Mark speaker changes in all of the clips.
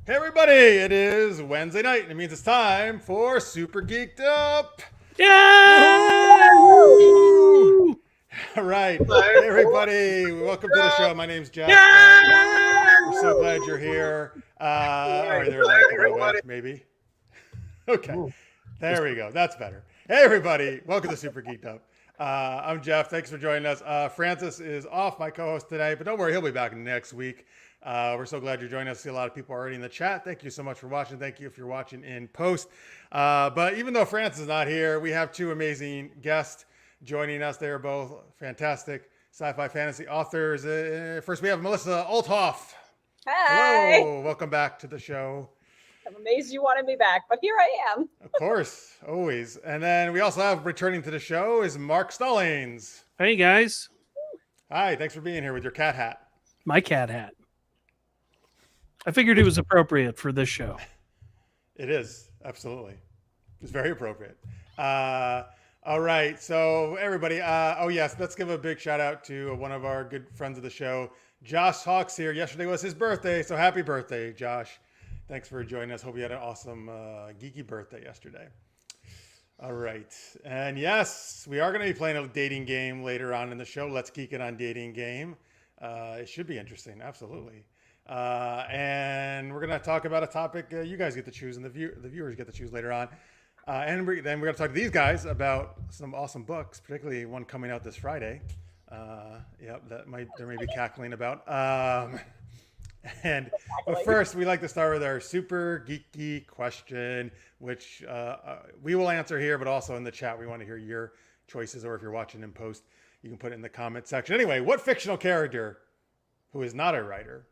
Speaker 1: Hey everybody, it is Wednesday night, and it means it's time for Super Geeked Up!
Speaker 2: Yeah!
Speaker 1: Woo! All right, hey everybody, welcome to the show. My name's Jeff. We're so glad you're here. All right, there's that going away, maybe. Okay, there we go. That's better. Hey everybody, welcome to Super Geeked Up. I'm Jeff. Thanks for joining us. Francis is off, my co-host today, but don't worry, he'll be back next week. We're so glad you're joining us. I see a lot of people already in the chat. Thank you so much for watching. Thank you if you're watching in post. But even though Francis is not here, we have two amazing guests joining us. They are both fantastic sci-fi fantasy authors. First, we have Melissa Olthoff.
Speaker 3: Hi.
Speaker 1: Hello. Welcome back to the show.
Speaker 3: I'm amazed you wanted me back, but here I am.
Speaker 1: Of course, always. And then we also have returning to the show is Mark Stallings.
Speaker 2: Hey, guys.
Speaker 1: Hi. Thanks for being here with your cat hat.
Speaker 2: My cat hat. I figured it was appropriate for this show.
Speaker 1: It is. Absolutely. It's very appropriate. All right. So everybody, oh yes, let's give a big shout out to one of our good friends of the show, Josh Hawks here. Yesterday was his birthday. So happy birthday, Josh. Thanks for joining us. Hope you had an awesome geeky birthday yesterday. All right. And yes, we are going to be playing a dating game later on in the show. Let's Geek It on Dating Game. It should be interesting. Absolutely. And we're going to talk about a topic you guys get to choose and the viewers get to choose later on. And then we're going to talk to these guys about some awesome books, particularly one coming out this Friday. Yep, there may be cackling about. But first, we like to start with our super geeky question, which we will answer here, but also in the chat. We want to hear your choices, or if you're watching in post, you can put it in the comment section. Anyway, what fictional character who is not a writer,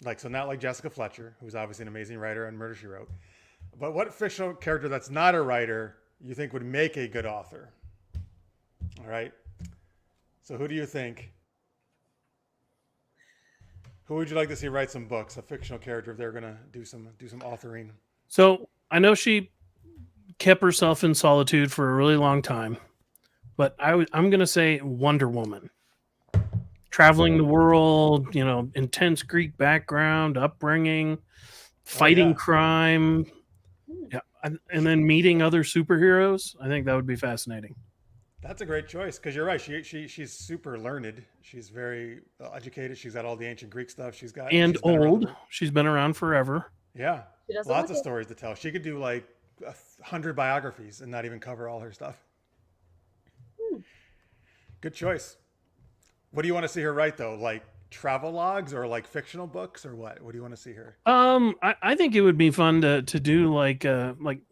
Speaker 1: not like Jessica Fletcher, who's obviously an amazing writer on Murder, She Wrote, but what fictional character that's not a writer you think would make a good author? All right. So who do you think? Who would you like to see write some books? A fictional character if they're going to do some authoring.
Speaker 2: So I know she kept herself in solitude for a really long time, but I'm going to say Wonder Woman. Traveling the world, intense Greek background, upbringing, fighting crime, and then meeting other superheroes. I think that would be fascinating.
Speaker 1: That's a great choice because you're right. She's super learned. She's very educated. She's got all the ancient Greek stuff. She's old.
Speaker 2: She's been around forever.
Speaker 1: Yeah, lots of stories to tell. She could do like 100 biographies and not even cover all her stuff. Good choice. What do you want to see her write though? Like travel logs or like fictional books or what? What do you want to see her?
Speaker 2: I think it would be fun to do like Anthony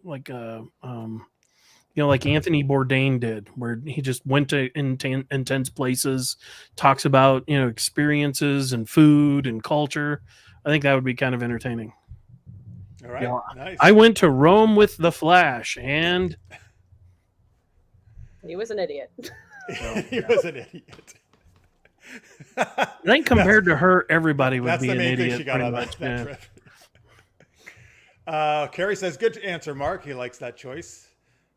Speaker 2: Bourdain did, where he just went to intense places, talks about experiences and food and culture. I think that would be kind of entertaining.
Speaker 1: All right, nice.
Speaker 2: I went to Rome with the Flash, and
Speaker 3: he was an idiot.
Speaker 1: He was an idiot.
Speaker 2: I think compared to her, everybody would be an idiot.
Speaker 1: That's the main thing she got on that trip. Carrie says, good answer, Mark. He likes that choice.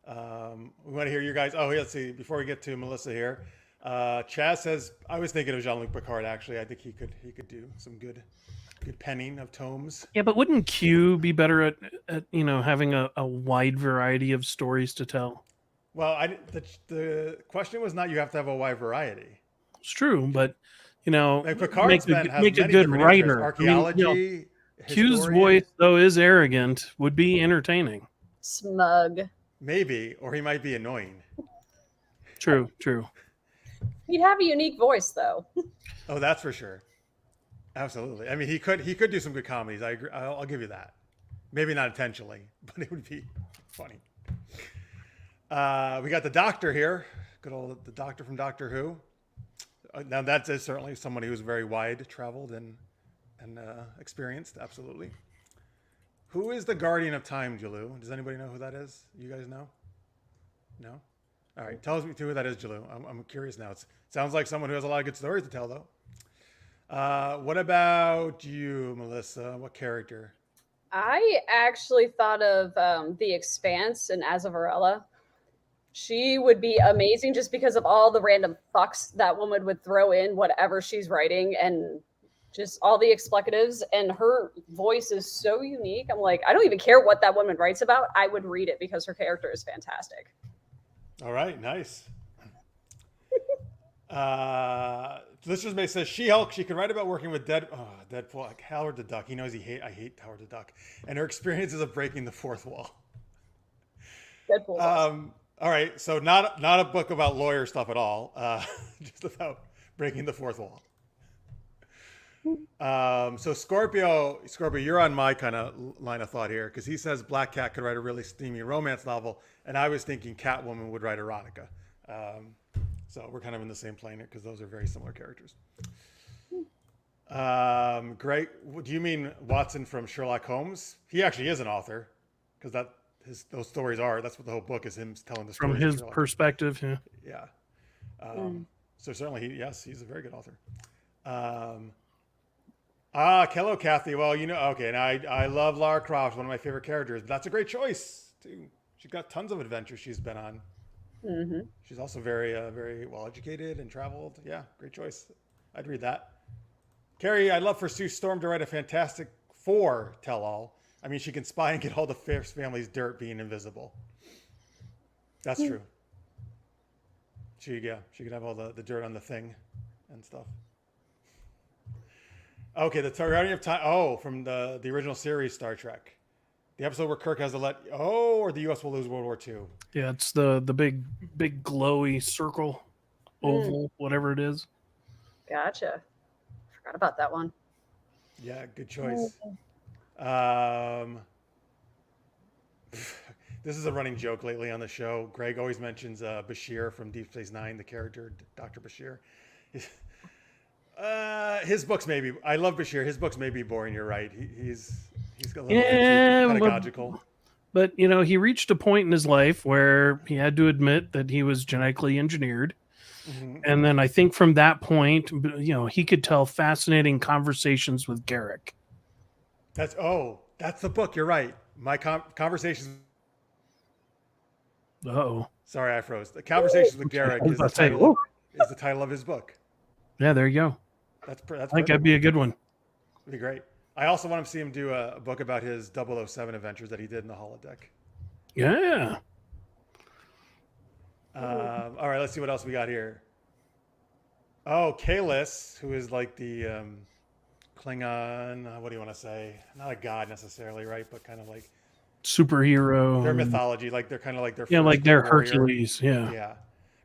Speaker 1: We want to hear you guys. Oh, let's see. Before we get to Melissa here, Chaz says, I was thinking of Jean-Luc Picard, actually. I think he could do some good penning of tomes.
Speaker 2: Yeah, but wouldn't Q be better at having a wide variety of stories to tell?
Speaker 1: Well, the question was not you have to have a wide variety.
Speaker 2: It's true, but
Speaker 1: Picard's
Speaker 2: make a good writer.
Speaker 1: Archaeology.
Speaker 2: Q's voice, though, is arrogant, would be entertaining.
Speaker 3: Smug.
Speaker 1: Maybe, or he might be annoying.
Speaker 2: True.
Speaker 3: He'd have a unique voice, though.
Speaker 1: Oh, that's for sure. Absolutely. I mean, he could do some good comedies. I agree. I'll give you that. Maybe not intentionally, but it would be funny. We got the Doctor here. Good old the Doctor from Doctor Who. Now that is certainly somebody who's very wide traveled and experienced. Absolutely. Who is the Guardian of Time, Jalou? Does anybody know who that is? You guys know? No? All right. Tell us who that is, Jalou. I'm curious now. It sounds like someone who has a lot of good stories to tell, though. What about you, Melissa? What character?
Speaker 3: I actually thought of The Expanse and Azavarella. She would be amazing just because of all the random fucks that woman would throw in whatever she's writing, and just all the explicatives, and her voice is so unique. I'm like, I don't even care what that woman writes about. I would read it because her character is fantastic.
Speaker 1: All right, nice. Listeners may says She-Hulk. She can write about working with Deadpool, like Howard the Duck. He knows I hate Howard the Duck, and her experiences of breaking the fourth wall.
Speaker 3: Deadpool. Awesome.
Speaker 1: All right, so not a book about lawyer stuff at all. Just about breaking the fourth wall. So Scorpio, you're on my kind of line of thought here because he says Black Cat could write a really steamy romance novel, and I was thinking Catwoman would write erotica. So we're kind of in the same plane because those are very similar characters. Great. Do you mean Watson from Sherlock Holmes? He actually is an author because those stories that's what the whole book is, him telling the stories
Speaker 2: from his perspective.
Speaker 1: Yeah. So certainly, he's a very good author. Hello, Kathy. Well, okay, and I love Lara Croft, one of my favorite characters. That's a great choice too. She's got tons of adventures she's been on.
Speaker 3: Mm-hmm.
Speaker 1: She's also very, very well educated and traveled. Yeah, great choice. I'd read that. Carrie, I'd love for Sue Storm to write a Fantastic Four tell-all. I mean, she can spy and get all the Fierce family's dirt being invisible. That's true. She could have all the dirt on the Thing and stuff. Okay, the Targaryen of Time. Oh, from the original series Star Trek. The episode where Kirk has to or the U.S. will lose World War II.
Speaker 2: Yeah, it's the big glowy circle, oval, whatever it is.
Speaker 3: Gotcha. Forgot about that one.
Speaker 1: Yeah, good choice. This is a running joke lately on the show. Greg always mentions Bashir from Deep Space Nine, the character Dr. Bashir. His books may be. I love Bashir. His books may be boring. You're right. He's got a little pedagogical.
Speaker 2: But he reached a point in his life where he had to admit that he was genetically engineered. Mm-hmm. And then I think from that point, he could tell fascinating conversations with Garrick.
Speaker 1: That's the book. You're right. My conversations.
Speaker 2: Uh-oh.
Speaker 1: Sorry, I froze. The Conversations with Garrick is the title of his book.
Speaker 2: Yeah, there you go.
Speaker 1: That's
Speaker 2: I think that'd be a good one.
Speaker 1: It'd be great. I also want to see him do a book about his 007 adventures that he did in the holodeck.
Speaker 2: Yeah.
Speaker 1: All right, let's see what else we got here. Oh, Kalis, who is like the Klingon, what do you want to say? Not a god necessarily, right? But kind of like
Speaker 2: superhero.
Speaker 1: Their mythology, like they're kind of like their
Speaker 2: like their
Speaker 1: warrior.
Speaker 2: Hercules. Yeah.
Speaker 1: Yeah.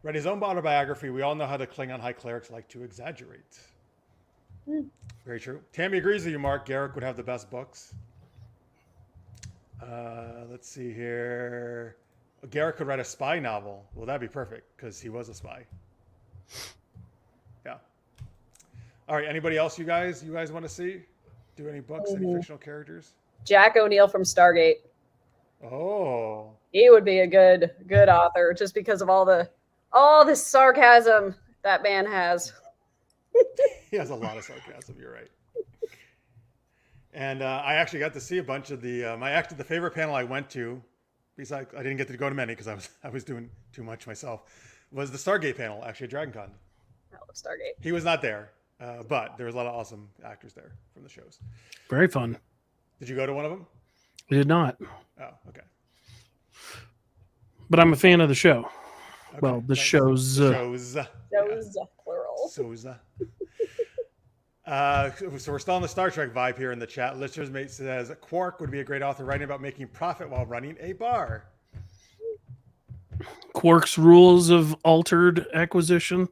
Speaker 1: Read his own autobiography. We all know how the Klingon high clerics like to exaggerate. Very true. Tammy agrees with you, Mark. Garrick would have the best books. Let's see here. Garrick could write a spy novel. Well, that'd be perfect because he was a spy. Yeah. All right. Anybody else you guys want to see? Do any books, any fictional characters?
Speaker 3: Jack O'Neill from Stargate.
Speaker 1: Oh.
Speaker 3: He would be a good author just because of all the sarcasm that man has.
Speaker 1: He has a lot of sarcasm. You're right. And I actually got to see a bunch of the favorite panel I went to, besides I didn't get to go to many because I was doing too much myself, was the Stargate panel, actually at DragonCon.
Speaker 3: I love Stargate.
Speaker 1: He was not there, but there was a lot of awesome actors there from the shows.
Speaker 2: Very fun.
Speaker 1: Did you go to one of them?
Speaker 2: I did not.
Speaker 1: Oh, okay.
Speaker 2: But I'm a fan of the show.
Speaker 1: Okay.
Speaker 2: Well, the shows.
Speaker 3: Shows, plural.
Speaker 1: Souza. So we're still on the Star Trek vibe here in the chat. Listeners mate says Quark would be a great author writing about making profit while running a bar.
Speaker 2: Quark's rules of altered acquisition.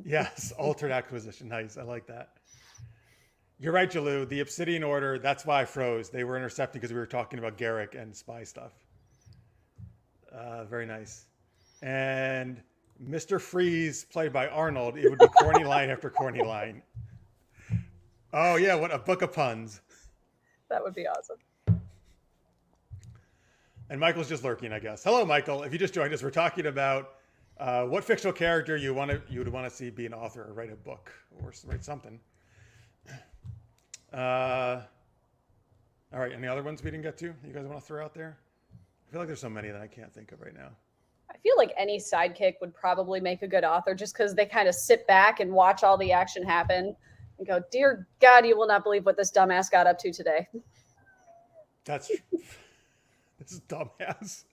Speaker 1: Yes, altered acquisition. Nice. I like that. You're right, Jalou. The Obsidian Order, that's why I froze. They were intercepting because we were talking about Garrick and spy stuff. Very nice. And Mr. Freeze, played by Arnold, it would be corny line after corny line. Oh, yeah, what a book of puns.
Speaker 3: That would be awesome.
Speaker 1: And Michael's just lurking, I guess. Hello, Michael. If you just joined us, we're talking about what fictional character you would want to see be an author or write a book or write something. All right, any other ones we didn't get to you guys want to throw out there? I feel like there's so many that I can't think of right now.
Speaker 3: I feel like any sidekick would probably make a good author just because they kind of sit back and watch all the action happen. and go, "Dear God, you will not believe what this dumbass got up to today."
Speaker 1: This is dumbass.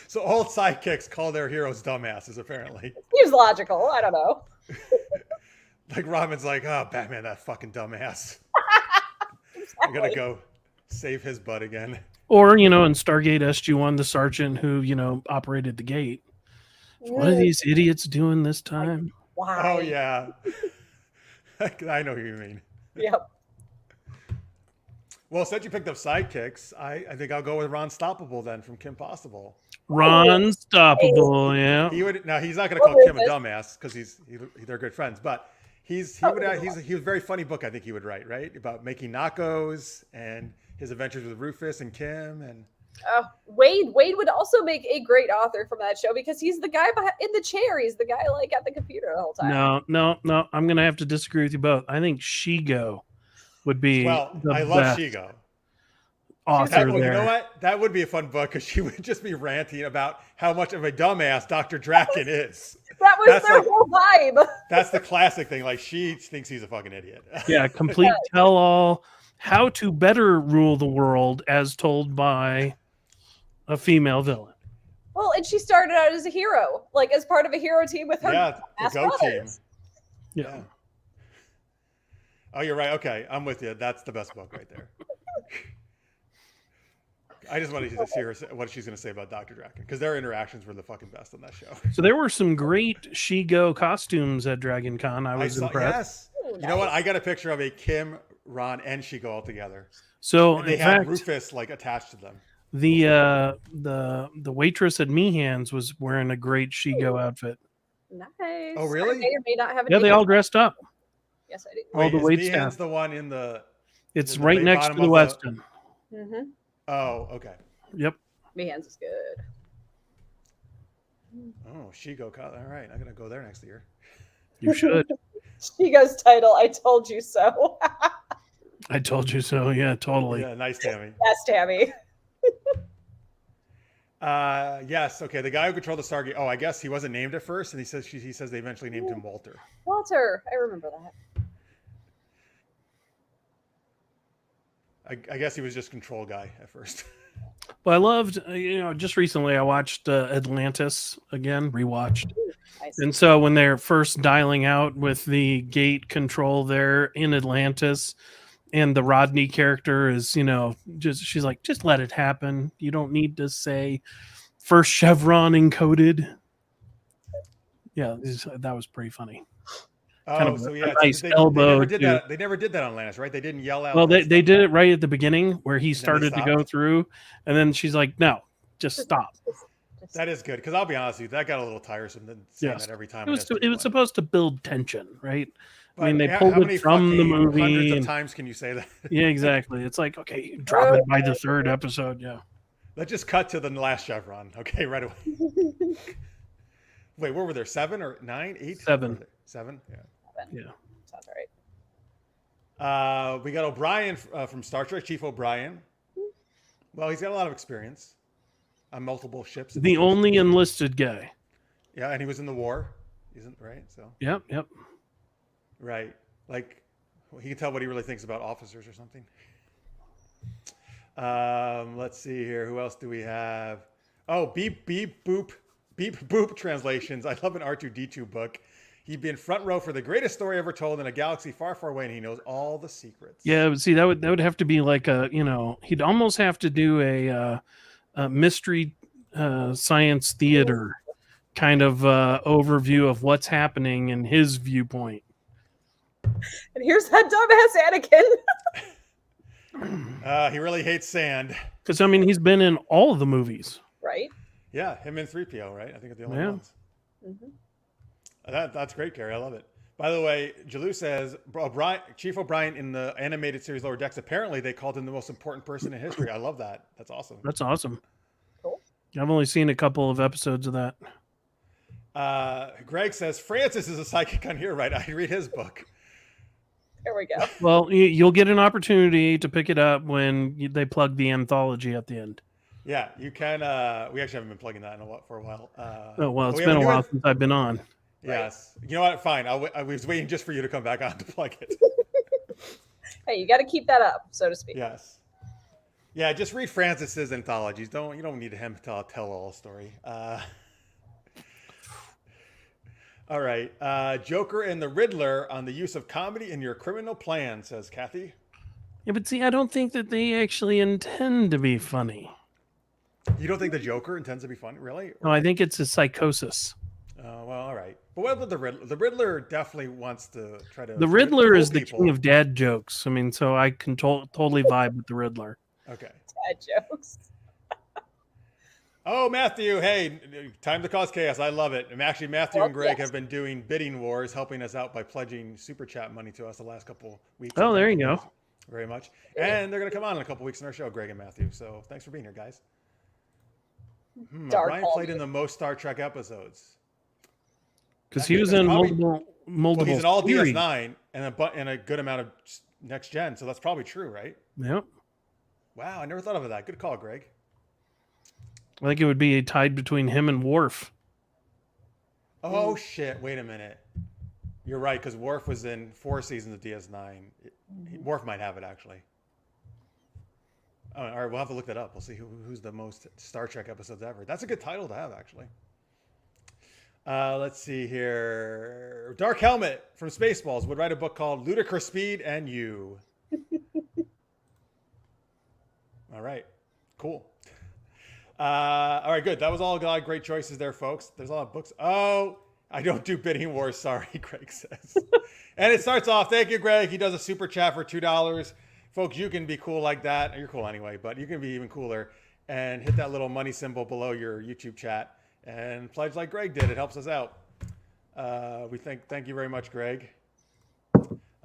Speaker 1: So all sidekicks call their heroes dumbasses, apparently.
Speaker 3: Seems logical. I don't know.
Speaker 1: Like Robin's like, oh, Batman, that fucking dumbass. I gotta go save his butt again.
Speaker 2: Or, in Stargate SG-1, the sergeant who, operated the gate. What are these idiots doing this time?
Speaker 3: Why?
Speaker 1: Oh, yeah. I know who you mean.
Speaker 3: Yep.
Speaker 1: Well, since you picked up sidekicks, I think I'll go with Ron Stoppable then from Kim Possible.
Speaker 2: Ron Stoppable, yeah.
Speaker 1: He's not going to call Kim a dumbass because they're good friends, but he was a very funny book. I think he would write, right, about making nachos and his adventures with Rufus and Kim and.
Speaker 3: Wade would also make a great author from that show because he's the guy in the chair. He's the guy like at the computer the whole time.
Speaker 2: No. I'm gonna have to disagree with you both. I think Shigo would be
Speaker 1: I love Shigo.
Speaker 2: Author there.
Speaker 1: You know what? That would be a fun book because she would just be ranting about how much of a dumbass Dr. Draken is.
Speaker 3: That's their whole vibe.
Speaker 1: That's the classic thing. Like she thinks he's a fucking idiot.
Speaker 2: Yeah, complete tell-all. How to better rule the world as told by a female villain.
Speaker 3: Well, and she started out as a hero, like as part of a hero team with her.
Speaker 1: Yeah, the Go team.
Speaker 2: Yeah.
Speaker 1: Oh, you're right. Okay, I'm with you. That's the best book right there. I just wanted to see what she's going to say about Dr. Draken because their interactions were the fucking best on that show.
Speaker 2: So there were some great Shigo costumes at Dragon Con. I was impressed.
Speaker 1: Yes. You know what? I got a picture of a Kim, Ron, and Shigo all together.
Speaker 2: So
Speaker 1: and they had Rufus like attached to them.
Speaker 2: The waitress at Meehan's was wearing a great Shigo outfit.
Speaker 3: Nice.
Speaker 1: Oh, really?
Speaker 3: I may or may not have.
Speaker 2: Yeah, they all dressed up.
Speaker 3: Yes, I do.
Speaker 2: All the wait
Speaker 1: Meehan's
Speaker 2: staff.
Speaker 1: the one in the.
Speaker 2: It's right next to the Westin.
Speaker 3: Mm-hmm.
Speaker 1: Oh, okay.
Speaker 2: Yep.
Speaker 3: Meehan's is good.
Speaker 1: Oh, Shigo. All right, I'm gonna go there next year.
Speaker 2: You should.
Speaker 3: Shigo's title. I told you so.
Speaker 2: I told you so. Yeah, totally.
Speaker 1: Yeah, nice, Tammy.
Speaker 3: Yes, Tammy.
Speaker 1: Yes. Okay. The guy who controlled the Stargate. Oh, I guess he wasn't named at first, and he says they eventually named him Walter.
Speaker 3: Walter. I remember that.
Speaker 1: I guess he was just control guy at first.
Speaker 2: Well, I loved, just recently I watched Atlantis again, rewatched.
Speaker 3: Nice.
Speaker 2: And so when they're first dialing out with the gate control there in Atlantis, and the Rodney character is, she's like, just let it happen. You don't need to say first chevron encoded. Yeah, that was pretty funny.
Speaker 1: Oh, so yeah,
Speaker 2: nice elbow.
Speaker 1: They never did that on Atlantis, right? They didn't yell out.
Speaker 2: Well, they did it right at the beginning where he started to go through, and then she's like, "No, just stop."
Speaker 1: That is good because I'll be honest with you, that got a little tiresome. Saying that every time.
Speaker 2: It was supposed to build tension, right?
Speaker 1: But
Speaker 2: I mean, they pulled it from the movie.
Speaker 1: Hundreds of times can you say that?
Speaker 2: Yeah, exactly. It's like, okay, drop it by the third episode. Yeah.
Speaker 1: Let's just cut to the last chevron. Okay, right away. Wait, what were there? 7 or 9, 8?
Speaker 2: 7.
Speaker 1: 7. Yeah.
Speaker 2: Yeah.
Speaker 3: Sounds right.
Speaker 1: We got O'Brien from Star Trek, Chief O'Brien. Well, he's got a lot of experience on multiple ships.
Speaker 2: The only enlisted guy.
Speaker 1: Yeah, and he was in the war, isn't right? So.
Speaker 2: Yep.
Speaker 1: Right, like he can tell what he really thinks about officers or something. Let's see here. Who else do we have? Oh, beep boop translations. I love an R2D2 book. He'd be in front row for the greatest story ever told in a galaxy far, far away, and he knows all the secrets.
Speaker 2: Yeah, see, that would have to be like he'd almost have to do a mystery science theater kind of overview of what's happening in his viewpoint.
Speaker 3: And here's that dumbass
Speaker 1: Anakin. He really hates sand.
Speaker 2: Because he's been in all of the movies,
Speaker 3: right?
Speaker 1: Yeah, him and 3PO, right? I think are the only ones.
Speaker 3: Mm-hmm.
Speaker 1: That's great, Carrie. I love it. By the way, Jalou says Chief O'Brien in the animated series Lower Decks, apparently they called him the most important person in history. I love that. That's awesome.
Speaker 2: That's awesome.
Speaker 3: Cool.
Speaker 2: I've only seen a couple of episodes of that.
Speaker 1: Greg says Francis is a psychic on here, right? I read his book.
Speaker 3: There we go.
Speaker 2: Well, you'll get an opportunity to pick it up when they plug the anthology at the end.
Speaker 1: Yeah, you can. We actually haven't been plugging that for a while.
Speaker 2: It's been a while since I've been on.
Speaker 1: Yes. Right. You know what? Fine. I was waiting just for you to come back on to plug it.
Speaker 3: Hey, you got to keep that up, so to speak.
Speaker 1: Yes. Yeah, just read Francis's anthologies. You don't need him to tell all story. All right. Joker and the Riddler on the use of comedy in your criminal plan, says Kathy.
Speaker 2: Yeah, but see, I don't think that they actually intend to be funny.
Speaker 1: You don't think the Joker intends to be funny, really?
Speaker 2: No, I think it's a psychosis.
Speaker 1: Well, all right. But what about the Riddler? The Riddler definitely wants to try to.
Speaker 2: The Riddler is the
Speaker 1: people.
Speaker 2: king of dad jokes. I mean, so I can totally vibe with the Riddler.
Speaker 1: Okay.
Speaker 3: Dad jokes.
Speaker 1: Oh, Matthew, hey, time to cause chaos. I love it. And actually, Matthew and Greg have been doing bidding wars, helping us out by pledging super chat money to us the last couple weeks.
Speaker 2: Oh, there you go.
Speaker 1: Very much. And they're going to come on in a couple weeks in our show, Greg and Matthew. So thanks for being here, guys. Brian played in the most Star Trek episodes.
Speaker 2: Because he was in multiple.
Speaker 1: Well, he's in all
Speaker 2: series.
Speaker 1: DS9 and a good amount of next gen. So that's probably true, right?
Speaker 2: Yep.
Speaker 1: Wow, I never thought of that. Good call, Greg.
Speaker 2: I think it would be tied between him and Worf.
Speaker 1: Oh, shit. Wait a minute. You're right, because Worf was in 4 seasons of DS9. Worf might have it, actually. Oh, all right, we'll have to look that up. We'll see who's the most Star Trek episodes ever. That's a good title to have, actually. Let's see here. Dark Helmet from Spaceballs would write a book called Ludicrous Speed and You. All right. Cool. All right, good. That was all great choices there, folks. There's a lot of books. Oh, I don't do bidding wars. Sorry, Greg says. And it starts off. Thank you, Greg. He does a super chat for $2. Folks, you can be cool like that. You're cool anyway, but you can be even cooler and hit that little money symbol below your YouTube chat and pledge like Greg did. It helps us out. Thank you very much, Greg.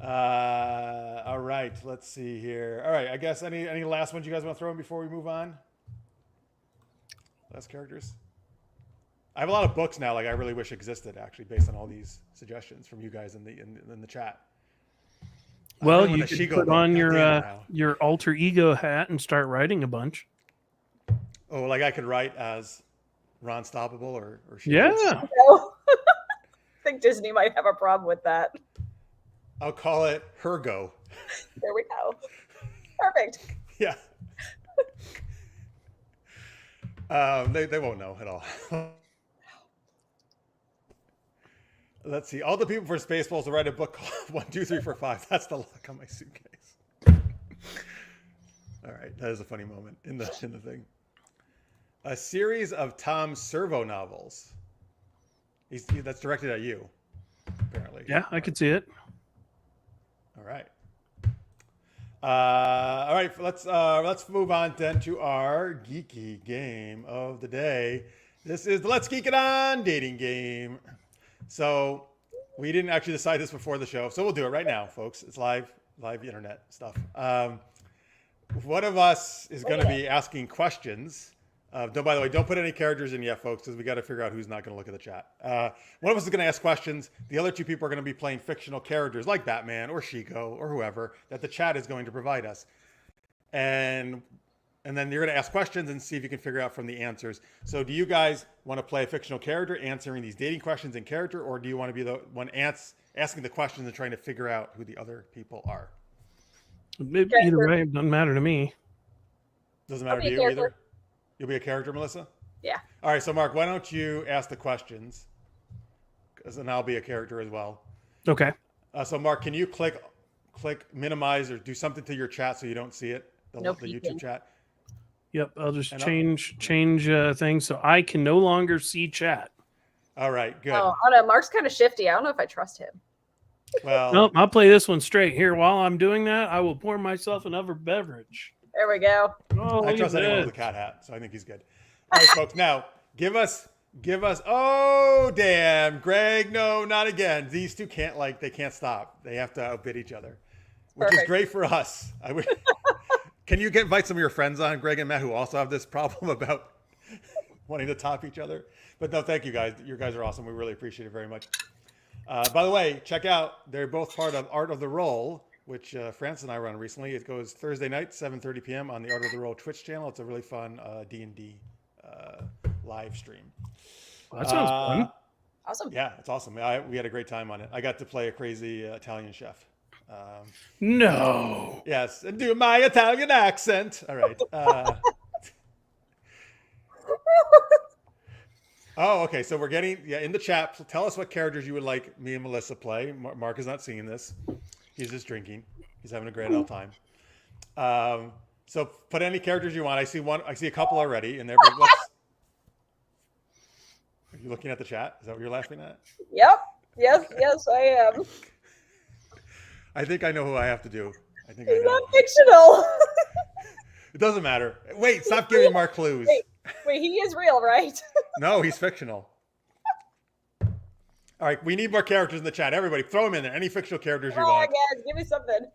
Speaker 1: All right, let's see here. All right, I guess any last ones you guys want to throw in before we move on? Last characters. I have a lot of books now, like I really wish existed, actually, based on all these suggestions from you guys in the chat.
Speaker 2: Well, you could put on your alter ego hat and start writing a bunch.
Speaker 1: Oh, like I could write as Ron Stoppable or
Speaker 2: yeah.
Speaker 3: I think Disney might have a problem with that.
Speaker 1: I'll call it Hergo.
Speaker 3: There we go. Perfect.
Speaker 1: Yeah. They won't know at all. Let's see. All the people for Spaceballs will write a book called 1, 2, 3, 4, 5. That's the lock on my suitcase. All right, that is a funny moment in the thing. A series of Tom Servo novels. That's directed at you, apparently.
Speaker 2: Yeah, I could see it.
Speaker 1: All right. All right. Let's move on then to our geeky game of the day. This is the Let's Geek It On dating game. So we didn't actually decide this before the show, so we'll do it right now, folks. It's live internet stuff. One of us is going to be asking questions. By the way, don't put any characters in yet, folks, because we got to figure out who's not going to look at the chat. One of us is going to ask questions. The other two people are going to be playing fictional characters like Batman or Shiko or whoever that the chat is going to provide us. And then you're going to ask questions and see if you can figure out from the answers. So do you guys want to play a fictional character answering these dating questions in character, or do you want to be the one asking the questions and trying to figure out who the other people are?
Speaker 2: Either way, it doesn't matter to me.
Speaker 1: Doesn't matter to you either? You'll be a character, Melissa?
Speaker 3: Yeah.
Speaker 1: All right, so Mark, why don't you ask the questions? Because then I'll be a character as well.
Speaker 2: Okay.
Speaker 1: So Mark, can you click minimize or do something to your chat so you don't see it? The YouTube chat?
Speaker 2: Yep, I'll just change things so I can no longer see chat.
Speaker 1: All right, good.
Speaker 3: Oh, no, Mark's kind of shifty. I don't know if I trust him.
Speaker 1: Well,
Speaker 2: nope, I'll play this one straight. Here, while I'm doing that, I will pour myself another beverage.
Speaker 3: There we go.
Speaker 2: Oh,
Speaker 1: I trust anyone with a cat hat, so I think he's good. All right, folks, now give us. Oh, damn, Greg, no, not again. These two can't stop. They have to outbid each other, which is great for us. Can you invite some of your friends on, Greg and Matt, who also have this problem about wanting to top each other? But no, thank you guys. You guys are awesome. We really appreciate it very much. By the way, check out, they're both part of Art of the Roll, which France and I run recently. It goes Thursday night, 7:30 p.m. on the Art of the Roll Twitch channel. It's a really fun D&D live stream.
Speaker 2: Well, that sounds fun.
Speaker 3: Awesome.
Speaker 1: Yeah, it's awesome. We had a great time on it. I got to play a crazy Italian chef.
Speaker 2: No.
Speaker 1: Yes, and do my Italian accent. All right. Oh, okay. So we're getting in the chat. Tell us what characters you would like me and Melissa play. Mark is not seeing this. He's just drinking. He's having a great old time. So put any characters you want. I see one. I see a couple already in there. But are you looking at the chat? Is that what you're laughing at?
Speaker 3: Yep. Yes, I am.
Speaker 1: I think I know who I have to do. I think
Speaker 3: He's
Speaker 1: I know.
Speaker 3: not fictional.
Speaker 1: It doesn't matter. Wait, stop giving Mark clues.
Speaker 3: Wait, he is real, right?
Speaker 1: No, he's fictional. All right, we need more characters in the chat. Everybody, throw them in there. Any fictional characters you want.
Speaker 3: Guys, give me something.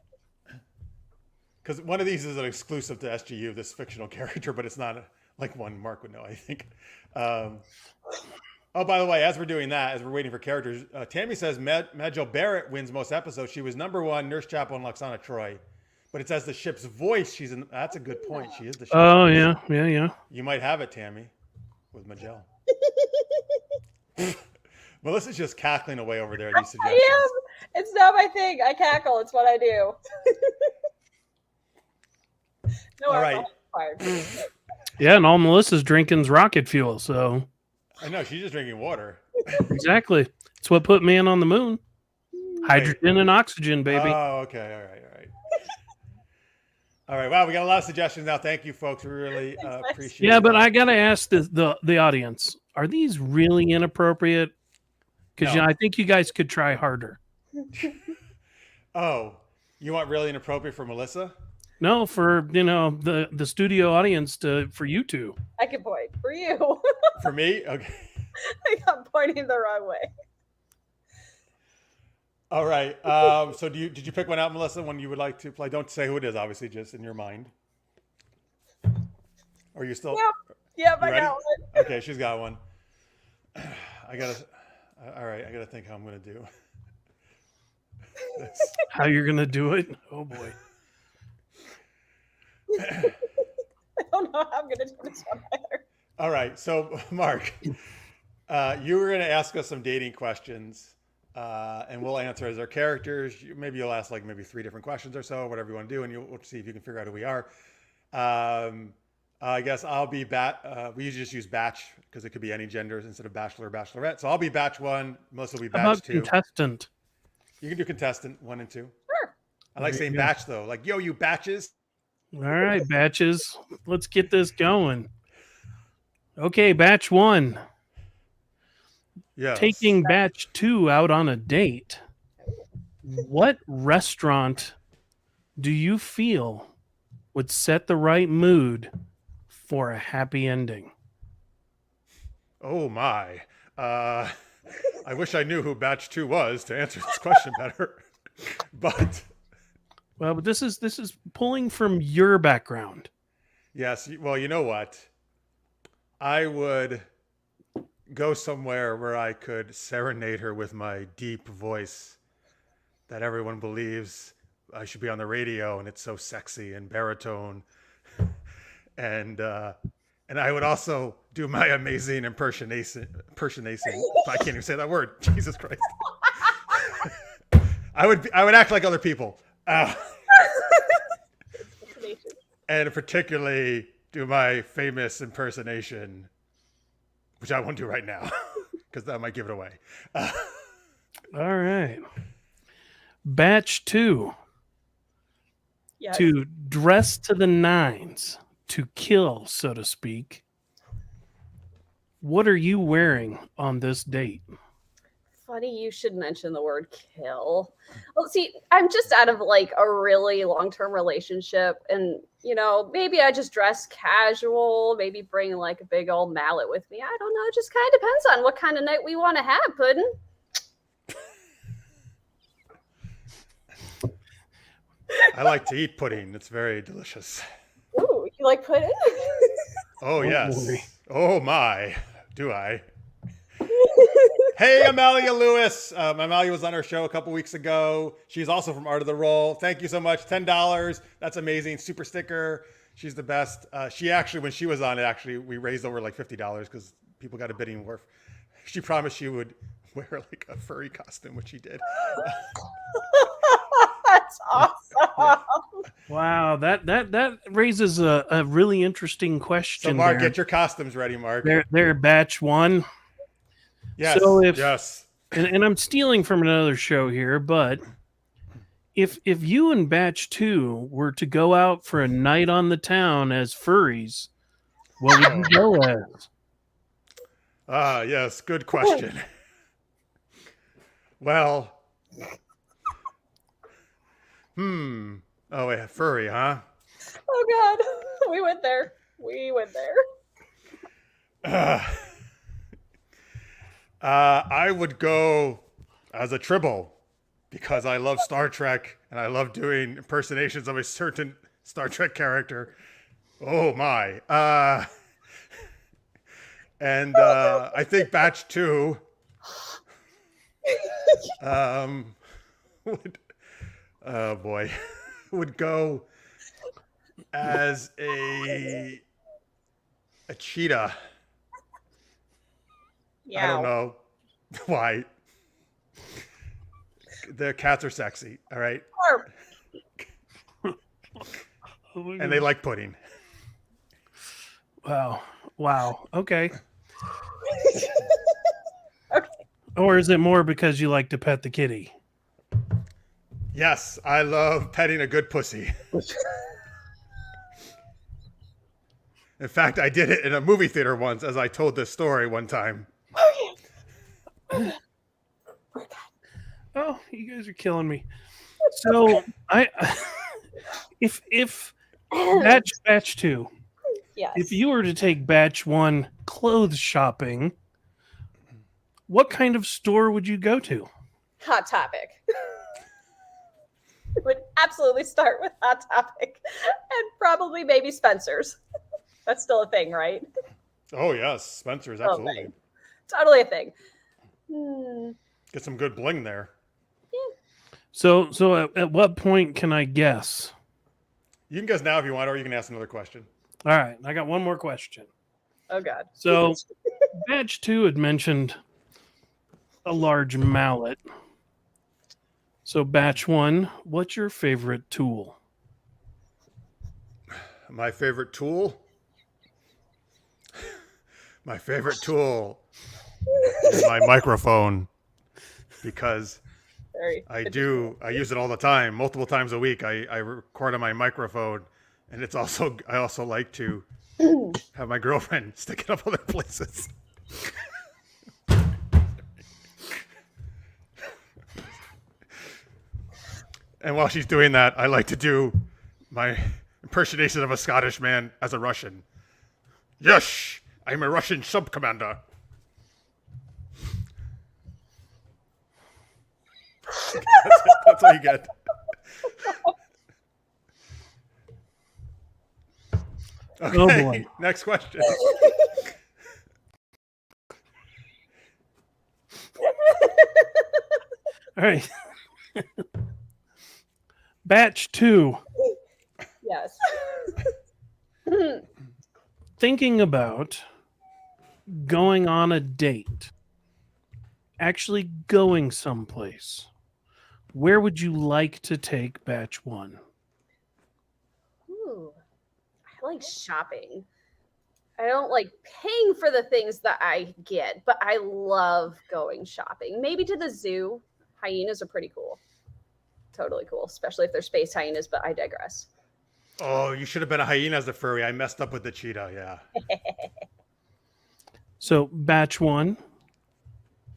Speaker 1: Because one of these is an exclusive to SGU, this fictional character, but it's not like one Mark would know, I think. Oh, by the way, as we're doing that, as we're waiting for characters, Tammy says Majel Barrett wins most episodes. She was #1 Nurse Chapel and Loxana Troy. But it says the ship's voice. That's a good point. She is the ship's voice.
Speaker 2: Yeah.
Speaker 1: You might have it, Tammy, with Majel. Melissa's just cackling away over there at these suggestions.
Speaker 3: I am. It's not my thing. I cackle. It's what I do. No,
Speaker 1: all right.
Speaker 2: Yeah, and all Melissa's drinking is rocket fuel, so.
Speaker 1: I know, she's just drinking water.
Speaker 2: Exactly. It's what put man on the moon. Hydrogen and oxygen, baby.
Speaker 1: Oh, okay. All right. All right. Wow, we got a lot of suggestions now. Thank you, folks. We really appreciate it.
Speaker 2: Yeah, but I got to ask the audience, are these really inappropriate? Because
Speaker 1: No.
Speaker 2: I think you guys could try harder.
Speaker 1: Oh, you want really inappropriate for Melissa?
Speaker 2: No, for the studio audience for you two.
Speaker 3: I can point for you.
Speaker 1: For me? Okay.
Speaker 3: I got pointing the wrong way.
Speaker 1: All right. So did you pick one out, Melissa, one you would like to play? Don't say who it is, obviously, just in your mind. Or you still?
Speaker 3: Yep, I
Speaker 1: ready?
Speaker 3: got one.
Speaker 1: Okay, she's got one. All right, I gotta think how I'm gonna do this.
Speaker 2: How you're gonna do it? Oh boy.
Speaker 3: I don't know how I'm gonna do this one either.
Speaker 1: All right, so Mark, you were gonna ask us some dating questions, and we'll answer as our characters. Maybe you'll ask like maybe 3 different questions or so, whatever you want to do, and we'll see if you can figure out who we are. I guess I'll be we usually just use batch because it could be any genders instead of bachelor or bachelorette. So I'll be batch 1. Melissa will be batch
Speaker 2: How about
Speaker 1: 2.
Speaker 2: contestant?
Speaker 1: You can do contestant 1 and 2.
Speaker 3: Sure.
Speaker 1: I like saying batch though. Like, yo, you batches.
Speaker 2: All right, batches. Let's get this going. Okay, batch 1.
Speaker 1: Yes.
Speaker 2: Taking batch 2 out on a date. What restaurant do you feel would set the right mood for a happy ending?
Speaker 1: Oh my. I wish I knew who batch 2 was to answer this question better. But
Speaker 2: this is pulling from your background.
Speaker 1: yes, well, you know what? I would go somewhere where I could serenade her with my deep voice that everyone believes I should be on the radio, and it's so sexy and baritone. And I would also do my amazing impersonation. I can't even say that word. Jesus Christ. I would act like other people. And particularly do my famous impersonation, which I won't do right now because that might give it away.
Speaker 2: All right. Batch 2.
Speaker 3: Yes.
Speaker 2: To dress to the nines, to kill, so to speak. What are you wearing on this date?
Speaker 3: Funny you should mention the word kill. Well, see, I'm just out of like a really long-term relationship, and maybe I just dress casual, maybe bring like a big old mallet with me. I don't know. It just kind of depends on what kind of night we want to have, Puddin'.
Speaker 1: I like to eat pudding. It's very delicious.
Speaker 3: Ooh, you like pudding?
Speaker 1: Oh, yes.
Speaker 2: Boy.
Speaker 1: Oh, my. Do I? Hey, Amalia Lewis. Amalia was on our show a couple weeks ago. She's also from Art of the Roll. Thank you so much. $10. That's amazing. Super sticker. She's the best. She actually, when she was on it, we raised over like $50 because people got a bidding war. She promised she would wear like a furry costume, which she did.
Speaker 3: That's awesome.
Speaker 2: Wow, that raises a really interesting
Speaker 1: So
Speaker 2: question.
Speaker 1: Mark,
Speaker 2: there.
Speaker 1: get your costumes ready, Mark.
Speaker 2: They're batch 1.
Speaker 1: Yes.
Speaker 2: So if
Speaker 1: yes.
Speaker 2: and I'm stealing from another show here, but if you and batch 2 were to go out for a night on the town as furries, what would you go as?
Speaker 1: Ah, yes. Good question. Well. Oh, wait, furry, huh?
Speaker 3: Oh God, we went there. We went there.
Speaker 1: I would go as a Tribble because I love Star Trek and I love doing impersonations of a certain Star Trek character. Oh my. And I think Batch 2 would, oh boy, would go as a cheetah.
Speaker 3: Yeah.
Speaker 1: I don't know why. The cats are sexy, all right? And they like pudding.
Speaker 2: Wow. Okay.
Speaker 3: Okay.
Speaker 2: Or is it more because you like to pet the kitty?
Speaker 1: Yes, I love petting a good pussy. In fact, I did it in a movie theater once, as I told this story one time.
Speaker 2: Oh, you guys are killing me. So if batch 2,
Speaker 3: Yes.
Speaker 2: if you were to take batch 1 clothes shopping, what kind of store would you go to?
Speaker 3: Hot Topic. Would absolutely start with Hot Topic and probably maybe Spencer's. That's still a thing, right?
Speaker 1: Oh yes, Spencer's, absolutely.
Speaker 3: Okay. Totally a thing.
Speaker 1: Get some good bling there.
Speaker 2: So at what point can I guess?
Speaker 1: You can guess now if you want, or you can ask another question.
Speaker 2: All right, I got one more question.
Speaker 3: Oh God.
Speaker 2: So batch 2 had mentioned a large mallet. So batch 1, what's your favorite tool?
Speaker 1: My favorite tool? My favorite tool is my microphone, because I use it all the time, multiple times a week. I record on my microphone, and I also like to have my girlfriend stick it up other places. And while she's doing that, I like to do my impersonation of a Scottish man as a Russian. Yes, I'm a Russian sub-commander. That's all you get. Okay,
Speaker 2: Oh boy.
Speaker 1: Next question.
Speaker 2: All right. Batch 2.
Speaker 3: Yes.
Speaker 2: Thinking about going on a date, actually going someplace, where would you like to take batch 1?
Speaker 3: Ooh, I like shopping. I don't like paying for the things that I get, but I love going shopping. Maybe to the zoo. Hyenas are pretty cool. Totally cool, especially if they're space hyenas, but I digress.
Speaker 1: Oh, you should have been a hyena as a furry. I messed up with the cheetah, yeah.
Speaker 2: So batch 1,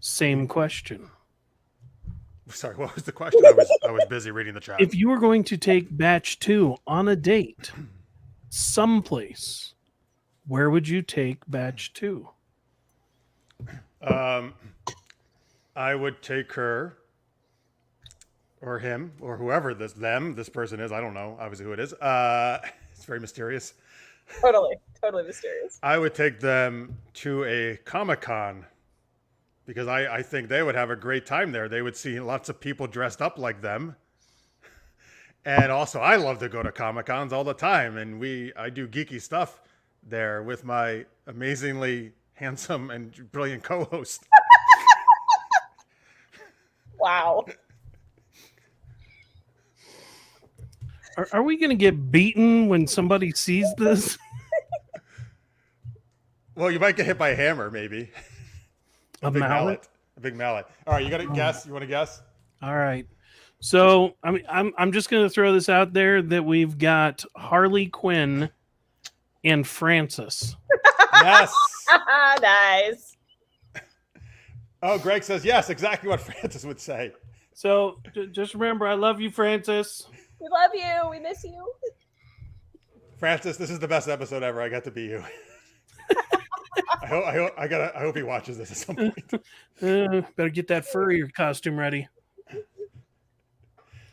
Speaker 2: same question.
Speaker 1: Sorry, what was the question? I was busy reading the chat.
Speaker 2: If you were going to take batch 2 on a date someplace, where would you take batch 2?
Speaker 1: I would take her or him or whoever this person is. I don't know, obviously, who it is. It's very mysterious.
Speaker 3: Totally mysterious.
Speaker 1: I would take them to a Comic-Con because I think they would have a great time there. They would see lots of people dressed up like them. And also, I love to go to Comic-Cons all the time. And I do geeky stuff there with my amazingly handsome and brilliant co-host.
Speaker 3: Wow.
Speaker 2: Are we going to get beaten when somebody sees this?
Speaker 1: Well, you might get hit by a hammer, maybe.
Speaker 2: A
Speaker 1: big
Speaker 2: mallet?
Speaker 1: A big mallet. All right, you got to guess. You want to guess?
Speaker 2: All right. So, I mean, I'm just going to throw this out there that we've got Harley Quinn and Francis.
Speaker 1: Yes.
Speaker 3: Nice.
Speaker 1: Oh, Greg says yes, exactly what Francis would say.
Speaker 2: So, just remember, I love you, Francis.
Speaker 3: We love you. We miss you.
Speaker 1: Francis, this is the best episode ever. I got to be you. I hope he watches this at some point.
Speaker 2: Better get that furrier costume ready.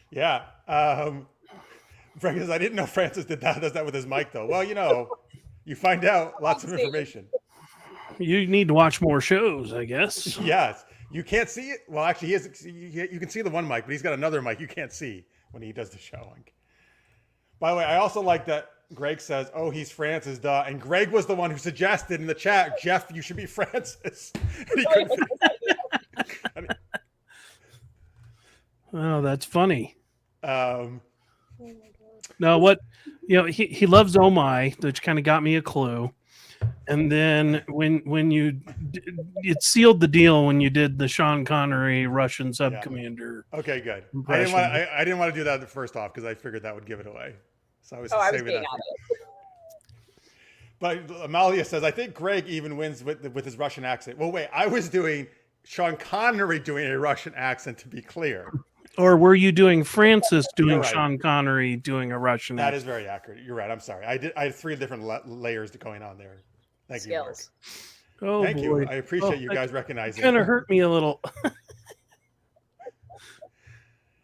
Speaker 1: Yeah. Frank says, I didn't know Francis does that with his mic, though. Well, you find out lots of information.
Speaker 2: You need to watch more shows, I guess.
Speaker 1: Yes. You can't see it. Well, actually, you can see the one mic, but he's got another mic you can't see when he does the show. By the way, I also like that Greg says, oh, he's Francis, duh. And Greg was the one who suggested in the chat, Jeff, you should be Francis. And he couldn't.
Speaker 2: Oh, that's funny.
Speaker 1: Um,
Speaker 2: No, what he loves Oh My, which kind of got me a clue. And then when you it sealed the deal when you did the Sean Connery Russian sub commander.
Speaker 1: Okay, good.
Speaker 2: Impression.
Speaker 1: I didn't want to do that first off because I figured that would give it away. So I was saving that. But Amalia says, I think Greg even wins with his Russian accent. Well, wait, I was doing Sean Connery doing a Russian accent, to be clear.
Speaker 2: Or were you doing Francis doing
Speaker 1: right.
Speaker 2: Sean Connery doing a Russian
Speaker 1: That
Speaker 2: accent?
Speaker 1: is very accurate. You're right. I'm sorry. I had 3 different layers going on there. Thank you, Mark.
Speaker 2: Oh,
Speaker 1: Thank
Speaker 2: boy.
Speaker 1: you. I appreciate you guys recognizing.
Speaker 2: Kind of hurt me a little.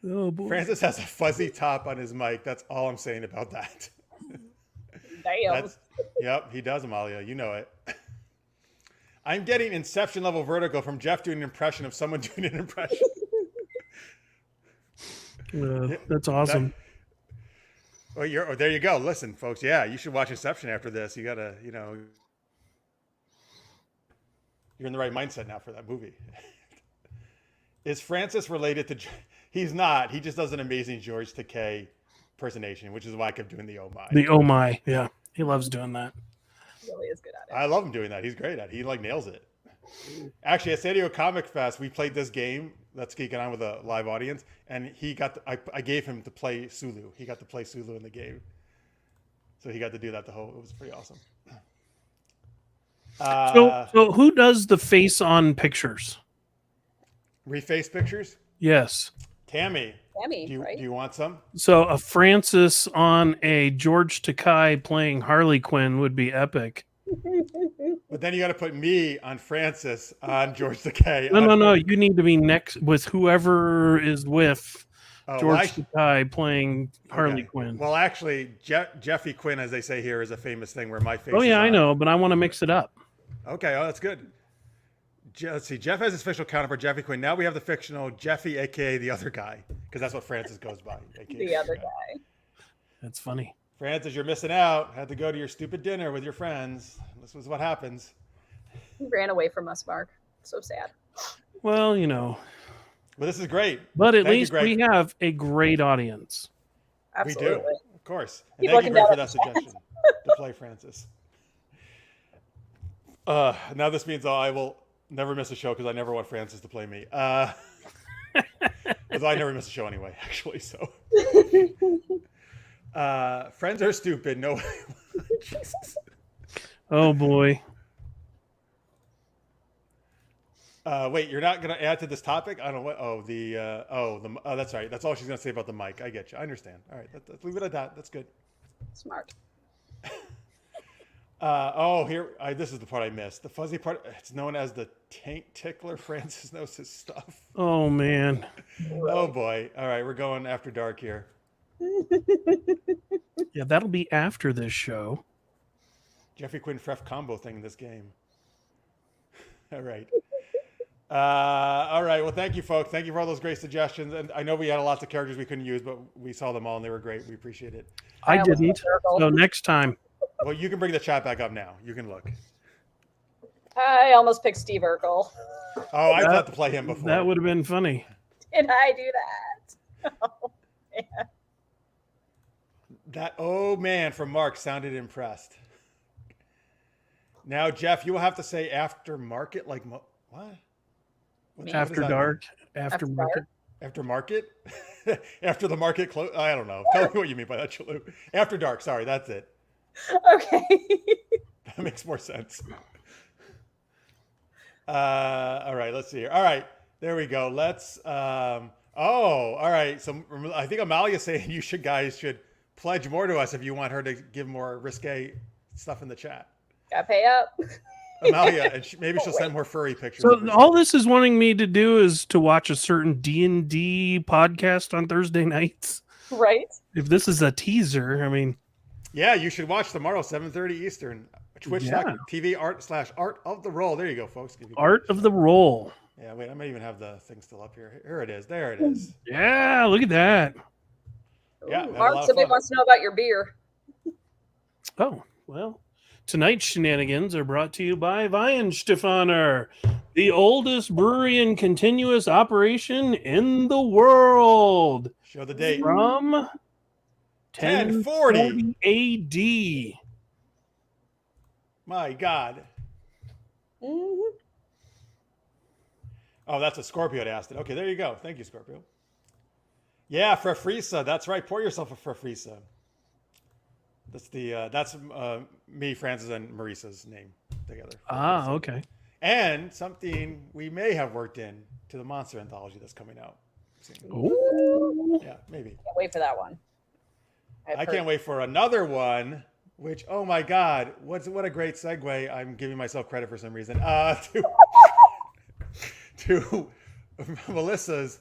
Speaker 2: Oh boy.
Speaker 1: Francis has a fuzzy top on his mic. That's all I'm saying about that.
Speaker 3: Damn.
Speaker 1: Yep, he does, Amalia. You know it. I'm getting Inception level vertigo from Jeff doing an impression of someone doing an impression.
Speaker 2: That's awesome.
Speaker 1: Well, there you go. Listen, folks. Yeah, you should watch Inception after this. You gotta, you're in the right mindset now for that movie. Is Francis related to? He's not. He just does an amazing George Takei impersonation, which is why I kept doing the Oh My.
Speaker 2: The Oh My, yeah, he loves doing that.
Speaker 3: He really is good at it.
Speaker 1: I love him doing that. He's great at it. He nails it. Actually, at San Diego Comic Fest, we played this game. Let's Geek It On with a live audience, and he got. I gave him to play Sulu. He got to play Sulu in the game, so he got to do that. It was pretty awesome.
Speaker 2: So who does the face on pictures?
Speaker 1: Reface pictures?
Speaker 2: Yes.
Speaker 1: Tammy,
Speaker 3: right?
Speaker 1: Do you want some?
Speaker 2: So a Francis on a George Takei playing Harley Quinn would be epic.
Speaker 1: But then you got to put me on Francis on George Takei.
Speaker 2: No. You need to be next with whoever is with George Takei playing Harley Quinn.
Speaker 1: Well, actually, Jeffy Quinn, as they say here, is a famous thing where my face.
Speaker 2: Oh yeah, I know, but I want to mix it up.
Speaker 1: Okay, that's good. Let's see. Jeff has his official counterpart, Jeffy Quinn. Now we have the fictional Jeffy, aka the other guy, because that's what Francis goes by.
Speaker 3: The other guy.
Speaker 2: That's funny.
Speaker 1: Francis, you're missing out. Had to go to your stupid dinner with your friends. This was what happens.
Speaker 3: He ran away from us, Mark. So sad.
Speaker 2: Well,
Speaker 1: Well, this is great.
Speaker 2: But at least we have a great audience.
Speaker 3: Absolutely.
Speaker 1: We do, of course. And thank you, Greg, for that suggestion to play Francis. Now this means I will never miss a show because I never want Francis to play me. Because I never miss a show anyway, actually. So, friends are stupid. No, Jesus.
Speaker 2: Oh boy.
Speaker 1: Wait, you're not going to add to this topic? I don't know what. Oh, that's right. That's all she's going to say about the mic. I get you. I understand. All right, let's leave it at that. That's good.
Speaker 3: Smart.
Speaker 1: This is the part I missed. The fuzzy part, it's known as the taint tickler. Francis knows his stuff.
Speaker 2: Oh, man.
Speaker 1: Oh, boy. All right, we're going after dark here.
Speaker 2: Yeah, that'll be after this show.
Speaker 1: Jeffrey Quinn Fref combo thing in this game. All right. All right. Well, thank you, folks. Thank you for all those great suggestions. And I know we had lots of characters we couldn't use, but we saw them all and they were great. We appreciate it.
Speaker 2: I didn't. So next time.
Speaker 1: Well, you can bring the chat back up now. You can look.
Speaker 3: I almost picked Steve Urkel.
Speaker 1: Oh, I thought to play him before.
Speaker 2: That would have been funny.
Speaker 3: Did I do that? Oh, man.
Speaker 1: That oh man from Mark sounded impressed. Now, Jeff, you will have to say aftermarket. Like what? What
Speaker 2: After
Speaker 1: does that
Speaker 2: dark,
Speaker 1: mean?
Speaker 2: after
Speaker 3: After
Speaker 2: market.
Speaker 1: After market? After the market close? I don't know. Tell me what you mean by that, Chalu. After dark. Sorry, that's it.
Speaker 3: Okay.
Speaker 1: That makes more sense. All right, let's see here. All right, there we go. Let's. All right. So I think Amalia's saying you guys should pledge more to us if you want her to give more risque stuff in the chat.
Speaker 3: Gotta pay up.
Speaker 1: Amalia, and maybe she'll send more furry pictures.
Speaker 2: So all this is wanting me to do is to watch a certain D&D podcast on Thursday nights.
Speaker 3: Right.
Speaker 2: If this is a teaser, I mean,
Speaker 1: yeah, you should watch tomorrow, 7:30 Eastern, Twitch.tv /art of the roll. There you go, folks.
Speaker 2: Art of the Roll.
Speaker 1: Yeah, wait, I might even have the thing still up here. Here it is. There it is.
Speaker 2: Yeah, look at that.
Speaker 1: Yeah,
Speaker 3: Mark, somebody wants to know about your beer.
Speaker 2: Oh, well. Tonight's shenanigans are brought to you by Weihenstephaner, the oldest brewery in continuous operation in the world.
Speaker 1: Show the date.
Speaker 2: From
Speaker 1: 1040
Speaker 2: AD.
Speaker 1: My God.
Speaker 3: Mm-hmm.
Speaker 1: Oh, that's a Scorpio had asked it. Okay, there you go. Thank you, Scorpio. Yeah, Frefrisa. That's right. Pour yourself a Frefrisa. That's me, Francis, and Marisa's name together.
Speaker 2: Ah, okay.
Speaker 1: And something we may have worked in to the monster anthology that's coming out soon.
Speaker 2: Ooh.
Speaker 1: Yeah, maybe.
Speaker 3: Can't wait for that one.
Speaker 1: I can't wait for another one. Which, oh my God, what a great segue! I'm giving myself credit for some reason. To Melissa's,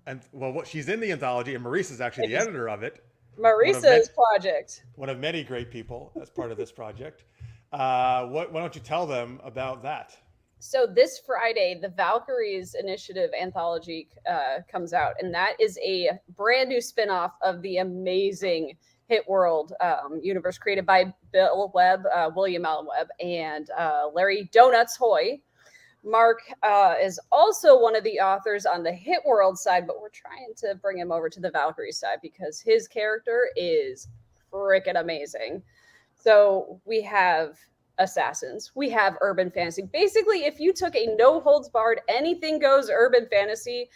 Speaker 1: and well, she's in the anthology, and Marisa's actually the editor of it.
Speaker 3: Marisa's project.
Speaker 1: One of many great people as part of this project. Why don't you tell them about that?
Speaker 3: So this Friday, the Valkyries Initiative anthology comes out, and that is a brand new spinoff of the amazing Hit World universe created by Bill Webb, William Allen Webb, and Larry Donuts Hoy. Mark is also one of the authors on the Hit World side, but we're trying to bring him over to the Valkyrie side because his character is freaking amazing. So we have assassins, we have urban fantasy. Basically, if you took a no holds barred, anything goes urban fantasy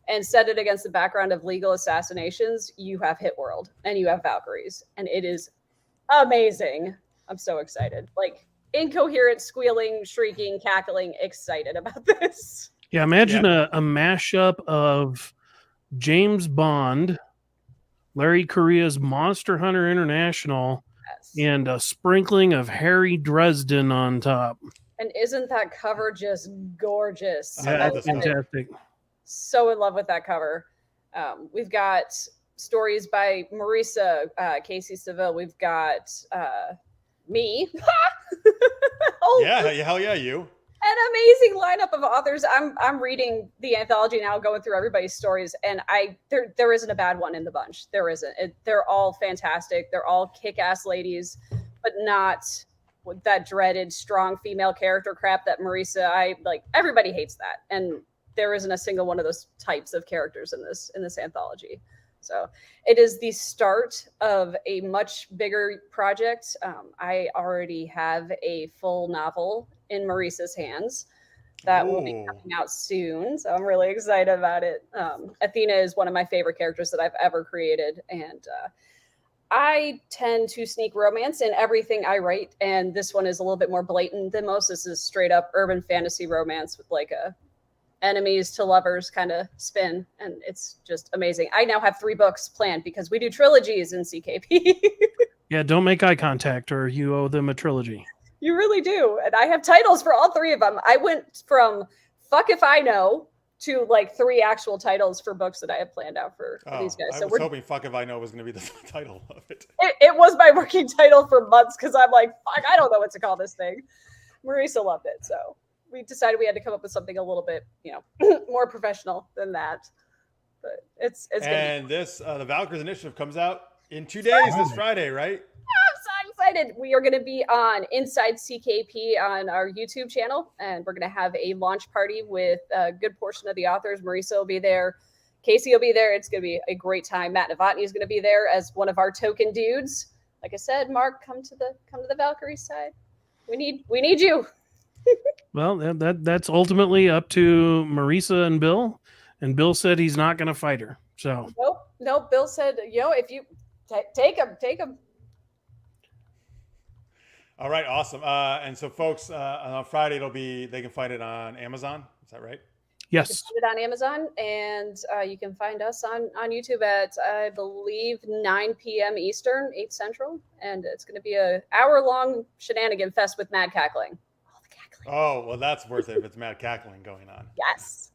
Speaker 3: and set it against the background of legal assassinations, you have Hit World and you have Valkyries, and it is amazing. I'm so excited. Like, incoherent, squealing, shrieking, cackling, excited about this.
Speaker 2: Yeah, imagine a mashup of James Bond, Larry Correa's Monster Hunter International, and a sprinkling of Harry Dresden on top.
Speaker 3: And isn't that cover just gorgeous?
Speaker 2: Yeah, that's fantastic.
Speaker 3: So in love with that cover. We've got stories by Marisa, Casey Seville. We've got me.
Speaker 1: Yeah, hell yeah, you.
Speaker 3: An amazing lineup of authors. I'm reading the anthology now, going through everybody's stories, and there isn't a bad one in the bunch. There isn't. They're all fantastic. They're all kick-ass ladies, but not with that dreaded strong female character crap that Marisa. Everybody hates that, and there isn't a single one of those types of characters in this anthology. So it is the start of a much bigger project. I already have a full novel in Marisa's hands that will be coming out soon. So I'm really excited about it. Athena is one of my favorite characters that I've ever created. And I tend to sneak romance in everything I write. And this one is a little bit more blatant than most. This is straight up urban fantasy romance with like a enemies to lovers kind of spin, and it's just amazing. I now have 3 books planned because we do trilogies in CKP.
Speaker 2: Yeah, don't make eye contact or you owe them a trilogy.
Speaker 3: You really do. And I have titles for all 3 of them. I went from Fuck If I Know to like 3 actual titles for books that I have planned out for these guys.
Speaker 1: So I was hoping Fuck If I Know was going to be the title of it.
Speaker 3: It was my working title for months because I'm like, fuck, I don't know what to call this thing. Marisa loved it, so we decided we had to come up with something a little bit, more professional than that. But it's
Speaker 1: and this the Valkyries Initiative comes out in 2 days this Friday, right?
Speaker 3: I'm so excited. We are going to be on Inside CKP on our YouTube channel, and we're going to have a launch party with a good portion of the authors. Marisa will be there. Casey will be there. It's going to be a great time. Matt Novotny is going to be there as one of our token dudes. Like I said, Mark, come to the Valkyrie side. We need you.
Speaker 2: Well, that's ultimately up to Marisa and Bill. And Bill said he's not going to fight her. So
Speaker 3: Nope. Bill said, if you take him.
Speaker 1: All right, awesome. And so, folks, on Friday they can find it on Amazon. Is that right?
Speaker 2: Yes.
Speaker 3: You can find it on Amazon, and you can find us on YouTube at, I believe, 9 p.m. Eastern, 8 Central, and it's going to be an hour-long shenanigan fest with mad cackling. All the cackling.
Speaker 1: Oh, well, that's worth it if it's mad cackling going on.
Speaker 3: Yes.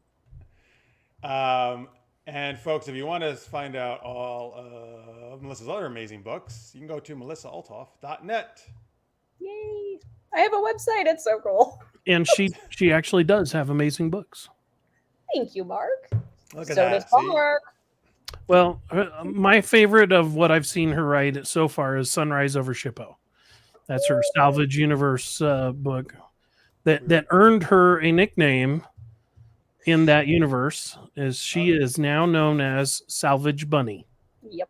Speaker 1: And folks, if you want to find out all of Melissa's other amazing books, you can go to melissaolthoff.net.
Speaker 3: Yay! I have a website. It's so cool.
Speaker 2: And she actually does have amazing books.
Speaker 3: Thank you, Mark.
Speaker 1: Look at
Speaker 3: So
Speaker 1: that.
Speaker 3: does Mark.
Speaker 2: Well, my favorite of what I've seen her write so far is Sunrise Over Shippo. That's her Salvage Universe book that earned her a nickname in that universe. Is she is now known as Salvage Bunny.
Speaker 3: Yep.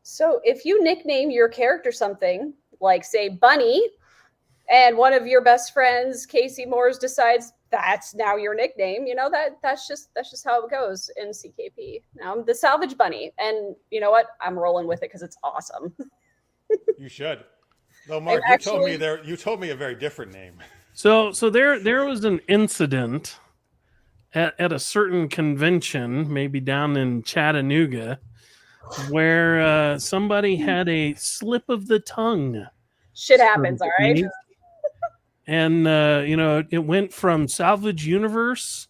Speaker 3: So if you nickname your character something like, say, Bunny, and one of your best friends, Casey Moores, decides that's now your nickname, that's just how it goes in CKP. Now I'm the Salvage Bunny, and you know what? I'm rolling with it because it's awesome.
Speaker 1: You should. Though, Mark, you told me a very different name.
Speaker 2: So there was an incident at a certain convention, maybe down in Chattanooga, where somebody had a slip of the tongue.
Speaker 3: Shit happens, all right?
Speaker 2: And, it went from Salvage Universe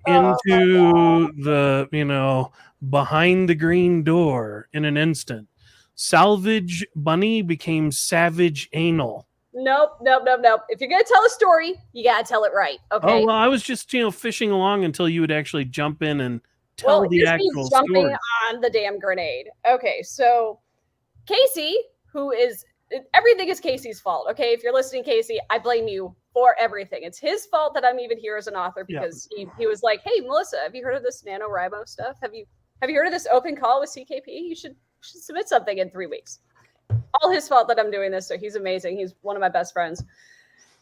Speaker 2: into the, behind the green door in an instant. Salvage Bunny became Savage Anal.
Speaker 3: Nope. If you're going to tell a story, you got to tell it right, okay?
Speaker 2: Oh, well, I was just, fishing along until you would actually jump in and tell the actual
Speaker 3: jumping
Speaker 2: story.
Speaker 3: On the damn grenade. Okay, so Casey, who is... everything is Casey's fault. Okay, if you're listening, Casey, I blame you for everything. It's his fault that I'm even here as an author because he was like, "Hey, Melissa, have you heard of this NaNoWriMo stuff? Have you heard of this open call with CKP? You should submit something in 3 weeks." All his fault that I'm doing this. So he's amazing. He's one of my best friends,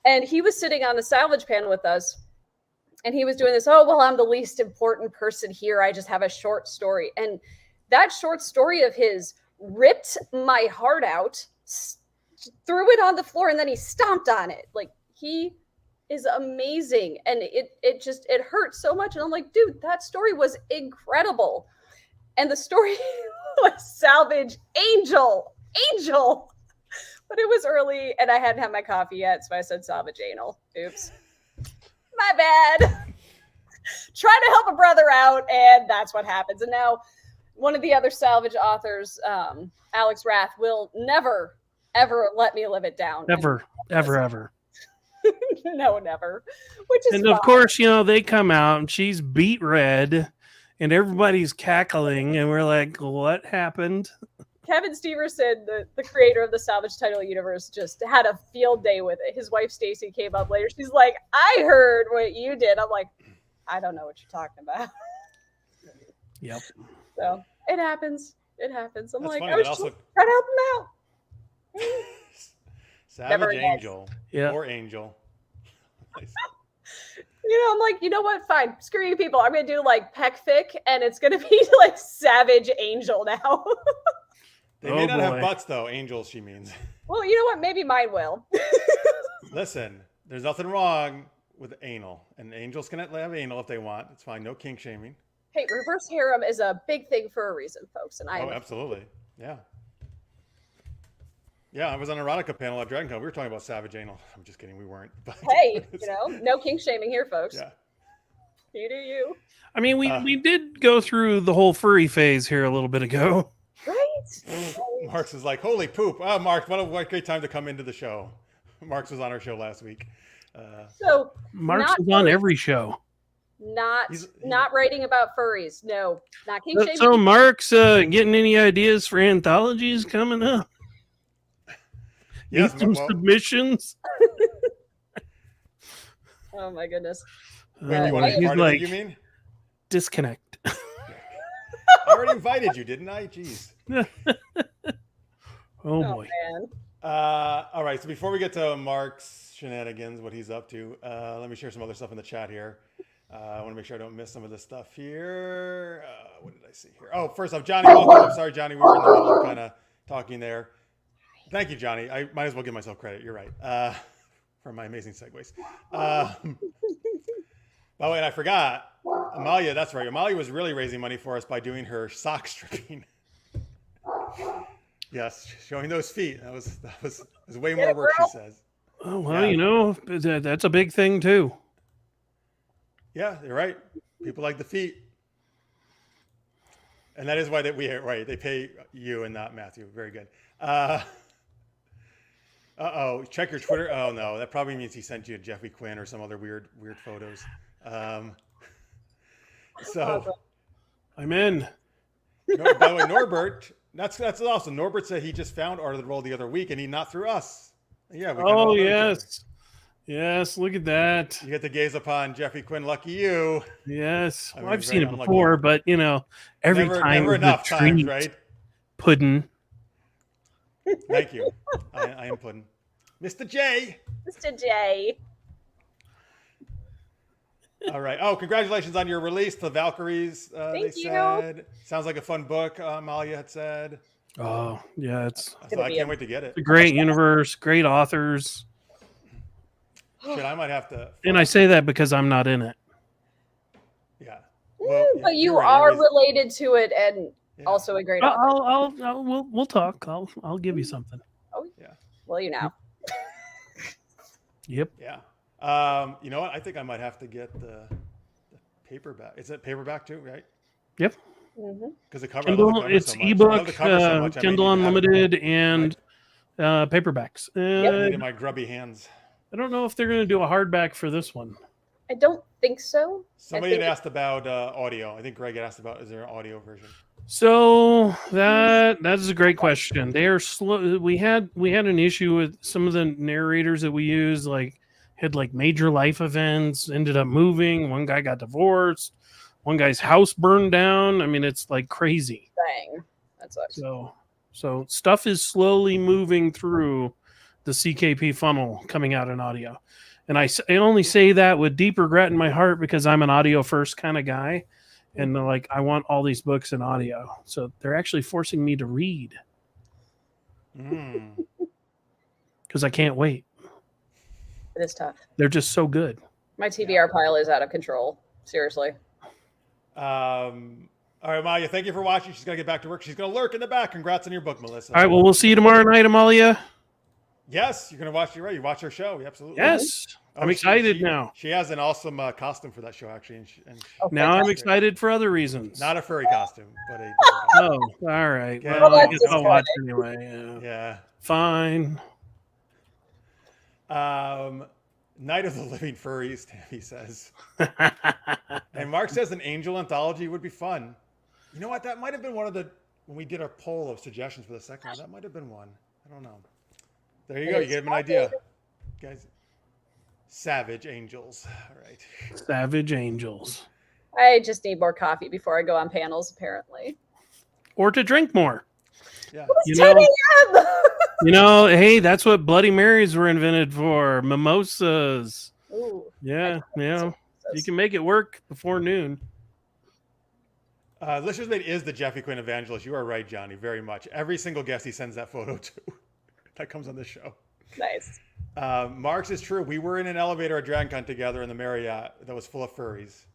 Speaker 3: and he was sitting on the salvage panel with us, and he was doing this. Oh, well, I'm the least important person here. I just have a short story, and that short story of his ripped my heart out. Threw it on the floor, and then he stomped on it. Like, he is amazing, and it hurt so much. And I'm like, dude, that story was incredible. And the story was Salvage Angel, but it was early, and I hadn't had my coffee yet, so I said Salvage Anal. Oops, my bad. Trying to help a brother out, and that's what happens. And now one of the other Salvage authors, Alex Rath, will never let me live it down.
Speaker 2: Ever.
Speaker 3: No, never. Which is
Speaker 2: and of course, they come out and she's beet red and everybody's cackling and we're like, what happened?
Speaker 3: Kevin Steverson, the creator of the Salvage title universe, just had a field day with it. His wife Stacy came up later. She's like, I heard what you did. I'm like, I don't know what you're talking about.
Speaker 2: Yep.
Speaker 3: So it happens. I'm
Speaker 1: That's
Speaker 3: like,
Speaker 1: funny,
Speaker 3: I was
Speaker 1: also...
Speaker 3: trying to help him out.
Speaker 1: Savage Angel.
Speaker 2: Yeah.
Speaker 1: Or Angel. Nice.
Speaker 3: I'm like, you know what? Fine. Screw you people. I'm going to do like Pecfic, and it's going to be like Savage Angel now.
Speaker 1: They may not have butts, though. Angels, she means.
Speaker 3: Well, you know what? Maybe mine will.
Speaker 1: Listen, there's nothing wrong with anal. And angels can have anal if they want. It's fine. No kink shaming.
Speaker 3: Hey, reverse harem is a big thing for a reason, folks. And
Speaker 1: absolutely. Yeah. Yeah, I was on an erotica panel at DragonCon. We were talking about savage anal. I'm just kidding. We weren't. But
Speaker 3: hey, no kink shaming here, folks.
Speaker 1: Yeah.
Speaker 3: You do you.
Speaker 2: I mean, we did go through the whole furry phase here a little bit ago.
Speaker 3: Right?
Speaker 1: Marks is like, holy poop. Oh, Mark, what a great time to come into the show. Marks was on our show last week.
Speaker 3: So
Speaker 2: Marks is on every show.
Speaker 3: Not writing about furries. No, not kink shaming.
Speaker 2: So Mark's getting any ideas for anthologies coming up?
Speaker 1: Yes,
Speaker 2: some submissions.
Speaker 3: Oh my goodness.
Speaker 1: You want to be part of it, you mean?
Speaker 2: Disconnect.
Speaker 1: already invited you, didn't I? Jeez.
Speaker 2: Oh boy.
Speaker 3: Man.
Speaker 1: All right. So before we get to Mark's shenanigans, what he's up to, let me share some other stuff in the chat here. I want to make sure I don't miss some of this stuff here. What did I see here? Oh, first off, Johnny, welcome. I'm sorry, Johnny. We were in the middle of kind of talking there. Thank you, Johnny. I might as well give myself credit. You're right. For my amazing segues. By the way, and I forgot, Amalia, that's right. Amalia was really raising money for us by doing her sock stripping. Yes, showing those feet. That was way more work, she says.
Speaker 2: Oh, well, that's a big thing too.
Speaker 1: Yeah, you're right. People like the feet. And that is why they pay you and not Matthew. Very good. Uh-oh, check your Twitter. Oh no, that probably means he sent you a Jeffrey Quinn or some other weird photos. So
Speaker 2: I'm in.
Speaker 1: By the way, Norbert, that's awesome. Norbert said he just found Art of the Roll the other week, and he not through us. Yeah. We
Speaker 2: oh yes, yes. Look at that.
Speaker 1: You get to gaze upon Jeffrey Quinn. Lucky you.
Speaker 2: Yes,
Speaker 1: I mean,
Speaker 2: I've seen it
Speaker 1: unlucky.
Speaker 2: before, but every time
Speaker 1: never enough times, right?
Speaker 2: Pudding.
Speaker 1: Thank you. I am pudding. Mr. J.
Speaker 3: Mr. J.
Speaker 1: All right. Oh, congratulations on your release, The Valkyries.
Speaker 3: Thank
Speaker 1: they
Speaker 3: you.
Speaker 1: said. Sounds like a fun book, Amalia had said.
Speaker 2: Oh, yeah.
Speaker 1: I can't wait to get it.
Speaker 2: It's a great universe, great authors.
Speaker 1: Shit, I might have to.
Speaker 2: And I say that because I'm not in it.
Speaker 1: Yeah.
Speaker 3: But you are related to it and also a great author.
Speaker 2: We'll talk. I'll give you something.
Speaker 3: Oh, yeah. Well,
Speaker 2: Yep.
Speaker 1: Yeah. You know what? I think I might have to get the paperback. Is it paperback too, right?
Speaker 2: Yep.
Speaker 1: Because the cover,
Speaker 2: Kindle, it's
Speaker 1: so
Speaker 2: ebook, Kindle Unlimited, and paperbacks.
Speaker 1: In my grubby hands.
Speaker 2: I don't know if they're going to do a hardback for this one.
Speaker 3: I don't think so.
Speaker 1: Somebody had asked about audio. I think Greg had asked about, is there an audio version?
Speaker 2: So that is a great question. They are slow. We had an issue with some of the narrators that we use, had major life events, ended up moving. One guy got divorced. One guy's house burned down. I mean, it's crazy.
Speaker 3: Dang, that sucks.
Speaker 2: So stuff is slowly moving through the CKP funnel coming out in audio. And I only say that with deep regret in my heart because I'm an audio first kind of guy. And I want all these books in audio. So they're actually forcing me to read. Because I can't wait.
Speaker 3: It is tough.
Speaker 2: They're just so good.
Speaker 3: My TBR pile is out of control. Seriously.
Speaker 1: All right, Amalia, thank you for watching. She's got to get back to work. She's going to lurk in the back. Congrats on your book, Melissa.
Speaker 2: All right, well, we'll see you tomorrow night, Amalia.
Speaker 1: Yes, you're going to watch. You're right. You watch her show. Absolutely.
Speaker 2: Yes. I'm excited now.
Speaker 1: She has an awesome costume for that show, actually.
Speaker 2: Now I'm excited for other reasons.
Speaker 1: Not a furry costume, but a
Speaker 2: all right.
Speaker 1: Yeah.
Speaker 2: Well, I guess I'll watch anyway.
Speaker 1: Yeah.
Speaker 2: Fine.
Speaker 1: Night of the Living Furries, Tammy says. And Mark says an angel anthology would be fun. You know what? That might have been one of when we did our poll of suggestions for the second one. That might have been one. I don't know. There you go. You gave him an idea. Guys. Savage Angels. All right.
Speaker 2: Savage Angels.
Speaker 3: I just need more coffee before I go on panels, apparently.
Speaker 2: Or to drink more.
Speaker 1: Yeah.
Speaker 3: It's 10 a.m.
Speaker 2: Hey, that's what Bloody Marys were invented for. Mimosas.
Speaker 3: Ooh.
Speaker 2: Yeah. You can make it work before noon.
Speaker 1: Listeners Mate is the Jeffrey Quinn evangelist. You are right, Johnny, very much. Every single guest he sends that photo to that comes on the show.
Speaker 3: Nice.
Speaker 1: Mark's is true. We were in an elevator at DragonCon together in the Marriott that was full of furries.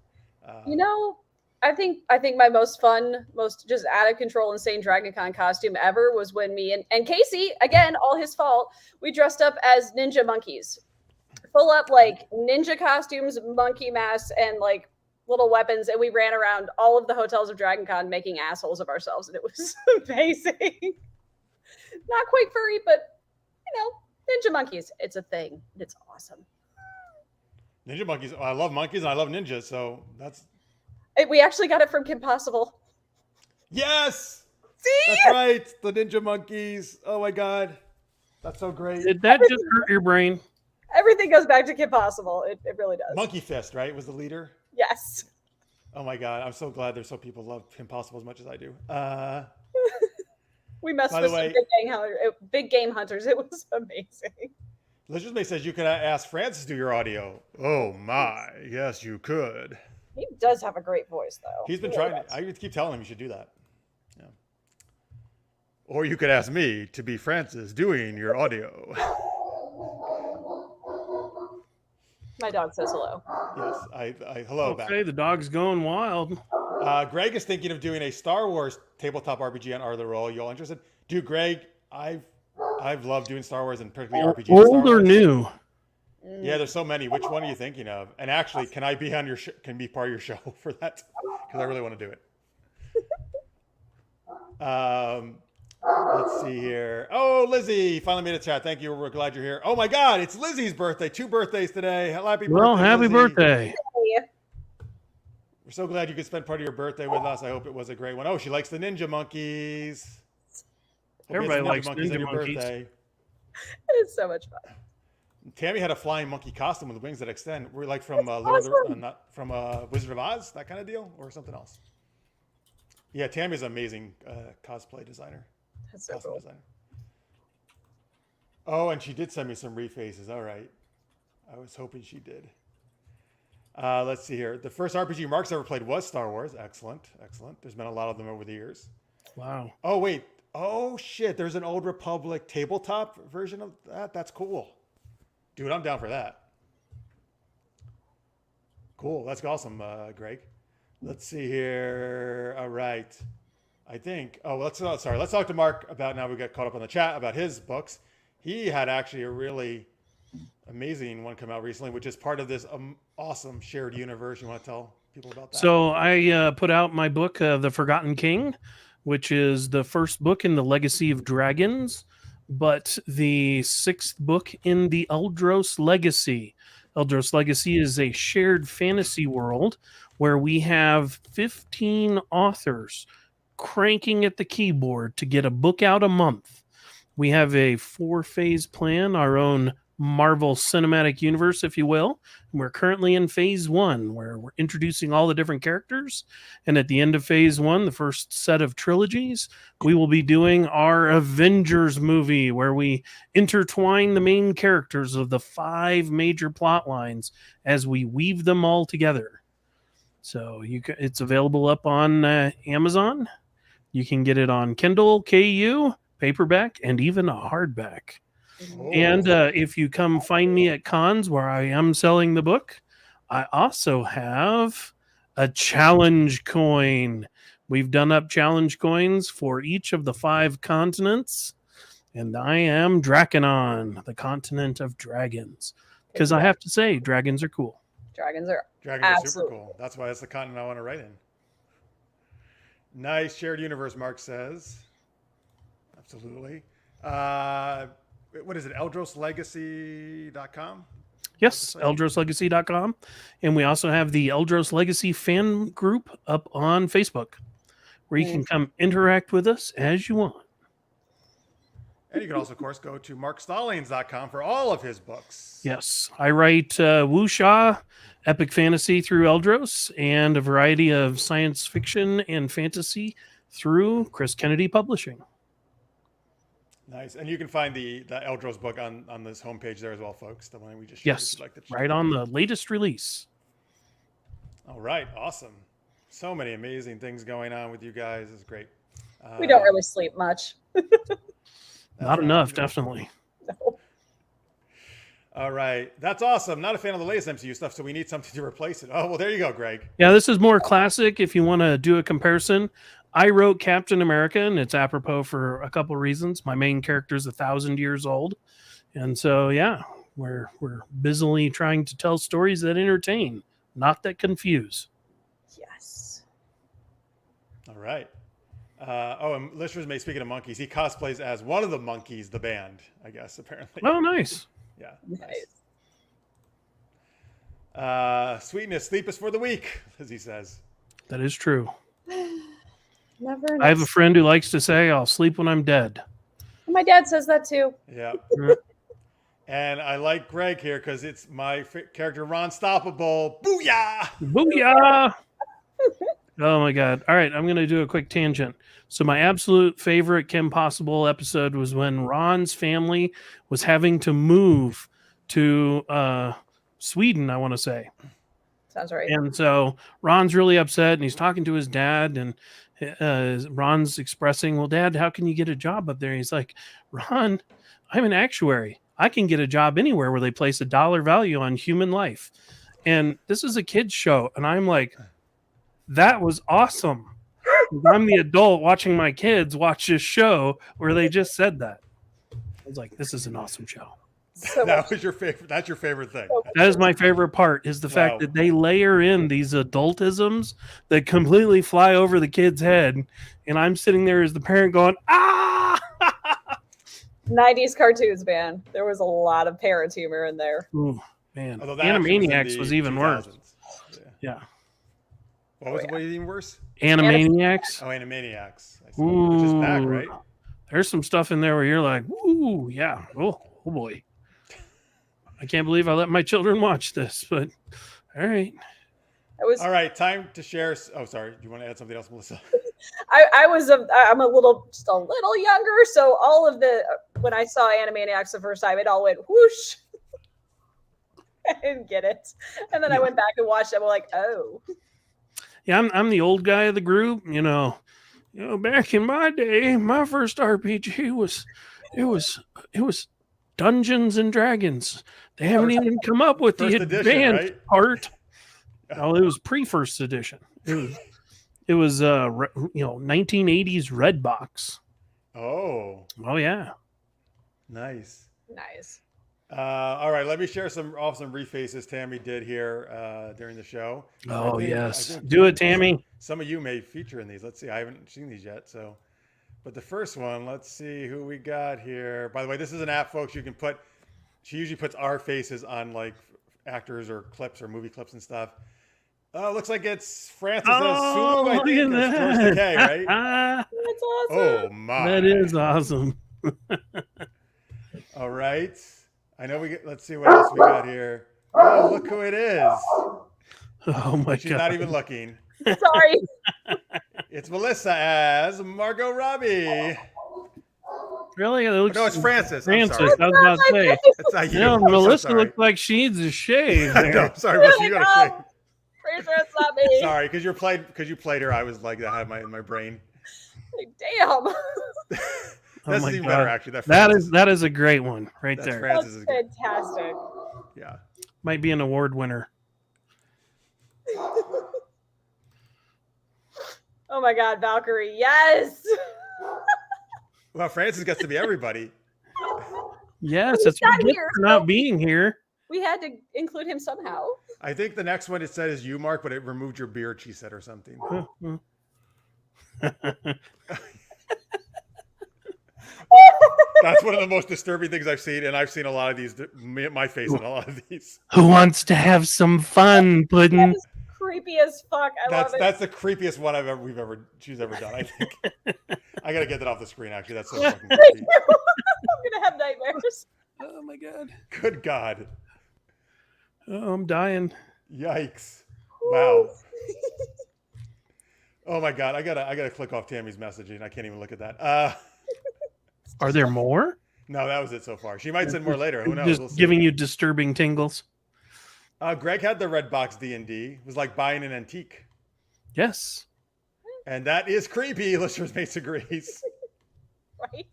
Speaker 3: I think my most fun, most just out of control, insane DragonCon costume ever was when me and Casey, again, all his fault, we dressed up as ninja monkeys. Full up ninja costumes, monkey masks, and little weapons, and we ran around all of the hotels of DragonCon making assholes of ourselves, and it was amazing. Not quite furry, but ninja monkeys. It's a thing. It's awesome.
Speaker 1: Ninja monkeys. I love monkeys and I love ninjas, so that's.
Speaker 3: We actually got it from Kim Possible.
Speaker 1: Yes.
Speaker 3: See?
Speaker 1: That's right. The ninja monkeys. Oh my god, that's so great.
Speaker 2: Did that just hurt your brain?
Speaker 3: Everything goes back to Kim Possible. It really does.
Speaker 1: Monkey Fist, right? Was the leader.
Speaker 3: Yes.
Speaker 1: Oh my God, I'm so glad there's so people love Kim Possible as much as I do.
Speaker 3: We messed
Speaker 1: By
Speaker 3: with
Speaker 1: the
Speaker 3: some
Speaker 1: way-
Speaker 3: big game hunters. It was amazing.
Speaker 1: Lizard May says you could ask Francis to do your audio. Oh my, yes, you could.
Speaker 3: He does have a great voice, though.
Speaker 1: He's been
Speaker 3: He
Speaker 1: trying.
Speaker 3: really does.
Speaker 1: I would keep telling him you should do that. Yeah. Or you could ask me to be Francis doing your audio.
Speaker 3: My dog says hello.
Speaker 1: Yes, I hello back.
Speaker 2: Okay, the dog's going wild.
Speaker 1: Greg is thinking of doing a Star Wars tabletop RPG on Art of the Roll. You all interested? Dude, Greg, I've loved doing Star Wars and particularly RPGs.
Speaker 2: Old
Speaker 1: Star
Speaker 2: or
Speaker 1: Wars.
Speaker 2: new?
Speaker 1: Yeah, there's so many. Which one are you thinking of? And actually, can I be on your can be part of your show for that? Because I really want to do it. Let's see here. Oh, Lizzie finally made a chat. Thank you. We're glad you're here. Oh my God, it's Lizzie's birthday. 2 birthdays today. Happy
Speaker 2: Well,
Speaker 1: birthday,
Speaker 2: happy
Speaker 1: Lizzie.
Speaker 2: birthday.
Speaker 1: We're so glad you could spend part of your birthday with us. I hope it was a great one. Oh, she likes the Ninja Monkeys. Hope you had
Speaker 2: Everybody
Speaker 1: some
Speaker 2: likes
Speaker 1: on
Speaker 2: Ninja
Speaker 1: your
Speaker 2: Monkeys.
Speaker 1: birthday.
Speaker 3: It's so much fun.
Speaker 1: Tammy had a flying monkey costume with wings that extend. We're like from not from Wizard of Oz, that kind of deal, or something else. Yeah, Tammy's an amazing cosplay designer.
Speaker 3: That's so
Speaker 1: Costume
Speaker 3: cool.
Speaker 1: designer. Oh, and she did send me some refaces. All right. I was hoping she did. Let's see here. The first RPG Mark's ever played was Star Wars. Excellent. Excellent. There's been a lot of them over the years.
Speaker 2: Wow.
Speaker 1: Oh, wait. Oh, shit. There's an Old Republic tabletop version of that. That's cool. Dude, I'm down for that. Cool. That's awesome, Greg. Let's see here. All right. I think, let's talk to Mark about, now we got caught up on the chat, about his books. He had actually a really amazing one come out recently, which is part of this awesome shared universe. You want to tell people about that?
Speaker 2: So I put out my book, The Forgotten King, which is the first book in the Legacy of Dragons, but the 6th book in the Eldros Legacy. Eldros Legacy is a shared fantasy world where we have 15 authors cranking at the keyboard to get a book out a month. We have a 4-phase plan, our own Marvel Cinematic Universe, if you will. And we're currently in phase 1, where we're introducing all the different characters. And at the end of phase 1, the first set of trilogies, we will be doing our Avengers movie, where we intertwine the main characters of the 5 major plot lines as we weave them all together. So it's available up on Amazon. You can get it on Kindle, KU, paperback, and even a hardback.
Speaker 1: Oh.
Speaker 2: And if you come find me at cons where I am selling the book, I also have a challenge coin. We've done up challenge coins for each of the 5 continents. And I am Draconon, the continent of dragons. Because I have to say, dragons are cool.
Speaker 3: Dragons are
Speaker 1: Dragons are super
Speaker 3: absolutely
Speaker 1: cool. That's why that's the continent I want to write in. Nice shared universe, Mark says. Absolutely. What is it? EldrosLegacy.com?
Speaker 2: Yes, EldrosLegacy.com. And we also have the Eldros Legacy fan group up on Facebook, where you can come interact with us as you want.
Speaker 1: And you can also, of course, go to markstallings.com for all of his books.
Speaker 2: Yes, I write wuxia, epic fantasy through Eldros, and a variety of science fiction and fantasy through Chris Kennedy Publishing.
Speaker 1: Nice. And you can find the Eldros book on this homepage there as well, folks. The one we just showed.
Speaker 2: Yes,
Speaker 1: if you'd like to check
Speaker 2: right
Speaker 1: it
Speaker 2: on
Speaker 1: out.
Speaker 2: the latest release.
Speaker 1: All right. Awesome. So many amazing things going on with you guys. It's great.
Speaker 3: we don't really sleep much.
Speaker 2: Not enough, definitely.
Speaker 3: No.
Speaker 1: All right. That's awesome. Not a fan of the latest MCU stuff, so we need something to replace it. Oh, well, there you go, Greg.
Speaker 2: Yeah, this is more classic if you want to do a comparison. I wrote Captain America, and it's apropos for a couple of reasons. My main character is 1,000 years old. And so, yeah, we're busily trying to tell stories that entertain, not that confuse.
Speaker 3: Yes.
Speaker 1: All right. And listeners may, speaking of monkeys, he cosplays as one of the monkeys, the band, I guess, apparently.
Speaker 2: Oh, nice.
Speaker 1: Yeah.
Speaker 3: Nice.
Speaker 1: Sweetness, sleep is for the weak, as he says.
Speaker 2: That is true.
Speaker 3: Never.
Speaker 2: I have a friend who likes to say, I'll sleep when I'm dead.
Speaker 3: My dad says that too.
Speaker 1: Yeah. And I like Greg here because it's my character, Ron Stoppable. Booyah!
Speaker 2: Booyah! Oh my god! All right, I'm going to do a quick tangent. So my absolute favorite Kim Possible episode was when Ron's family was having to move to Sweden, I want to say.
Speaker 3: Sounds right.
Speaker 2: And so Ron's really upset, and he's talking to his dad, and Ron's expressing, "Well, Dad, how can you get a job up there?" He's like, "Ron, I'm an actuary. I can get a job anywhere where they place a dollar value on human life." And this is a kids show, and I'm like, "That was awesome." I'm the adult watching my kids watch this show where they just said that. I was like, "This is an awesome show."
Speaker 3: So
Speaker 1: That
Speaker 3: much-
Speaker 1: was your favorite. That's your favorite thing.
Speaker 3: so
Speaker 2: That is my favorite part, is the fact
Speaker 1: Wow.
Speaker 2: that they layer in these adultisms that completely fly over the kid's head, and I'm sitting there as the parent going, "Ah!"
Speaker 3: 90s cartoons, man. There was a lot of parent humor in there.
Speaker 2: Ooh, man,
Speaker 1: Although that actually was in
Speaker 2: Animaniacs
Speaker 1: the
Speaker 2: was even worse.
Speaker 1: 2000s. Yeah.
Speaker 2: Yeah,
Speaker 1: What was even worse?
Speaker 2: Animaniacs.
Speaker 1: Oh, Animaniacs. I see. Which is back,
Speaker 2: Ooh.
Speaker 1: right?
Speaker 2: There's some stuff in there where you're like, "Ooh, yeah, oh boy." I can't believe I let my children watch this, but all right.
Speaker 3: I was
Speaker 1: All right, time to share. Oh, sorry. Do you want to add something else, Melissa?
Speaker 3: I'm just a little younger, so all of the when I saw Animaniacs the first time, it all went whoosh. I didn't get it, and then I went back and watched it. I'm like, oh,
Speaker 2: Yeah, I'm the old guy of the group. You know, back in my day, my first RPG was Dungeons and Dragons. They haven't even come up with the
Speaker 1: First edition,
Speaker 2: advanced
Speaker 1: right?
Speaker 2: part. Oh, it was pre-first edition. It was 1980s red box.
Speaker 1: Oh,
Speaker 2: Oh yeah.
Speaker 1: nice.
Speaker 3: nice.
Speaker 1: All right, let me share some refaces Tammy did here during the show.
Speaker 2: Oh
Speaker 1: I
Speaker 2: yes.
Speaker 1: think
Speaker 2: Do it, Tammy.
Speaker 1: Some of you may feature in these. Let's see. I haven't seen these yet. So, but the first one, let's see who we got here. By the way, this is an app, folks. You can put. She usually puts our faces on like actors or clips or movie clips and stuff. Looks like it's Francis as Sulu, I
Speaker 2: look
Speaker 1: think.
Speaker 2: at
Speaker 1: That's George Takei, right?
Speaker 3: That's awesome.
Speaker 1: Oh my!
Speaker 2: That is awesome.
Speaker 1: All right. I know we get. Let's see what else we got here. Oh, look who it is.
Speaker 2: Oh my
Speaker 1: She's
Speaker 2: god.
Speaker 1: not even looking.
Speaker 3: Sorry.
Speaker 1: It's Melissa as Margot Robbie.
Speaker 2: Really? It looks
Speaker 1: No, it's Francis.
Speaker 2: Francis.
Speaker 1: I'm
Speaker 2: I
Speaker 1: sorry.
Speaker 2: was about to say.
Speaker 1: It's not you.
Speaker 2: No,
Speaker 1: I'm so
Speaker 2: Melissa
Speaker 1: sorry.
Speaker 2: looks like she needs a shave.
Speaker 1: I know.
Speaker 2: there.
Speaker 1: Sorry, Melissa. You
Speaker 3: Really?
Speaker 1: got to shave.
Speaker 3: Pretty sure it's not me.
Speaker 1: Sorry, because you played her. I was like, I had in my brain.
Speaker 3: Like, damn.
Speaker 1: This
Speaker 2: my
Speaker 1: is even
Speaker 2: God.
Speaker 1: better, actually.
Speaker 2: That is a great one right
Speaker 1: That's
Speaker 2: there.
Speaker 1: Francis is good.
Speaker 3: Fantastic.
Speaker 1: Yeah.
Speaker 2: Might be an award winner.
Speaker 3: Oh my God, Valkyrie. Yes.
Speaker 1: Well, Francis gets to be everybody.
Speaker 2: Yes,
Speaker 3: He's
Speaker 2: it's
Speaker 3: not
Speaker 2: for
Speaker 3: here,
Speaker 2: not
Speaker 3: so-
Speaker 2: being here.
Speaker 3: We had to include him somehow.
Speaker 1: I think the next one it said is you, Mark, but it removed your beard, she said, or something. That's one of the most disturbing things I've seen, and I've seen a lot of these. My face in a lot of these.
Speaker 2: Who wants to have some fun,
Speaker 3: That
Speaker 2: Puddin'?
Speaker 3: is creepy as fuck. I love it.
Speaker 1: That's the creepiest one she's ever done. I think. I gotta get that off the screen. Actually, that's so fucking creepy.
Speaker 3: I'm gonna have nightmares.
Speaker 2: Oh my god.
Speaker 1: Good God!
Speaker 2: Oh, I'm dying.
Speaker 1: Yikes! Wow. Oh my God! I gotta click off Tammy's messaging. I can't even look at that.
Speaker 2: Are there more?
Speaker 1: No, that was it so far. She might send more later. Who knows?
Speaker 2: Just
Speaker 1: We'll see.
Speaker 2: giving you disturbing tingles.
Speaker 1: Greg had the red box D&D. It was like buying an antique.
Speaker 2: Yes.
Speaker 1: And that is creepy, listeners mates agrees.
Speaker 3: Right?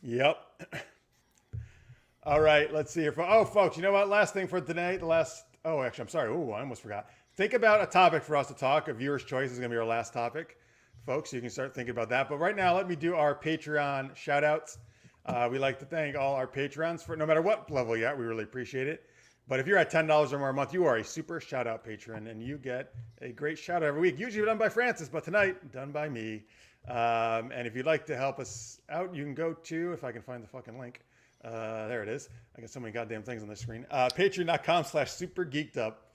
Speaker 1: Yep. All right, let's see here. Oh, folks, you know what? Last thing for today. Actually, I'm sorry. Oh, I almost forgot. Think about a topic for us to talk. A viewer's choice is going to be our last topic, folks. So you can start thinking about that. But right now, let me do our Patreon shout outs. We like to thank all our patrons for no matter what level you're at. We really appreciate it. But if you're at $10 or more a month, you are a super shout out patron and you get a great shout out every week. Usually done by Francis, but tonight done by me. And if you'd like to help us out, you can go to, if I can find the fucking link. There it is. I got so many goddamn things on the screen. Patreon.com/super-geeked-up.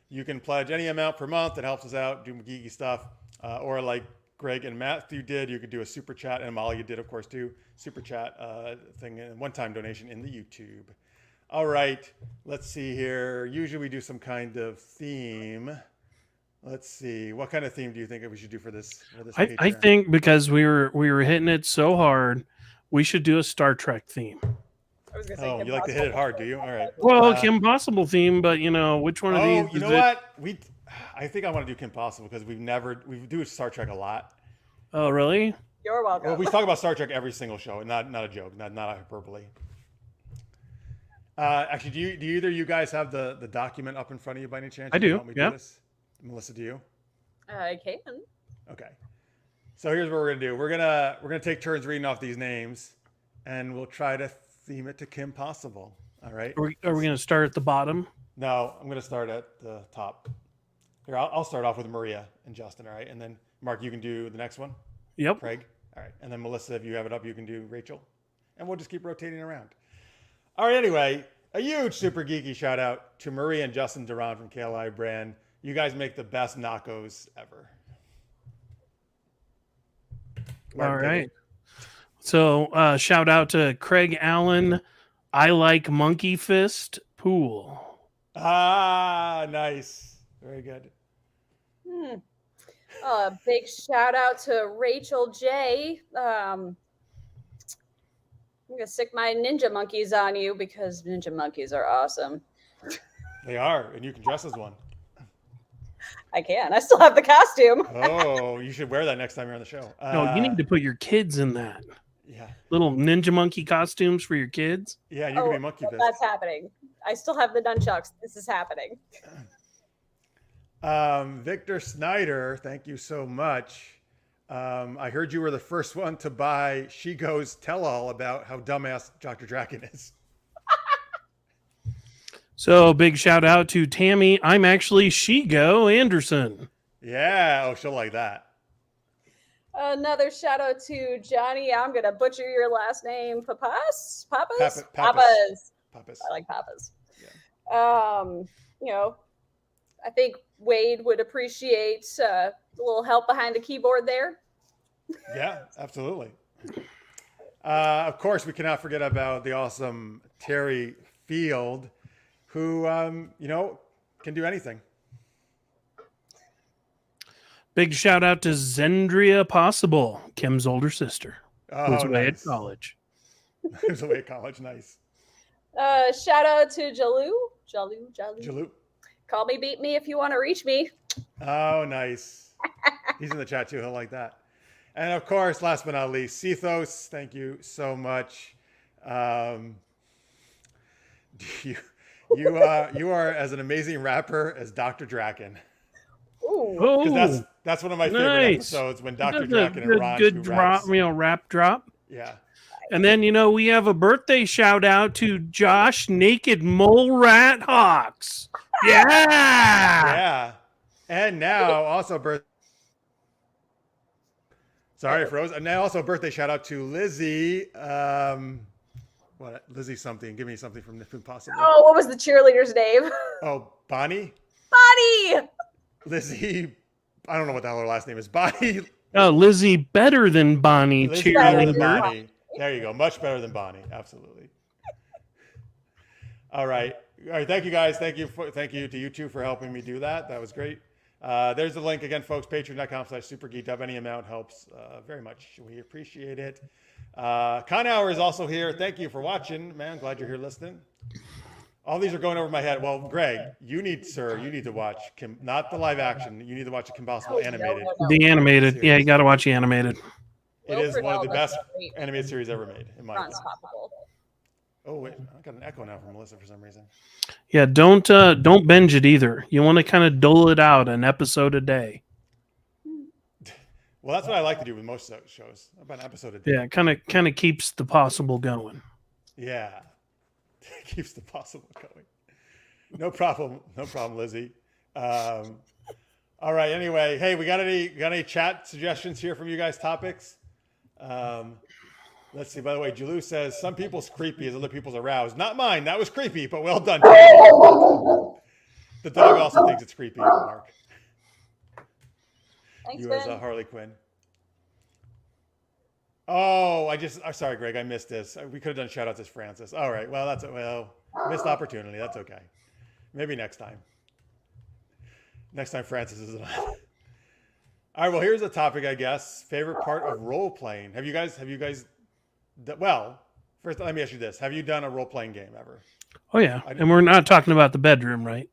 Speaker 1: You can pledge any amount per month that helps us out, do geeky stuff. Or like Greg and Matthew did, you could do a super chat, and Molly did, of course, too. Super chat thing, and one-time donation in the YouTube. All right, let's see here. Usually we do some kind of theme. Let's see. What kind of theme do you think we should do for this?
Speaker 2: I
Speaker 1: Patreon?
Speaker 2: think because we were hitting it so hard, we should do a Star Trek theme.
Speaker 3: I was gonna say
Speaker 1: Oh,
Speaker 3: Kim
Speaker 1: you like to hit it
Speaker 3: Possible.
Speaker 1: hard, do you? All right.
Speaker 2: Well, Kim Possible theme, but which one of these?
Speaker 1: Oh, you know what? I think I want to do Kim Possible because we do Star Trek a lot.
Speaker 2: Oh, really?
Speaker 3: You're welcome.
Speaker 1: Well, we talk about Star Trek every single show, and not a joke, not a hyperbole. Actually, do either of you guys have the document up in front of you by any chance?
Speaker 2: I do.
Speaker 1: Help me
Speaker 2: Yeah.
Speaker 1: do this? Melissa, do you?
Speaker 3: I can.
Speaker 1: Okay. So here's what we're gonna do. We're gonna take turns reading off these names, and we'll try to theme it to Kim Possible. All right.
Speaker 2: Are we going to start at the bottom?
Speaker 1: No, I'm gonna start at the top. Here, I'll start off with Maria and Justin. All right, and then Mark, you can do the next one.
Speaker 2: Yep.
Speaker 1: Craig. All right, and then Melissa, if you have it up, you can do Rachel, and we'll just keep rotating around. All right. Anyway, a huge super geeky shout out to Maria and Justin Duran from KLI Brand. You guys make the best nachos ever. Mark,
Speaker 2: All
Speaker 1: take
Speaker 2: right.
Speaker 1: it.
Speaker 2: So shout out to Craig Allen. I like Monkey Fist Pool.
Speaker 1: Ah, nice. Very good.
Speaker 3: Big shout out to Rachel J. I'm gonna stick my ninja monkeys on you because ninja monkeys are awesome.
Speaker 1: They are, and you can dress as one.
Speaker 3: I can. I still have the costume.
Speaker 1: Oh, you should wear that next time you're on the show.
Speaker 2: No, you need to put your kids in that.
Speaker 1: Yeah.
Speaker 2: Little ninja monkey costumes for your kids.
Speaker 1: Yeah, you can be Monkey Fist.
Speaker 3: That's happening. I still have the nunchucks. This is happening.
Speaker 1: Victor Snyder, thank you so much. I heard you were the first one to buy She Goes Tell All about how dumbass Dr. Draken is.
Speaker 2: So big shout out to Tammy. I'm actually Shigo Anderson.
Speaker 1: Yeah, oh, she'll like that.
Speaker 3: Another shout out to Johnny. I'm gonna butcher your last name. Papas?
Speaker 1: Papas.
Speaker 3: Papas.
Speaker 1: Papas.
Speaker 3: I like Papas. Yeah. I think Wade would appreciate a little help behind the keyboard there.
Speaker 1: Yeah, absolutely. Of course, we cannot forget about the awesome Terry Field, who, can do anything.
Speaker 2: Big shout out to Zendria Possible, Kim's older sister, who's
Speaker 1: Oh,
Speaker 2: away at
Speaker 1: nice.
Speaker 2: college.
Speaker 1: Who's away at college. Nice.
Speaker 3: Shout out to Jalu.
Speaker 1: Jalou.
Speaker 3: Call me, beat me if you want to reach me.
Speaker 1: Oh, nice. He's in the chat too. He'll like that. And of course, last but not least, Cethos, thank you so much. You are as an amazing rapper as Dr. Draken.
Speaker 3: Ooh.
Speaker 1: Because
Speaker 2: Oh,
Speaker 1: that's one of my favorite
Speaker 2: nice.
Speaker 1: episodes when Dr.
Speaker 2: that's
Speaker 1: Draken
Speaker 2: a
Speaker 1: and Rhymes
Speaker 2: good
Speaker 1: do
Speaker 2: drop,
Speaker 1: raps.
Speaker 2: rap drop.
Speaker 1: Yeah.
Speaker 2: And then, we have a birthday shout out to Josh Naked Mole Rat Hawks. Yeah.
Speaker 1: Yeah. And now also Sorry, I froze. And now also birthday shout out to Lizzie. Lizzie something. Give me something from If Impossible.
Speaker 3: Oh, what was the cheerleader's name?
Speaker 1: Oh, Bonnie?
Speaker 3: Bonnie!
Speaker 1: Lizzie. I don't know what the hell her last name is. Bonnie.
Speaker 2: Oh, Lizzie better than Bonnie.
Speaker 1: Lizzie better than
Speaker 2: Cheerleader.
Speaker 1: Bonnie. There you go. Much better than Bonnie. Absolutely. All right. Thank you guys. Thank you to you two for helping me do that. That was great. There's the link again, folks. Patreon.com/supergeeked. Any amount helps very much. We appreciate it. Con Hour is also here. Thank you for watching, man. Glad you're here listening. All these are going over my head. Well, Greg, you need to watch Kim, not the live action. You need to watch the Kim Possible animated.
Speaker 3: No.
Speaker 2: The animated.
Speaker 1: Series.
Speaker 2: Yeah, you got to watch the animated.
Speaker 1: It is one of the best
Speaker 3: Great.
Speaker 1: animated series ever made, in my opinion.
Speaker 3: Unstoppable.
Speaker 1: Oh wait, I got an echo now from Melissa for some reason.
Speaker 2: Yeah, don't binge it either. You want to kind of dole it out an episode a day.
Speaker 1: Well, that's what I like to do with most shows. About an episode a day.
Speaker 2: Yeah, kind of keeps the possible going.
Speaker 1: Yeah. Keeps the possible going. No problem, Lizzie. All right. Anyway, hey, we got any chat suggestions here from you guys? Topics. Let's see. By the way, Jalou says some people's creepy as other people's aroused. Not mine. That was creepy, but well done. The dog also thinks it's creepy, Mark.
Speaker 3: Thanks,
Speaker 1: You as
Speaker 3: Ben.
Speaker 1: Harley Quinn. Oh, I'm sorry, Greg. I missed this. We could have done shout outs as Francis. All right. Well, missed opportunity. That's okay. Maybe next time. Next time Francis is on. All right. Well, here's a topic, I guess. Favorite part of role playing. Have you guys? Well, first, let me ask you this: have you done a role playing game ever?
Speaker 2: Oh yeah, and we're not talking about the bedroom, right?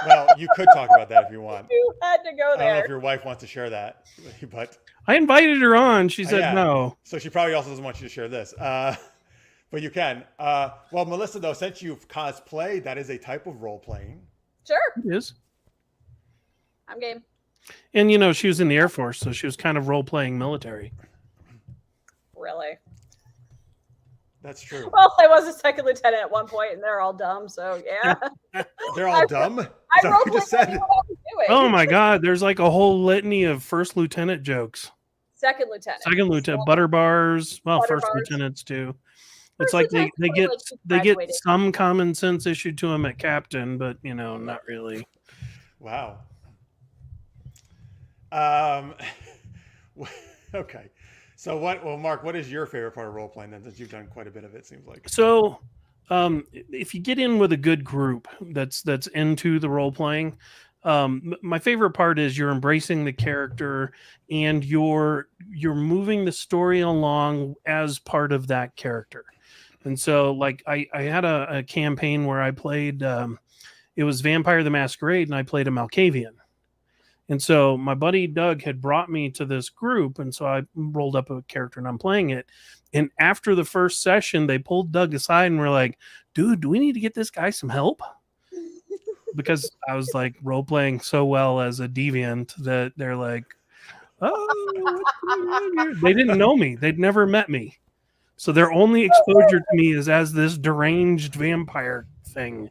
Speaker 1: Well, you could talk about that if you want.
Speaker 3: You had to go
Speaker 1: I don't know
Speaker 3: there.
Speaker 1: if your wife wants to share that, but
Speaker 2: I invited her on. She said
Speaker 1: yeah.
Speaker 2: no.
Speaker 1: So she probably also doesn't want you to share this. But you can. Well, Melissa, though, since you've cosplayed, that is a type of role playing.
Speaker 3: Sure,
Speaker 2: It is.
Speaker 3: I'm game.
Speaker 2: And you know, she was in the Air Force, so she was kind of role playing military.
Speaker 3: Really?
Speaker 1: That's true.
Speaker 3: Well, I was a second lieutenant at one point, and they're all dumb. So yeah,
Speaker 1: They're all dumb. Is
Speaker 3: I
Speaker 1: that
Speaker 3: role
Speaker 1: what you just said?
Speaker 3: what I was doing.
Speaker 2: Oh my God, there's like a whole litany of first lieutenant jokes.
Speaker 3: Second lieutenant.
Speaker 2: Second lieutenant, butter bars. Well,
Speaker 3: Butter
Speaker 2: first
Speaker 3: bars.
Speaker 2: lieutenants too.
Speaker 3: First
Speaker 2: It's like
Speaker 3: lieutenants
Speaker 2: they
Speaker 3: are
Speaker 2: get
Speaker 3: like just
Speaker 2: they get
Speaker 3: graduated.
Speaker 2: some common sense issued to them at captain, but you know, not really.
Speaker 1: Wow. Okay. So what? Well, Mark, what is your favorite part of role playing then? Since you've done quite a bit of it, seems like.
Speaker 2: So, if you get in with a good group that's into the role playing, my favorite part is you're embracing the character and you're moving the story along as part of that character. And so, like, I had a campaign where I played. It was Vampire the Masquerade, and I played a Malkavian. And so my buddy Doug had brought me to this group, and so I rolled up a character and I'm playing it. And after the first session, they pulled Doug aside and were like, "Dude, do we need to get this guy some help?" Because I was like role playing so well as a deviant that they're like, "Oh, what's going on here?" They didn't know me; they'd never met me, so their only exposure to me is as this deranged vampire thing.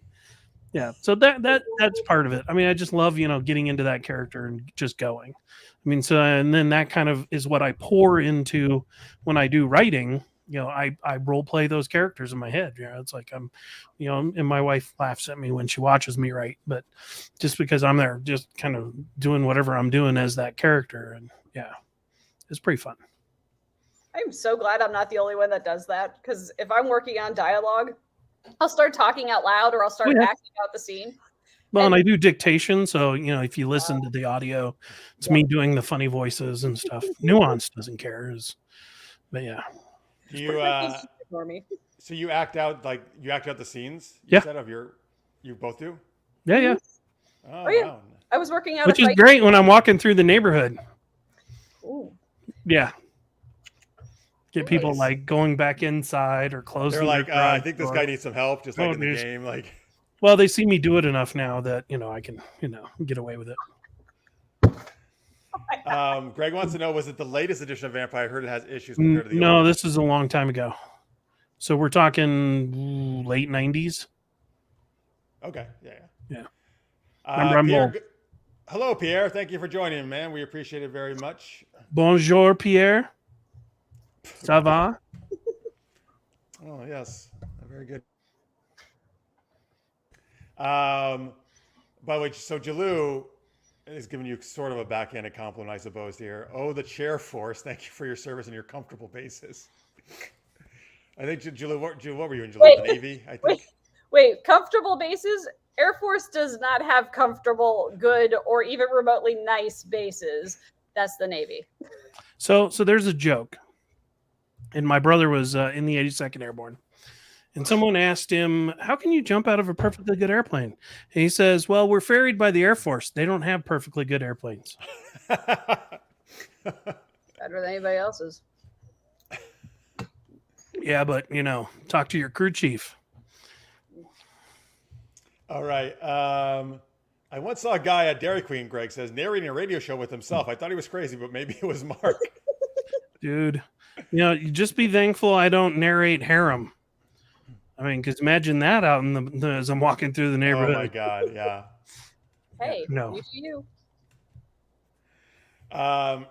Speaker 2: Yeah, so that's part of it. I mean, I just love, you know, getting into that character and just going. I mean, so and then that kind of is what I pour into when I do writing. You know, I role play those characters in my head. You know, it's like I'm, you know, and my wife laughs at me when she watches me write, but just because I'm there, just kind of doing whatever I'm doing as that character, and yeah, it's pretty fun.
Speaker 3: I'm so glad I'm not the only one that does that, because if I'm working on dialogue, I'll start talking out loud or I'll start acting out the scene.
Speaker 2: Well, and I do dictation, so you know, if you listen to the audio, it's me doing the funny voices and stuff. Nuance doesn't care, but yeah.
Speaker 1: Do you
Speaker 3: Ignore me.
Speaker 1: so you act out the scenes?
Speaker 2: Yeah.
Speaker 1: Said you both do?
Speaker 2: Yeah.
Speaker 1: Oh,
Speaker 3: yeah.
Speaker 1: wow.
Speaker 3: I was working out
Speaker 2: Which
Speaker 3: a
Speaker 2: is
Speaker 3: fight.
Speaker 2: great when I'm walking through the neighborhood.
Speaker 3: Ooh.
Speaker 2: Yeah. Get people like going back inside or closing.
Speaker 1: They're like,
Speaker 2: their
Speaker 1: I
Speaker 2: garage
Speaker 1: think this
Speaker 2: door.
Speaker 1: guy needs some help, just like in the
Speaker 2: there's-
Speaker 1: game. Like,
Speaker 2: Well, they see me do it enough now that, you know, I can, you know, get away with it.
Speaker 1: Greg wants to know, was it the latest edition of Vampire? I heard it has issues compared to the
Speaker 2: No,
Speaker 1: old.
Speaker 2: this is a long time ago. So we're talking late 90s.
Speaker 1: Okay, yeah.
Speaker 2: Remember, I'm
Speaker 1: Pierre,
Speaker 2: old.
Speaker 1: hello, Pierre. Thank you for joining, man. We appreciate it very much.
Speaker 2: Bonjour, Pierre. Ça va?
Speaker 1: Oh, yes. Very good. By the way, so Jalou is giving you sort of a backhanded compliment, I suppose, here. Oh, the chair force. Thank you for your service and your comfortable bases. I think, Jalou, what were you in, Jalou? The Navy, I think?
Speaker 3: Wait, comfortable bases? Air Force does not have comfortable, good, or even remotely nice bases. That's the Navy.
Speaker 2: So there's a joke. And my brother was in the 82nd Airborne. And someone asked him, "How can you jump out of a perfectly good airplane?" And he says, "Well, we're ferried by the Air Force. They don't have perfectly good airplanes."
Speaker 3: Better than anybody else's.
Speaker 2: Yeah, but, you know, talk to your crew chief.
Speaker 1: All right. I once saw a guy at Dairy Queen, Greg says, narrating a radio show with himself. I thought he was crazy, but maybe it was Mark.
Speaker 2: Dude, you know, you just be thankful I don't narrate harem. I mean, because imagine that out in as I'm walking through the neighborhood.
Speaker 1: Oh, my God. Yeah.
Speaker 3: Hey,
Speaker 2: No.
Speaker 3: you do you.
Speaker 1: All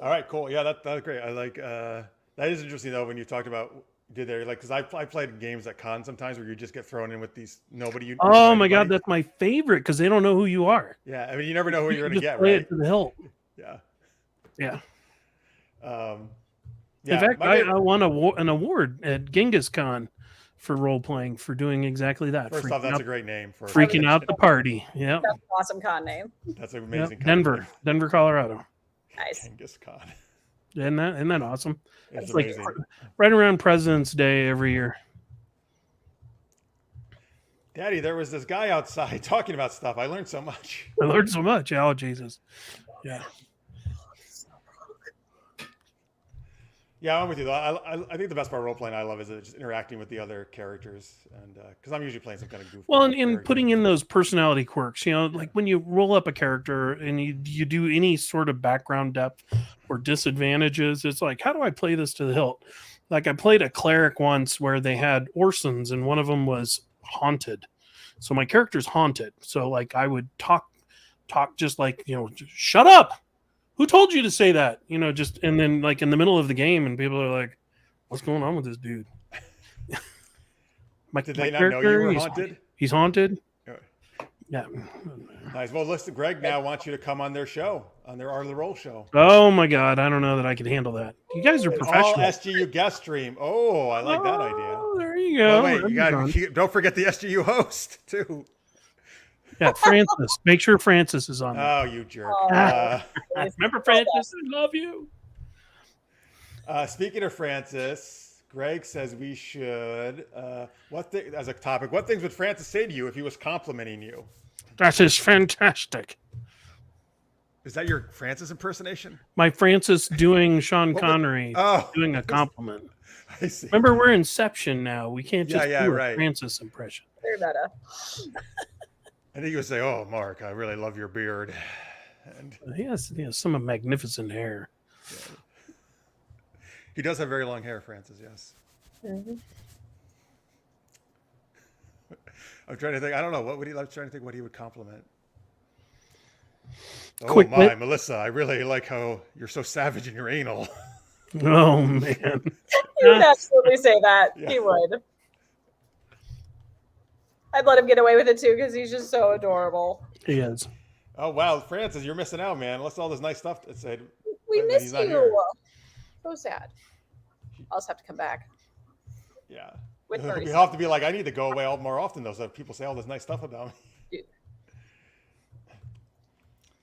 Speaker 1: right, cool. Yeah, that's great. I like that is interesting though when you talked about because I played games at cons sometimes where you just get thrown in with these nobody. You
Speaker 2: Oh my God, that's my favorite because they don't know who you are.
Speaker 1: Yeah, I mean you never know who you're going to get,
Speaker 2: play
Speaker 1: right?
Speaker 2: it to the hilt.
Speaker 1: Yeah.
Speaker 2: Yeah.
Speaker 1: Yeah.
Speaker 2: In fact, I won an award at Genghis Khan for role playing for doing exactly that.
Speaker 1: First off, that's a great name for
Speaker 2: freaking out the party. Yeah,
Speaker 3: That's an awesome con name.
Speaker 1: That's an amazing.
Speaker 2: Yep. Denver, Colorado.
Speaker 3: Nice.
Speaker 1: Genghis Khan.
Speaker 2: Isn't that awesome?
Speaker 1: It's
Speaker 2: like
Speaker 1: amazing.
Speaker 2: right around President's Day every year.
Speaker 1: Daddy, there was this guy outside talking about stuff. I learned so much.
Speaker 2: I learned so much. Oh, Jesus. Yeah.
Speaker 1: Yeah, I'm with you though. I think the best part of role playing I love is just interacting with the other characters, and because I'm usually playing some kind of goofy.
Speaker 2: Well, and putting in those personality quirks, like when you roll up a character and you do any sort of background depth or disadvantages, it's like, how do I play this to the hilt? Like I played a cleric once where they had Orsons and one of them was haunted. So my character's haunted. So like I would talk just like, shut up. Who told you to say that? And then like in the middle of the game and people are like, what's going on with this dude?
Speaker 1: Did they not know you were haunted?
Speaker 2: He's haunted. Yeah.
Speaker 1: Nice. Well, listen, Greg now wants you to come on their show, on their Art of the Roll show.
Speaker 2: Oh my God. I don't know that I can handle that. You guys are professional.
Speaker 1: All SGU guest stream. Oh, I like that idea.
Speaker 2: There you go.
Speaker 1: Wait, don't forget the SGU host too.
Speaker 2: Yeah, Francis. Make sure Francis is on there.
Speaker 1: Oh, you jerk.
Speaker 2: Remember Francis? I love you.
Speaker 1: Speaking of Francis, Greg says we should, as a topic, what things would Francis say to you if he was complimenting you?
Speaker 2: That is fantastic.
Speaker 1: Is that your Francis impersonation?
Speaker 2: My Francis doing Sean Connery, doing a compliment.
Speaker 1: I see.
Speaker 2: Remember, we're Inception now. We can't just do a
Speaker 1: right.
Speaker 2: Francis impression.
Speaker 3: Very meta.
Speaker 1: I think you would say, "Oh, Mark, I really love your beard." And
Speaker 2: he has some magnificent hair.
Speaker 1: Yeah. He does have very long hair, Francis. Yes.
Speaker 3: Mm-hmm.
Speaker 1: I'm trying to think. I don't know what would he. I'm trying to think what he would compliment.
Speaker 2: Quick
Speaker 1: oh my, wit. Melissa! I really like how you're so savage in your anal.
Speaker 2: Oh man!
Speaker 3: He would absolutely say that. Yeah. He would. I'd let him get away with it too because he's just so adorable.
Speaker 2: He is.
Speaker 1: Oh wow, Francis, you're missing out, man. Let's all this nice stuff that said.
Speaker 3: We missed you. So sad. I'll just have to come back.
Speaker 1: Yeah.
Speaker 3: With
Speaker 1: you have to be like, I need to go away more often though, so people say all this nice stuff about me.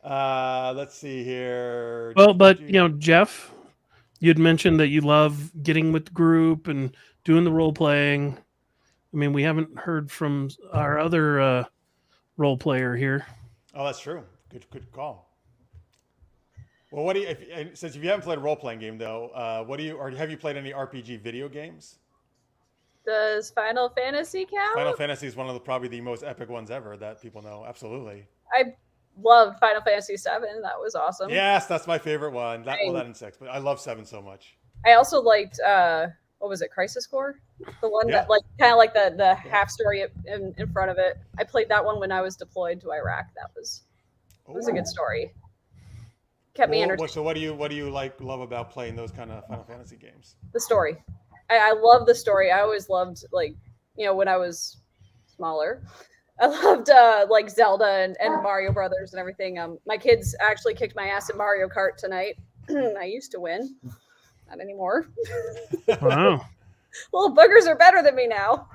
Speaker 1: Let's see here.
Speaker 2: Well, but Jeff, you'd mentioned that you love getting with the group and doing the role playing. I mean, we haven't heard from our other role player here.
Speaker 1: Oh, that's true. Good call. Well, what do you? Since you haven't played a role playing game though, have you played any RPG video games?
Speaker 3: Does Final Fantasy count?
Speaker 1: Final Fantasy is one of probably the most epic ones ever that people know. Absolutely.
Speaker 3: I loved Final Fantasy 7. That was awesome.
Speaker 1: Yes, that's my favorite one. That and 6, but I love 7 so much.
Speaker 3: I also liked what was it, Crisis Core? The one that kind of like the half story in front of it. I played that one when I was deployed to Iraq. It was a good story. Kept me entertained.
Speaker 1: So what do you love about playing those kind of Final Fantasy games?
Speaker 3: The story. I love the story. I always loved when I was smaller. I loved Zelda and Mario Brothers and everything. My kids actually kicked my ass at Mario Kart tonight. I used to win. Not anymore.
Speaker 2: Wow.
Speaker 3: Little boogers are better than me now.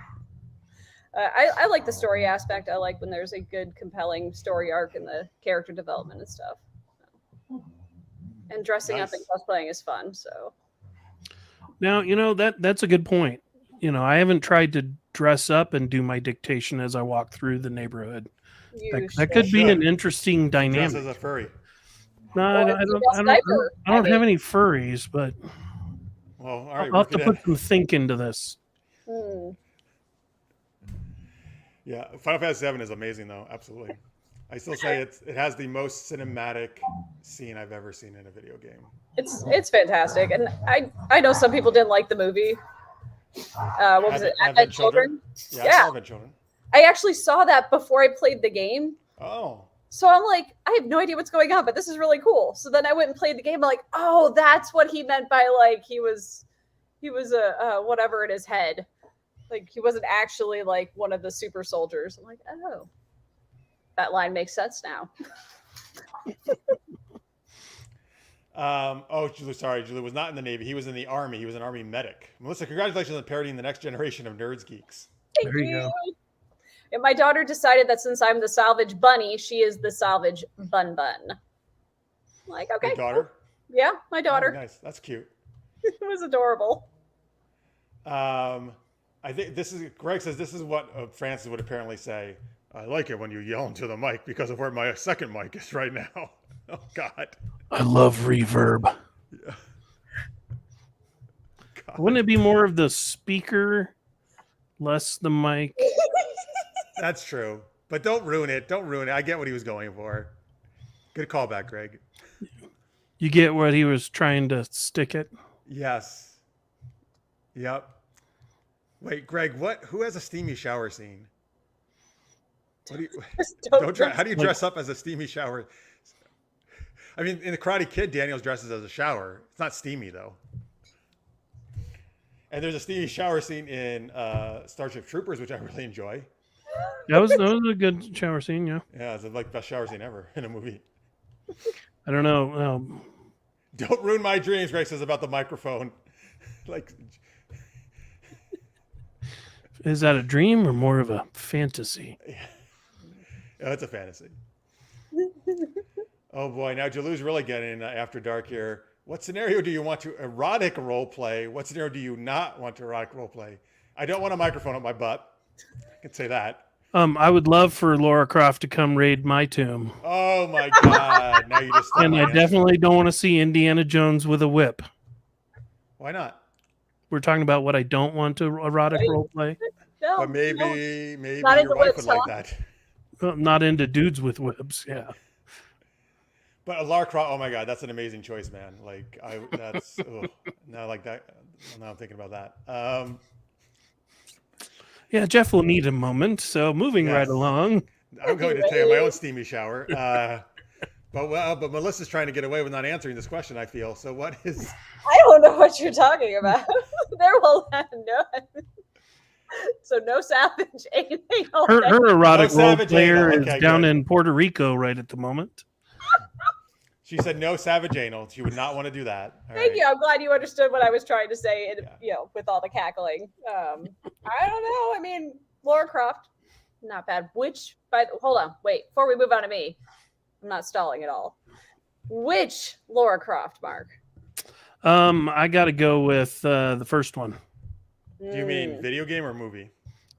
Speaker 3: I like the story aspect. I like when there's a good, compelling story arc and the character development and stuff. And dressing up and cosplaying is fun. So
Speaker 2: now that's a good point. I haven't tried to dress up and do my dictation as I walk through the neighborhood. That could be an interesting dynamic.
Speaker 1: Dress as a furry.
Speaker 2: No, I don't have any furries, but
Speaker 1: well, all right,
Speaker 2: I'll have to put some think into this.
Speaker 1: Yeah, Final Fantasy 7 is amazing, though. Absolutely, I still say it has the most cinematic scene I've ever seen in a video game.
Speaker 3: It's fantastic, and I know some people didn't like the movie. What was it? Advent Children?
Speaker 1: Yeah. Advent Children.
Speaker 3: I actually saw that before I played the game.
Speaker 1: Oh.
Speaker 3: So I'm like, I have no idea what's going on, but this is really cool. So then I went and played the game. I'm like, oh, that's what he meant by he was a whatever in his head. Like he wasn't actually like one of the super soldiers. I'm like, oh, that line makes sense now.
Speaker 1: Julie was not in the Navy. He was in the Army. He was an Army medic. Melissa, congratulations on parodying the next generation of Nerds Geeks.
Speaker 3: Thank
Speaker 2: There you
Speaker 3: you.
Speaker 2: go.
Speaker 3: And my daughter decided that since I'm the salvage bunny, she is the salvage bun bun. I'm like, okay.
Speaker 1: Your daughter?
Speaker 3: Yeah, my daughter.
Speaker 1: Oh, nice. That's cute.
Speaker 3: It was adorable.
Speaker 1: I think Greg says this is what Francis would apparently say. I like it when you yell into the mic because of where my second mic is right now. Oh, God.
Speaker 2: I love reverb.
Speaker 1: Yeah.
Speaker 2: Wouldn't it be more of the speaker, less the mic?
Speaker 1: That's true. But don't ruin it. Don't ruin it. I get what he was going for. Good callback, Greg.
Speaker 2: You get what he was trying to stick it?
Speaker 1: Yes. Yep. Wait, Greg, who has a steamy shower scene? What do you, how do you dress up as a steamy shower? I mean, in the Karate Kid, Daniels dresses as a shower. It's not steamy, though. And there's a steamy shower scene in Starship Troopers, which I really enjoy.
Speaker 2: That was a good shower scene, yeah.
Speaker 1: Yeah, it's like the best shower scene ever in a movie.
Speaker 2: I don't know.
Speaker 1: Don't ruin my dreams, Greg says about the microphone. Like,
Speaker 2: is that a dream or more of a fantasy?
Speaker 1: yeah, it's a fantasy. Oh boy, now Jalou's really getting after dark here. What scenario do you want to erotic role play? What scenario do you not want to erotic role play? I don't want a microphone up my butt. I can say that.
Speaker 2: I would love for Laura Croft to come raid my tomb.
Speaker 1: Oh my God! Now you just
Speaker 2: and I definitely don't want to see Indiana Jones with a whip.
Speaker 1: Why not?
Speaker 2: We're talking about what I don't want to erotic role play.
Speaker 3: No,
Speaker 1: But maybe
Speaker 3: Not
Speaker 1: your wife would like that.
Speaker 2: I'm not into dudes with whips. Yeah.
Speaker 1: But Lara Croft, oh my God, that's an amazing choice, man. Like that's now like that. Now I'm thinking about that.
Speaker 2: Yeah, Jeff will need a moment. So moving right along.
Speaker 1: I'm going to take my own steamy shower. But Melissa's trying to get away with not answering this question, I feel. So what is...
Speaker 3: I don't know what you're talking about. There will have none. So no savage anything.
Speaker 2: Her erotic
Speaker 1: No
Speaker 2: role
Speaker 1: savage
Speaker 2: player
Speaker 1: anal.
Speaker 2: is
Speaker 1: Okay,
Speaker 2: down
Speaker 1: good.
Speaker 2: in Puerto Rico right at the moment.
Speaker 1: She said no savage anal. She would not want to do that. All
Speaker 3: Thank
Speaker 1: right.
Speaker 3: you. I'm glad you understood what I was trying to say. And, with all the cackling. I don't know. I mean, Laura Croft, not bad. Hold on, wait. Before we move on to me, I'm not stalling at all. Which Laura Croft, Mark?
Speaker 2: I got to go with the first one.
Speaker 1: Do you mean video game or movie?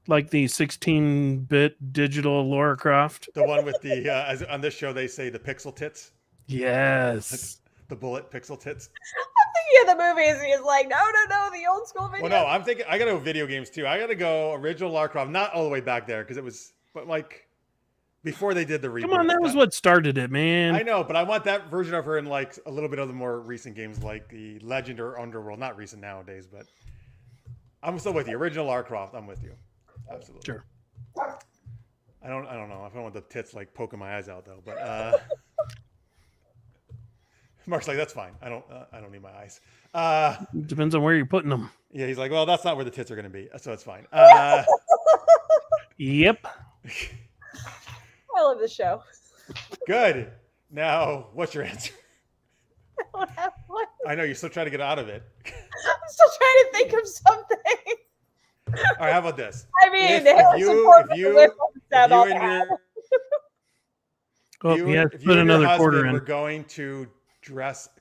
Speaker 2: Like the 16-bit digital Laura Croft.
Speaker 1: The one with the as on this show they say the pixel tits.
Speaker 2: Yes.
Speaker 1: The bullet pixel tits.
Speaker 3: I'm thinking of the movies. He's like, no, the old school video.
Speaker 1: Well, no, I'm thinking I gotta go video games too. I gotta go original Lara Croft, not all the way back there because it was, but like before they did the reboot.
Speaker 2: Come on, that was what started it, man.
Speaker 1: I know, but I want that version of her in like a little bit of the more recent games, like the Legend or Underworld. Not recent nowadays, but I'm still with you. Original Lara Croft, I'm with you. Absolutely.
Speaker 2: Sure.
Speaker 1: I don't know if I want the tits like poking my eyes out though, but Mark's like, that's fine. I don't need my eyes.
Speaker 2: Depends on where you're putting them.
Speaker 1: Yeah, he's like, well, that's not where the tits are going to be, so it's fine.
Speaker 2: Yep.
Speaker 3: I love this show.
Speaker 1: Good. Now, what's your answer?
Speaker 3: I don't have one.
Speaker 1: I know you're still trying to get out of it.
Speaker 3: I'm still trying to think of something.
Speaker 1: All right, how about this?
Speaker 3: I mean,
Speaker 1: If you
Speaker 2: put another quarter
Speaker 1: husband
Speaker 2: in.
Speaker 1: were going to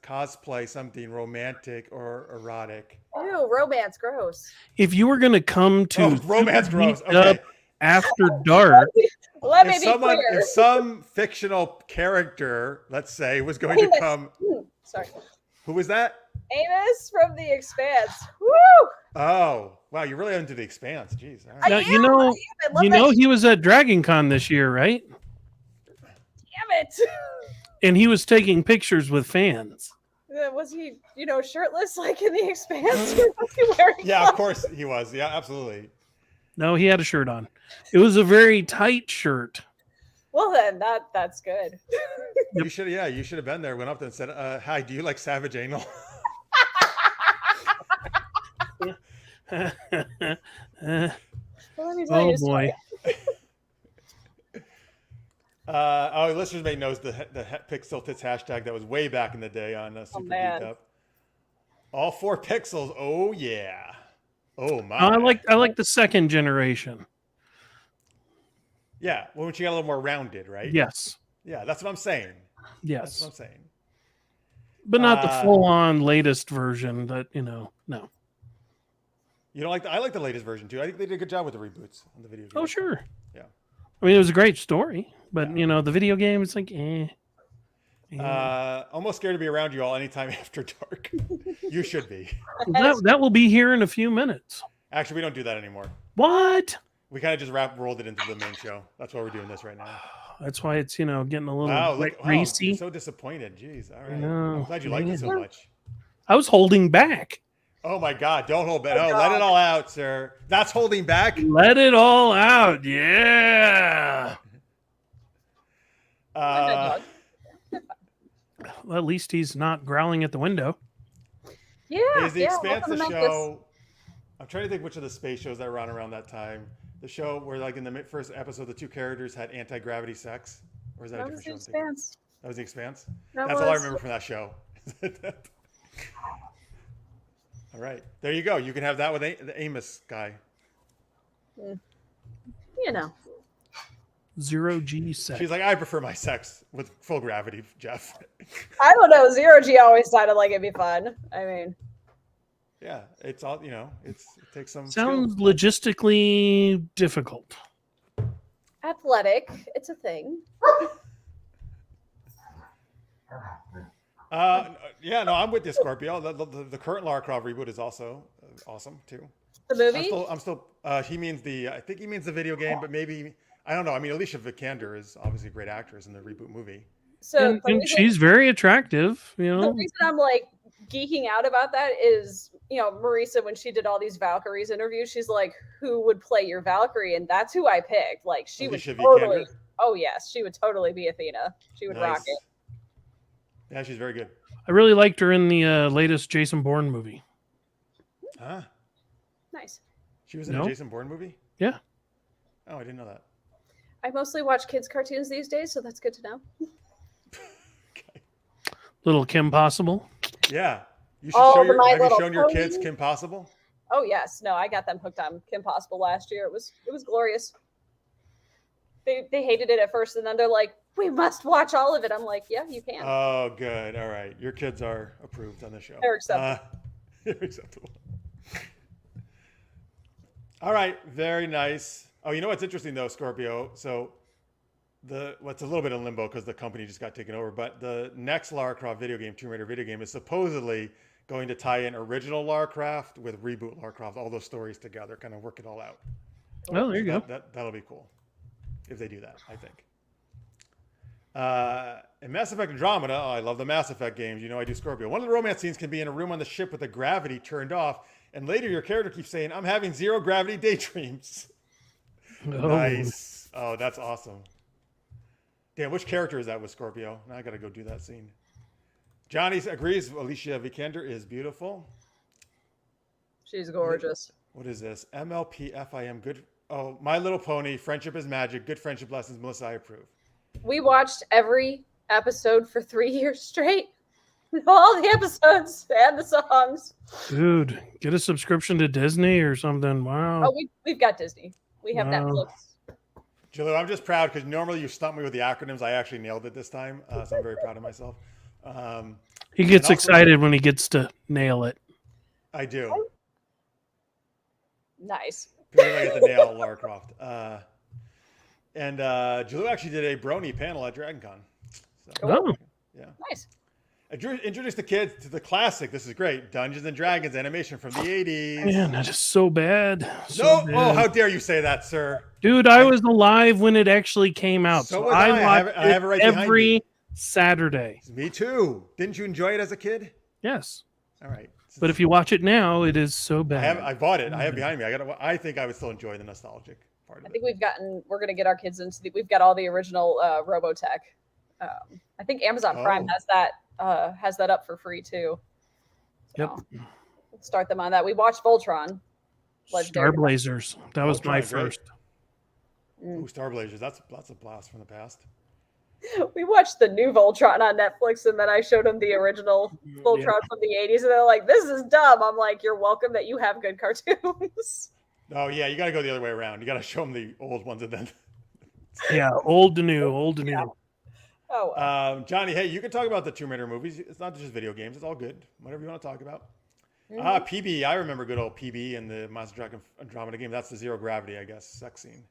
Speaker 1: cosplay something romantic or erotic.
Speaker 3: Ew, romance, gross.
Speaker 2: If you were going to come to
Speaker 1: romance gross.
Speaker 2: Geeked Up
Speaker 1: Okay.
Speaker 2: after dark,
Speaker 3: Let me be clear.
Speaker 1: If some fictional character, let's say, was going to come,
Speaker 3: Sorry,
Speaker 1: who was that?
Speaker 3: Amos from The Expanse. Woo!
Speaker 1: Oh, wow, you're really into The Expanse. Jeez. All right.
Speaker 2: now,
Speaker 3: I
Speaker 2: you
Speaker 3: am,
Speaker 2: know,
Speaker 3: I love
Speaker 2: you
Speaker 3: that
Speaker 2: know, he was at Dragon Con this year, right?
Speaker 3: Damn it.
Speaker 2: And he was taking pictures with fans.
Speaker 3: Was he, shirtless like in The Expanse? Was he wearing
Speaker 1: Yeah,
Speaker 3: clothes?
Speaker 1: of course he was. Yeah, absolutely.
Speaker 2: No, he had a shirt on. It was a very tight shirt.
Speaker 3: Well, then that's good.
Speaker 1: You should have been there. Went up there and said, "Hi, do you like savage anal?"
Speaker 3: Well, let me tell you
Speaker 2: Oh
Speaker 3: a story.
Speaker 2: boy.
Speaker 1: Listeners may know the Pixel Tits hashtag that was way back in the day on Super Geeked
Speaker 3: man.
Speaker 1: Up. All 4 pixels. Oh yeah. Oh my.
Speaker 2: I like the second generation.
Speaker 1: Yeah, well, when she got a little more rounded, right?
Speaker 2: Yes.
Speaker 1: Yeah, that's what I'm saying. That's
Speaker 2: Yes.
Speaker 1: what I'm saying.
Speaker 2: But not the full-on latest version that, no.
Speaker 1: You don't like I like the latest version too. I think they did a good job with the reboots on the video game.
Speaker 2: Oh, sure.
Speaker 1: Yeah.
Speaker 2: I mean, it was a great story, but the video game, it's like, eh.
Speaker 1: Almost scared to be around you all anytime after dark. You should be.
Speaker 2: That will be here in a few minutes.
Speaker 1: Actually, we don't do that anymore.
Speaker 2: What?
Speaker 1: We kind of just rolled it into the main show. That's why we're doing this right now.
Speaker 2: That's why it's, getting a little racy.
Speaker 1: You're so disappointed. Jeez. All right.
Speaker 2: No,
Speaker 1: I'm glad you liked it so much.
Speaker 2: I was holding back.
Speaker 1: Oh my God. Don't hold back. Let it all out, sir. That's holding back.
Speaker 2: Let it all out. Yeah. Well, at least he's not growling at the window.
Speaker 3: Yeah.
Speaker 1: Is the Expanse the show? I'm trying to think which of the space shows that run around that time. The show where, like, in the first episode, the 2 characters had anti-gravity sex, or is that a different show?
Speaker 3: Expanse.
Speaker 1: That was the Expanse.
Speaker 3: That's
Speaker 1: all I remember from that show. All right, there you go. You can have that with the Amos guy.
Speaker 2: 0G sex.
Speaker 1: She's like, I prefer my sex with full gravity, Jeff.
Speaker 3: I don't know. 0G always sounded like it'd be fun. I mean,
Speaker 1: yeah, it's all it takes some.
Speaker 2: Sounds
Speaker 1: skill.
Speaker 2: logistically difficult.
Speaker 3: athletic. It's a thing.
Speaker 1: Yeah, no, I'm with you, Scorpio. The current Lara Croft reboot is also awesome too.
Speaker 3: The movie?
Speaker 1: I'm still. I think he means the video game, but maybe I don't know. I mean, Alicia Vikander is obviously a great actress in the reboot movie.
Speaker 3: So
Speaker 2: and she's very attractive.
Speaker 3: The reason I'm like geeking out about that is, Marisa, when she did all these Valkyries interviews, she's like, "Who would play your Valkyrie?" And that's who I picked. Like, she
Speaker 1: Alicia
Speaker 3: would totally.
Speaker 1: Vikander?
Speaker 3: Oh yes, she would totally be Athena. She would rock it.
Speaker 1: Yeah, she's very good.
Speaker 2: I really liked her in the latest Jason Bourne movie.
Speaker 1: Huh?
Speaker 3: Nice.
Speaker 1: She was in a Jason Bourne movie?
Speaker 2: Yeah.
Speaker 1: Oh, I didn't know that.
Speaker 3: I mostly watch kids' cartoons these days, so that's good to know.
Speaker 1: Okay.
Speaker 2: Little Kim Possible.
Speaker 1: Yeah. You should have you shown your
Speaker 3: Pony?
Speaker 1: kids Kim Possible?
Speaker 3: Oh yes. No, I got them hooked on Kim Possible last year. It was glorious. They hated it at first, and then they're like, "We must watch all of it." I'm like, "Yeah, you can."
Speaker 1: Oh, good. All right. Your kids are approved on the show.
Speaker 3: They're acceptable.
Speaker 1: They're acceptable. All right. Very nice. Oh, you know what's interesting though, Scorpio? So what's a little bit in limbo because the company just got taken over, but the next Lara Croft video game, Tomb Raider video game, is supposedly going to tie in original Lara Croft with reboot Lara Croft, all those stories together, kind of work it all out.
Speaker 2: Oh, there you go.
Speaker 1: That'll be cool if they do that, I think. In Mass Effect Andromeda, I love the Mass Effect games. I do, Scorpio. One of the romance scenes can be in a room on the ship with the gravity turned off, and later your character keeps saying, "I'm having zero gravity daydreams."
Speaker 2: Oh.
Speaker 1: Nice. Oh, that's awesome. Damn, which character is that with Scorpio? Now I got to go do that scene. Johnny agrees. Alicia Vikander is beautiful.
Speaker 3: She's gorgeous.
Speaker 1: What is this? MLPFIM. Good. Oh, My Little Pony. Friendship is magic. Good friendship lessons. Melissa, I approve.
Speaker 3: We watched every episode for 3 years straight. All the episodes and the songs.
Speaker 2: Dude, get a subscription to Disney or something. Wow.
Speaker 3: Oh, we've got Disney. We have Netflix.
Speaker 1: Julio, I'm just proud because normally you stump me with the acronyms. I actually nailed it this time, so I'm very proud of myself.
Speaker 2: He gets excited when he gets to nail it.
Speaker 1: I do.
Speaker 3: Nice.
Speaker 1: Particularly I get to nail Lara Croft. And Julio actually did a Brony panel at DragonCon. So,
Speaker 2: Oh.
Speaker 1: Yeah.
Speaker 3: Nice.
Speaker 1: Introduce the kids to the classic. This is great. Dungeons and Dragons animation from the 80s.
Speaker 2: Man, that is so bad.
Speaker 1: Oh, how dare you say that, sir?
Speaker 2: Dude, I was alive when it actually came out.
Speaker 1: So
Speaker 2: I
Speaker 1: have
Speaker 2: watched
Speaker 1: it right
Speaker 2: every Saturday.
Speaker 1: Me too. Didn't you enjoy it as a kid?
Speaker 2: Yes.
Speaker 1: All right.
Speaker 2: But if you watch it now, it is so bad.
Speaker 1: I bought it. I have it behind me. I think I would still enjoy the nostalgic part of it.
Speaker 3: I think we're going to get our kids into we've got all the original Robotech. I think Amazon Prime has that up for free too. So
Speaker 2: Yep.
Speaker 3: we'll start them on that. We watched Voltron.
Speaker 2: Star Blazers. That was
Speaker 1: Voltron,
Speaker 2: my
Speaker 1: great.
Speaker 2: first.
Speaker 1: Ooh, Star Blazers. That's a blast from the past.
Speaker 3: We watched the new Voltron on Netflix, and then I showed them the original Voltron from the 80s, and they're like, this is dumb. I'm like, you're welcome that you have good cartoons.
Speaker 1: Oh, yeah, you got to go the other way around. You got to show them the old ones and then...
Speaker 2: Yeah, old to new, old to new.
Speaker 3: Oh, well.
Speaker 1: Johnny, hey, you can talk about the Tomb Raider movies. It's not just video games. It's all good. Whatever you want to talk about. PB, I remember good old PB in the Monster Truck Andromeda game. That's the Zero Gravity, I guess, sex scene.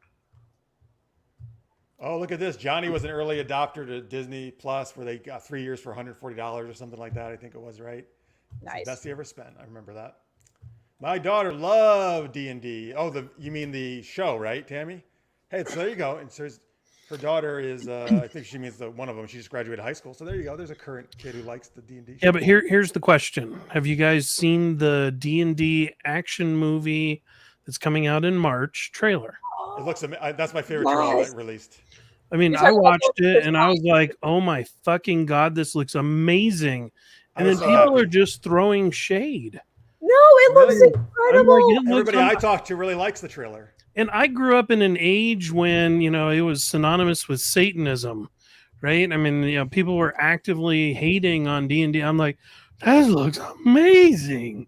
Speaker 1: Oh, look at this. Johnny was an early adopter to Disney Plus, where they got 3 years for $140 or something like that. I think it was, right?
Speaker 3: Nice.
Speaker 1: It's the best he ever spent. I remember that. My daughter loved D&D. Oh, you mean the show, right, Tammy? Hey, so there you go. And so her daughter is, I think she means one of them. She just graduated high school. So there you go. There's a current kid who likes the D&D show.
Speaker 2: Yeah, but here's the question. Have you guys seen the D&D action movie that's coming out in March trailer?
Speaker 1: It looks that's my favorite trailer that released.
Speaker 2: I mean, I watched it and I was like, oh my fucking God, this looks amazing. And then people are just throwing shade.
Speaker 3: No, it looks incredible.
Speaker 2: Like,
Speaker 1: everybody I talked to really likes the trailer.
Speaker 2: And I grew up in an age when, it was synonymous with Satanism, right? I mean, people were actively hating on D&D. I'm like, that looks amazing.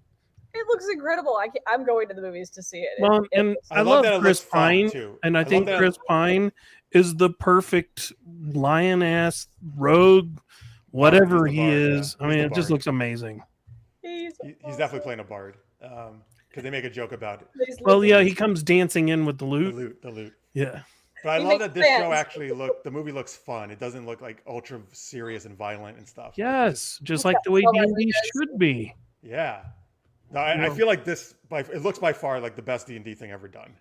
Speaker 3: It looks incredible. I'm going to the movies to see it.
Speaker 2: Well, and I love Chris Pine,
Speaker 1: too.
Speaker 2: And I think Chris Pine is the perfect lion-ass rogue, whatever he is. I mean, it just looks amazing.
Speaker 1: He's definitely playing a bard. Because they make a joke about it.
Speaker 2: Well, yeah, he comes dancing in with the loot.
Speaker 1: The loot.
Speaker 2: Yeah.
Speaker 1: But I love that this show actually the movie looks fun. It doesn't look like ultra serious and violent and stuff.
Speaker 2: Yes, just like the way D&D should be.
Speaker 1: Yeah. No, I feel like it looks by far like the best D&D thing ever done.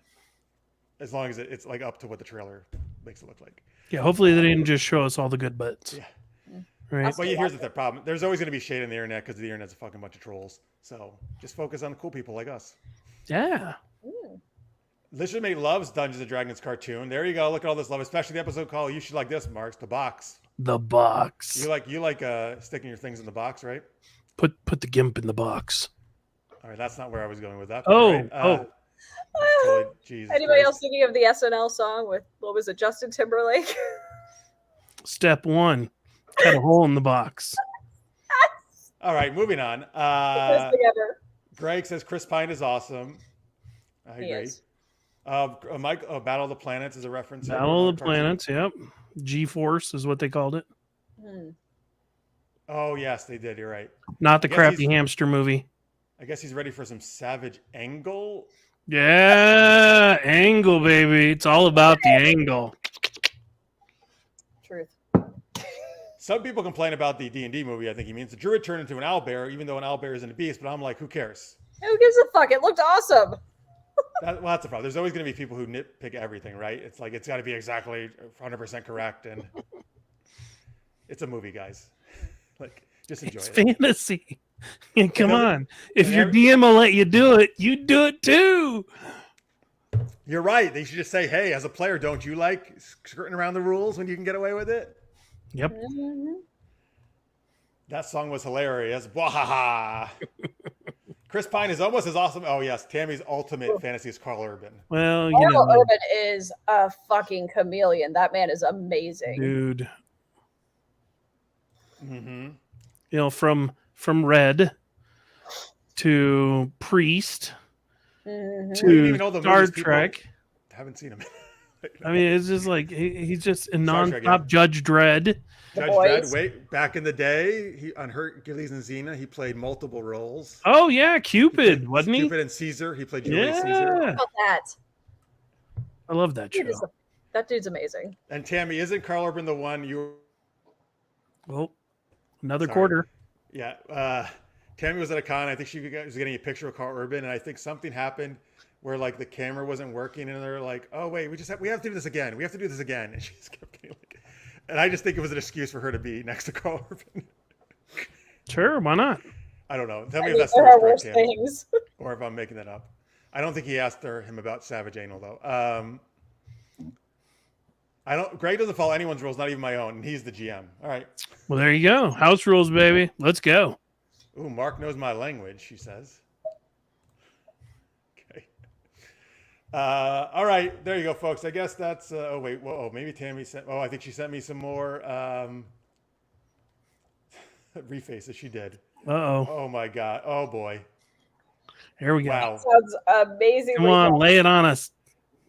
Speaker 1: As long as it's like up to what the trailer makes it look like.
Speaker 2: Yeah, hopefully they didn't just show us all the good bits.
Speaker 1: Yeah.
Speaker 2: Right.
Speaker 1: But here's the problem. There's always going to be shade on the internet because the internet's a fucking bunch of trolls. So just focus on the cool people like us.
Speaker 2: Yeah.
Speaker 1: Let's make Love's Dungeons and Dragons cartoon. There you go. Look at all this love, especially the episode called "You Should Like This," Marks, the box.
Speaker 2: The box.
Speaker 1: You like sticking your things in the box, right?
Speaker 2: Put the gimp in the box.
Speaker 1: All right, that's not where I was going with that.
Speaker 2: Right.
Speaker 1: Totally, Jesus
Speaker 3: Anybody
Speaker 1: Christ.
Speaker 3: else thinking of the SNL song with what was it, Justin Timberlake?
Speaker 2: Step 1. Cut a hole in the box.
Speaker 1: All right, moving on. Greg says Chris Pine is awesome. I agree. Mike, Battle of the Planets is a reference.
Speaker 2: Battle of the Planets, yep. G-Force is what they called it.
Speaker 1: Oh, yes, they did. You're right.
Speaker 2: Not the crappy hamster movie.
Speaker 1: I guess he's ready for some Savage Angle.
Speaker 2: Yeah, angle, baby. It's all about the angle.
Speaker 3: Truth.
Speaker 1: Some people complain about the D&D movie. I think he means the druid turned into an owlbear, even though an owlbear isn't a beast. But I'm like, who cares?
Speaker 3: Who gives a fuck? It looked awesome.
Speaker 1: That's the problem. There's always going to be people who nitpick everything, right? It's like it's got to be exactly 100% correct, and it's a movie, guys. Like, just enjoy it.
Speaker 2: It's fantasy. Come on. If your DM will let you do it, you do it too.
Speaker 1: You're right. They should just say, hey, as a player, don't you like skirting around the rules when you can get away with it?
Speaker 2: Yep.
Speaker 1: That song was hilarious. Wahaha. Chris Pine is almost as awesome. Oh, yes. Tammy's ultimate fantasy is Carl Urban.
Speaker 2: Well,
Speaker 3: Carl Urban is a fucking chameleon. That man is amazing.
Speaker 2: Dude.
Speaker 1: Mm-hmm.
Speaker 2: From Red to Priest to Star Trek.
Speaker 1: I haven't seen him.
Speaker 2: I mean, it's just like he's just a non-stop Judge Dredd.
Speaker 1: Judge Dredd. Wait, back in the day, on Hercules and Xena, he played multiple roles.
Speaker 2: Oh yeah, Cupid, wasn't he?
Speaker 1: Cupid and Caesar. He played Julius Caesar.
Speaker 3: How about that?
Speaker 2: I love that show.
Speaker 3: That dude's amazing.
Speaker 1: And Tammy, isn't Carl Urban the one you?
Speaker 2: Well, another quarter.
Speaker 1: Yeah, Tammy was at a con. I think she was getting a picture of Carl Urban, and I think something happened where like the camera wasn't working, and they're like, "Oh wait, we have to do this again. We have to do this again." And she just kept getting like, and I just think it was an excuse for her to be next to Carl Urban.
Speaker 2: Sure, why not?
Speaker 1: I don't know. Tell me if that's correct, Tammy,
Speaker 3: things.
Speaker 1: or if I'm making that up. I don't think he asked him about Savage Anal though. Greg doesn't follow anyone's rules, not even my own, and he's the GM. All right.
Speaker 2: Well, there you go. House rules, baby. Let's go.
Speaker 1: Ooh, Mark knows my language, she says. Okay. All right, there you go, folks. I guess that's. Oh wait, whoa, maybe Tammy sent. Oh, I think she sent me some more refaces. She did.
Speaker 2: Uh-oh.
Speaker 1: Oh my god. Oh boy.
Speaker 2: Here we go.
Speaker 1: Wow.
Speaker 3: Sounds amazingly
Speaker 2: Come on,
Speaker 3: fun.
Speaker 2: lay it on us.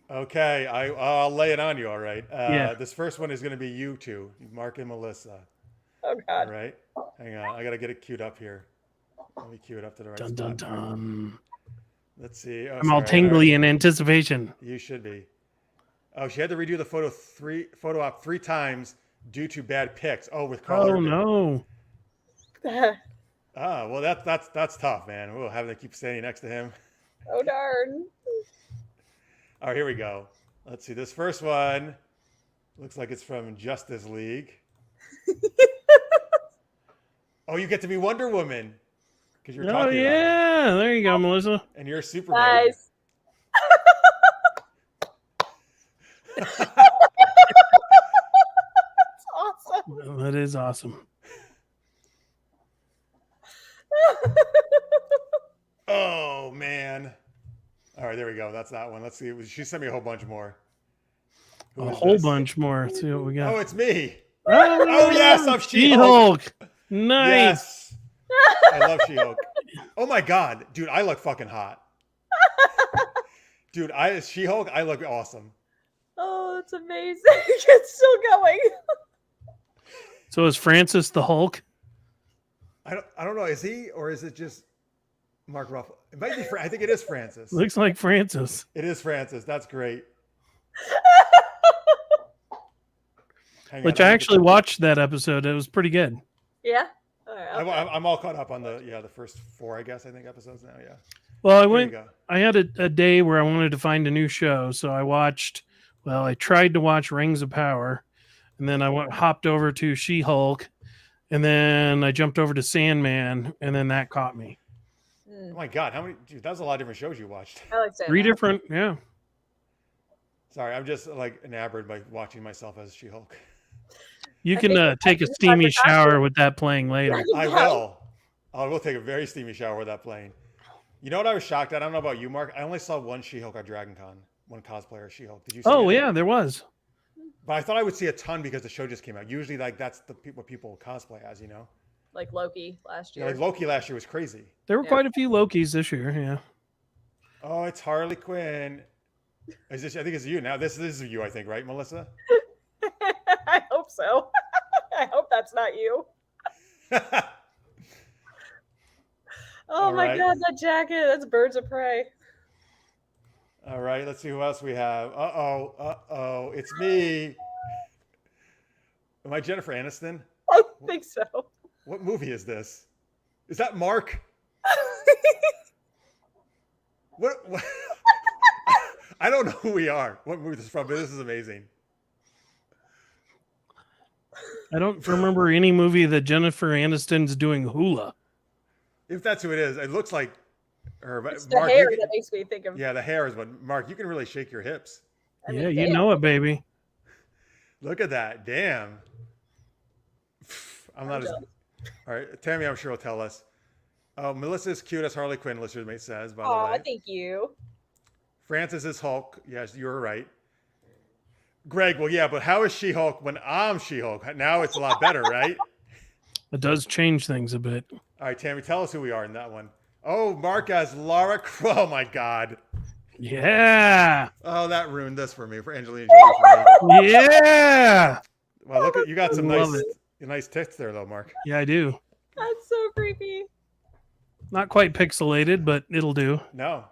Speaker 1: Okay, I'll lay it on you. All right.
Speaker 2: Yeah.
Speaker 1: This first one is going to be you two, Mark and Melissa.
Speaker 3: Oh
Speaker 1: All
Speaker 3: god.
Speaker 1: right. Hang on. I gotta get it queued up here. Let me cue it up to the right
Speaker 2: Dun
Speaker 1: spot.
Speaker 2: dun dun.
Speaker 1: Let's see. Oh,
Speaker 2: I'm all
Speaker 1: sorry.
Speaker 2: tingly in anticipation.
Speaker 1: You should be. Oh, she had to redo the photo op 3 times due to bad pics. Oh, with Carl.
Speaker 2: Oh
Speaker 1: Urban.
Speaker 2: no.
Speaker 1: Ah, well, that's tough, man. We'll have to keep standing next to him.
Speaker 3: Oh darn.
Speaker 1: All right, here we go. Let's see. This first one looks like it's from Justice League. Oh, you get to be Wonder Woman because you're
Speaker 2: Oh
Speaker 1: talking about
Speaker 2: yeah. There you go, Melissa.
Speaker 1: her. And you're Superman.
Speaker 3: Nice. That's awesome.
Speaker 2: That is awesome.
Speaker 1: Oh man. All right, there we go. That's that one. Let's see. She sent me a whole bunch more. Who
Speaker 2: A
Speaker 1: is
Speaker 2: whole
Speaker 1: this?
Speaker 2: bunch more. Let's see what we got.
Speaker 1: Oh, it's me.
Speaker 2: Oh,
Speaker 1: yes, I'm She-Hulk.
Speaker 2: She-Hulk. Nice.
Speaker 1: Yes. I love She-Hulk. Oh my god, dude, I look fucking hot. Dude, She-Hulk, I look awesome.
Speaker 3: Oh, that's amazing. It's still going.
Speaker 2: So is Francis the Hulk?
Speaker 1: I don't know. Is he or is it just Mark Ruffalo? It might be. I think it is Francis.
Speaker 2: Looks like Francis.
Speaker 1: It is Francis. That's great. Hang on,
Speaker 2: Which
Speaker 1: I'm
Speaker 2: I
Speaker 1: gonna
Speaker 2: actually
Speaker 1: get-
Speaker 2: watched that episode. It was pretty good.
Speaker 3: Yeah. All right,
Speaker 1: I'm all caught up on the first 4, I guess. I think episodes now. Yeah.
Speaker 2: Well,
Speaker 1: There you go.
Speaker 2: I had a day where I wanted to find a new show, so I tried to watch Rings of Power, and then hopped over to She-Hulk, and then I jumped over to Sandman, and then that caught me.
Speaker 1: Oh my god, how many? Dude, that was a lot of different shows you watched.
Speaker 3: I like saying
Speaker 2: 3
Speaker 3: that.
Speaker 2: different, yeah.
Speaker 1: Sorry, I'm just like enamored by watching myself as She-Hulk.
Speaker 2: You
Speaker 3: I
Speaker 2: can
Speaker 3: think
Speaker 2: take a
Speaker 3: it's
Speaker 2: steamy
Speaker 3: like a
Speaker 2: shower
Speaker 3: costume.
Speaker 2: with that playing later.
Speaker 1: I will. I will take a very steamy shower with that plane. You know what I was shocked at? I don't know about you, Mark. I only saw one She-Hulk at Dragon Con. One cosplayer of She-Hulk. Did you see
Speaker 2: Oh
Speaker 1: it?
Speaker 2: yeah, there was.
Speaker 1: But I thought I would see a ton because the show just came out. Usually, like that's what people cosplay as, you know.
Speaker 3: Like Loki last
Speaker 1: Yeah,
Speaker 3: year.
Speaker 1: like Loki last year was crazy.
Speaker 2: There were
Speaker 3: Yeah.
Speaker 2: quite a few Lokis this year. Yeah.
Speaker 1: Oh, it's Harley Quinn. Is this? I think it's you now. This is you, I think, right, Melissa?
Speaker 3: I hope so. I hope that's not you. Oh
Speaker 1: All
Speaker 3: my
Speaker 1: right.
Speaker 3: god, that jacket. That's Birds of Prey.
Speaker 1: All right, let's see who else we have. Uh-oh. It's me. Am I Jennifer Aniston?
Speaker 3: I think so.
Speaker 1: What movie is this? Is that Mark? What? I don't know who we are. What movie this is from, but this is amazing.
Speaker 2: I don't remember any movie that Jennifer Aniston's doing hula.
Speaker 1: If that's who it is, it looks like her. But
Speaker 3: It's the
Speaker 1: Mark,
Speaker 3: hair
Speaker 1: you
Speaker 3: that
Speaker 1: can,
Speaker 3: makes me think of.
Speaker 1: yeah, the hair is what. Mark, you can really shake your hips.
Speaker 3: I mean,
Speaker 2: Yeah, you
Speaker 3: damn.
Speaker 2: know it, baby.
Speaker 1: Look at that. Damn. I'm not as.
Speaker 3: jealous.
Speaker 1: All right, Tammy, I'm sure will tell us. Oh, Melissa's cute as Harley Quinn, listener mate says, by the
Speaker 3: Aw,
Speaker 1: way.
Speaker 3: thank you.
Speaker 1: Francis is Hulk. Yes, you're right. Greg, well, yeah, but how is She-Hulk when I'm She-Hulk? Now it's a lot better, right?
Speaker 2: It does change things a bit.
Speaker 1: All right, Tammy, tell us who we are in that one. Oh, Mark as Lara Croft. Oh, my God.
Speaker 2: Yeah.
Speaker 1: Oh, that ruined this for me, for Angelina Jolie. For me.
Speaker 2: Yeah.
Speaker 1: Well, look at you got some
Speaker 2: Love
Speaker 1: nice tits there, though, Mark.
Speaker 2: Yeah, I do.
Speaker 3: That's so creepy.
Speaker 2: Not quite pixelated, but it'll do.
Speaker 1: No.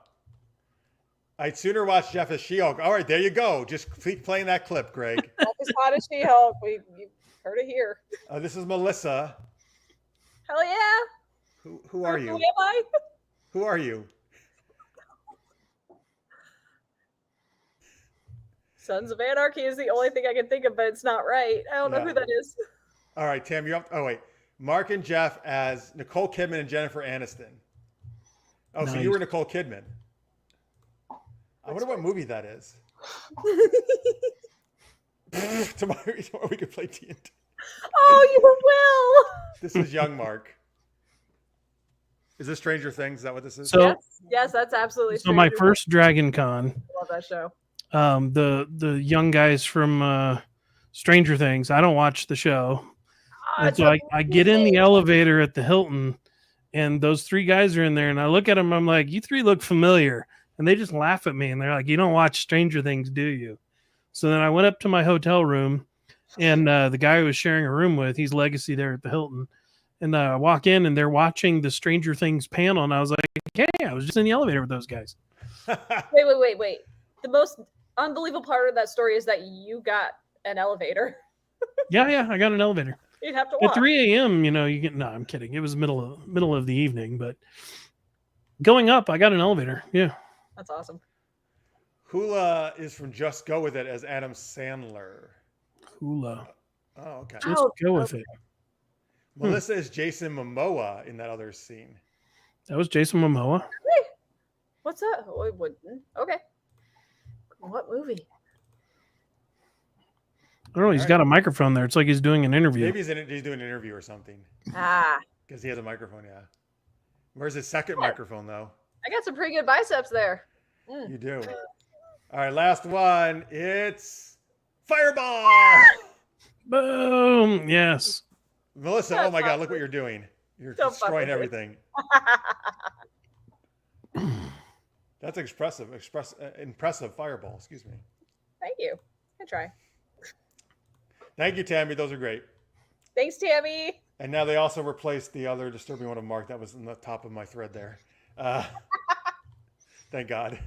Speaker 1: I'd sooner watch Jeff as She-Hulk. All right, there you go. Just keep playing that clip, Greg.
Speaker 3: Not as hot as She-Hulk. You heard it here.
Speaker 1: This is Melissa.
Speaker 3: Hell yeah.
Speaker 1: Who are
Speaker 3: Who
Speaker 1: you?
Speaker 3: am I?
Speaker 1: Who are you?
Speaker 3: Sons of Anarchy is the only thing I can think of, but it's not right. I don't know
Speaker 1: Yeah.
Speaker 3: who that is.
Speaker 1: All right, Tam, you're up. Oh, wait. Mark and Jeff as Nicole Kidman and Jennifer Aniston. Oh, so you
Speaker 2: Nice.
Speaker 1: were Nicole Kidman. I wonder what movie that is. tomorrow we could play D&D.
Speaker 3: Oh, you will.
Speaker 1: This is young Mark. Is this Stranger Things? Is that what this is?
Speaker 2: So,
Speaker 3: Yes, that's absolutely
Speaker 2: so my
Speaker 3: true.
Speaker 2: first Dragon Con,
Speaker 3: love that show.
Speaker 2: The young guys from Stranger Things. I don't watch the show. And so I get in the elevator at the Hilton, and those 3 guys are in there, and I look at them. I'm like, you 3 look familiar. And they just laugh at me, and they're like, you don't watch Stranger Things, do you? So then I went up to my hotel room, and the guy I was sharing a room with, he's Legacy there at the Hilton. And I walk in, and they're watching the Stranger Things panel, and I was like, hey, I was just in the elevator with those guys.
Speaker 3: Wait. The most unbelievable part of that story is that you got an elevator.
Speaker 2: Yeah, I got an elevator.
Speaker 3: You'd have to walk.
Speaker 2: At 3 a.m., you get, no, I'm kidding. It was middle of the evening, but going up, I got an elevator. Yeah.
Speaker 3: That's awesome.
Speaker 1: Hula is from Just Go With It as Adam Sandler.
Speaker 2: Hula.
Speaker 1: Oh, okay.
Speaker 2: Just go with it.
Speaker 1: Melissa is Jason Momoa in that other scene.
Speaker 2: That was Jason Momoa.
Speaker 3: Hey, what's that? Okay. What movie?
Speaker 2: I don't know. He's got a microphone there. It's like he's doing an interview.
Speaker 1: Maybe he's doing an interview or something. Because he has a microphone, yeah. Where's his second microphone, though?
Speaker 3: I got some pretty good biceps there.
Speaker 1: You do. All right, last one. It's Fireball.
Speaker 2: Boom. Yes.
Speaker 1: Melissa, oh my God, look what you're doing. You're destroying everything. That's impressive Fireball. Excuse me.
Speaker 3: Thank you. I try.
Speaker 1: Thank you, Tammy. Those are great.
Speaker 3: Thanks, Tammy.
Speaker 1: And now they also replaced the other disturbing one of Mark that was in the top of my thread there. Thank God.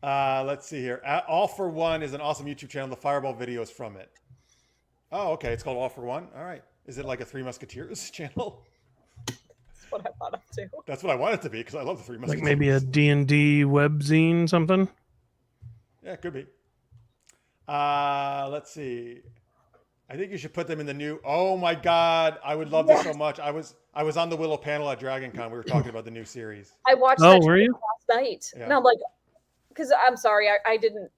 Speaker 1: Let's see here. All for One is an awesome YouTube channel. The Fireball videos from it. Oh, okay. It's called All for One. All right. Is it like a Three Musketeers channel?
Speaker 3: That's what I thought of too.
Speaker 1: That's what I want it to be because I love the Three Musketeers.
Speaker 2: Like maybe a D&D webzine something?
Speaker 1: Yeah, it could be. Let's see. I think you should put them in the new. Oh my God, I would love this so much. I was on the Willow panel at DragonCon. We were talking about the new series.
Speaker 3: I watched
Speaker 2: that
Speaker 3: were you? Last night,
Speaker 1: yeah.
Speaker 3: And I'm like, because I'm sorry, I didn't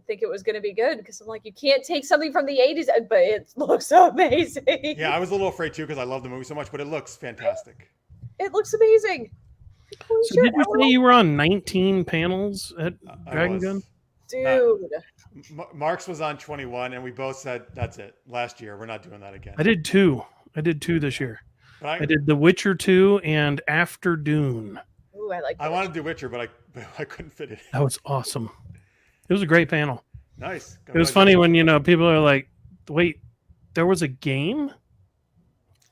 Speaker 3: think it was going to be good because I'm like, you can't take something from the 80s, but it looks amazing.
Speaker 1: Yeah, I was a little afraid too because I love the movie so much, but it looks fantastic.
Speaker 3: It looks amazing.
Speaker 2: So did you say you were on 19 panels at DragonCon?
Speaker 3: Dude.
Speaker 1: Mark's was on 21, and we both said, that's it. Last year, we're not doing that again.
Speaker 2: I did 2. I did 2 this year. I did The Witcher 2 and After Dune.
Speaker 3: Ooh, I
Speaker 1: wanted to do Witcher, but I couldn't fit it.
Speaker 2: That was awesome. It was a great panel.
Speaker 1: Nice.
Speaker 2: It was funny when, people are like, wait, there was a game?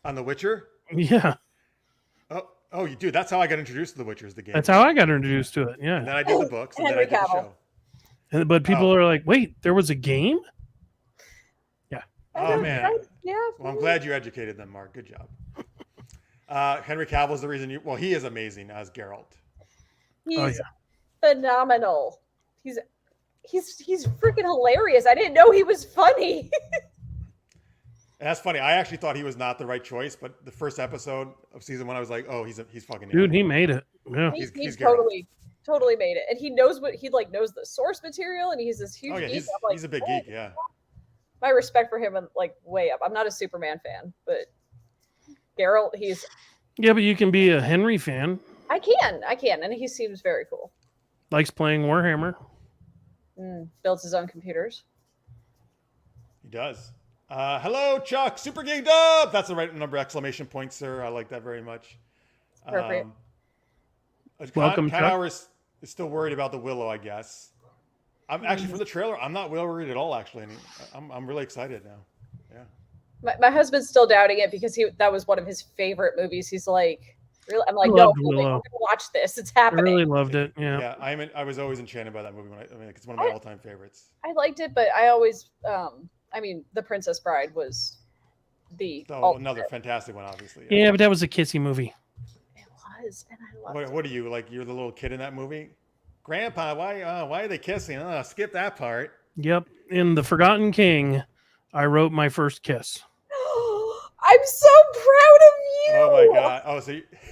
Speaker 1: On The Witcher?
Speaker 2: Yeah.
Speaker 1: Oh, you do. That's how I got introduced to The Witcher, is the game.
Speaker 2: That's how I got introduced to it, yeah.
Speaker 1: And then I did the books, and then I did the show.
Speaker 2: But people are like, wait, there was a game? Yeah.
Speaker 1: Oh, man.
Speaker 3: Yeah.
Speaker 1: Well, I'm glad you educated them, Mark. Good job. Henry Cavill's the reason he is amazing as Geralt.
Speaker 3: He's phenomenal. He's freaking hilarious. I didn't know he was funny.
Speaker 1: And that's funny. I actually thought he was not the right choice, but the first episode of season 1, I was like, oh, he's fucking
Speaker 2: dude. He made it. Yeah.
Speaker 3: He's totally made it, and he knows knows the source material, and he's this huge.
Speaker 1: Oh yeah,
Speaker 3: geek.
Speaker 1: He's a big geek. Yeah.
Speaker 3: My respect for him, way up. I'm not a Superman fan, but Geralt, he's.
Speaker 2: Yeah, but you can be a Henry fan.
Speaker 3: I can, and he seems very cool.
Speaker 2: Likes playing Warhammer.
Speaker 3: Builds his own computers.
Speaker 1: He does. Hello, Chuck. Super Geeked Up. That's the right number! ! Sir. I like that very much.
Speaker 3: Perfect.
Speaker 2: Welcome, Chuck.
Speaker 1: Is still worried about the Willow, I guess. I'm actually from the trailer. I'm not worried at all. Actually, I'm really excited now. Yeah.
Speaker 3: My husband's still doubting it because that was one of his favorite movies. He's like, really? I'm like, no, we're gonna watch this. It's happening.
Speaker 2: I really loved it. Yeah.
Speaker 1: Yeah. I was always enchanted by that movie it's one of my all-time favorites.
Speaker 3: I liked it, but I always, The Princess Bride was
Speaker 1: another fantastic one, obviously.
Speaker 2: Yeah, but that was a kissy movie.
Speaker 3: And I loved it.
Speaker 1: What are you like? You're the little kid in that movie, Grandpa. Why are they kissing? Skip that part.
Speaker 2: Yep. In The Forgotten King, I wrote my first kiss.
Speaker 3: I'm so proud of you.
Speaker 1: Oh my God.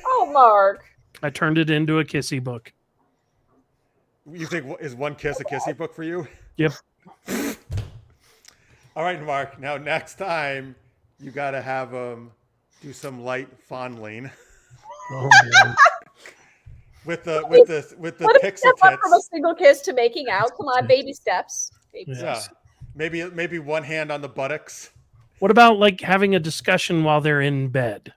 Speaker 1: Oh,
Speaker 3: Mark.
Speaker 2: I turned it into a kissy book.
Speaker 1: You think is one kiss a kissy book for you?
Speaker 2: Yep.
Speaker 1: All right, Mark. Now next time you got to have do some light fondling.
Speaker 2: Oh, man.
Speaker 1: with the
Speaker 3: What if
Speaker 1: pixel
Speaker 3: step up from a
Speaker 1: tits.
Speaker 3: single kiss to making out? Come on, baby steps. Baby
Speaker 2: Yeah.
Speaker 3: steps.
Speaker 1: Yeah, maybe one hand on the buttocks.
Speaker 2: What about like having a discussion while they're in bed,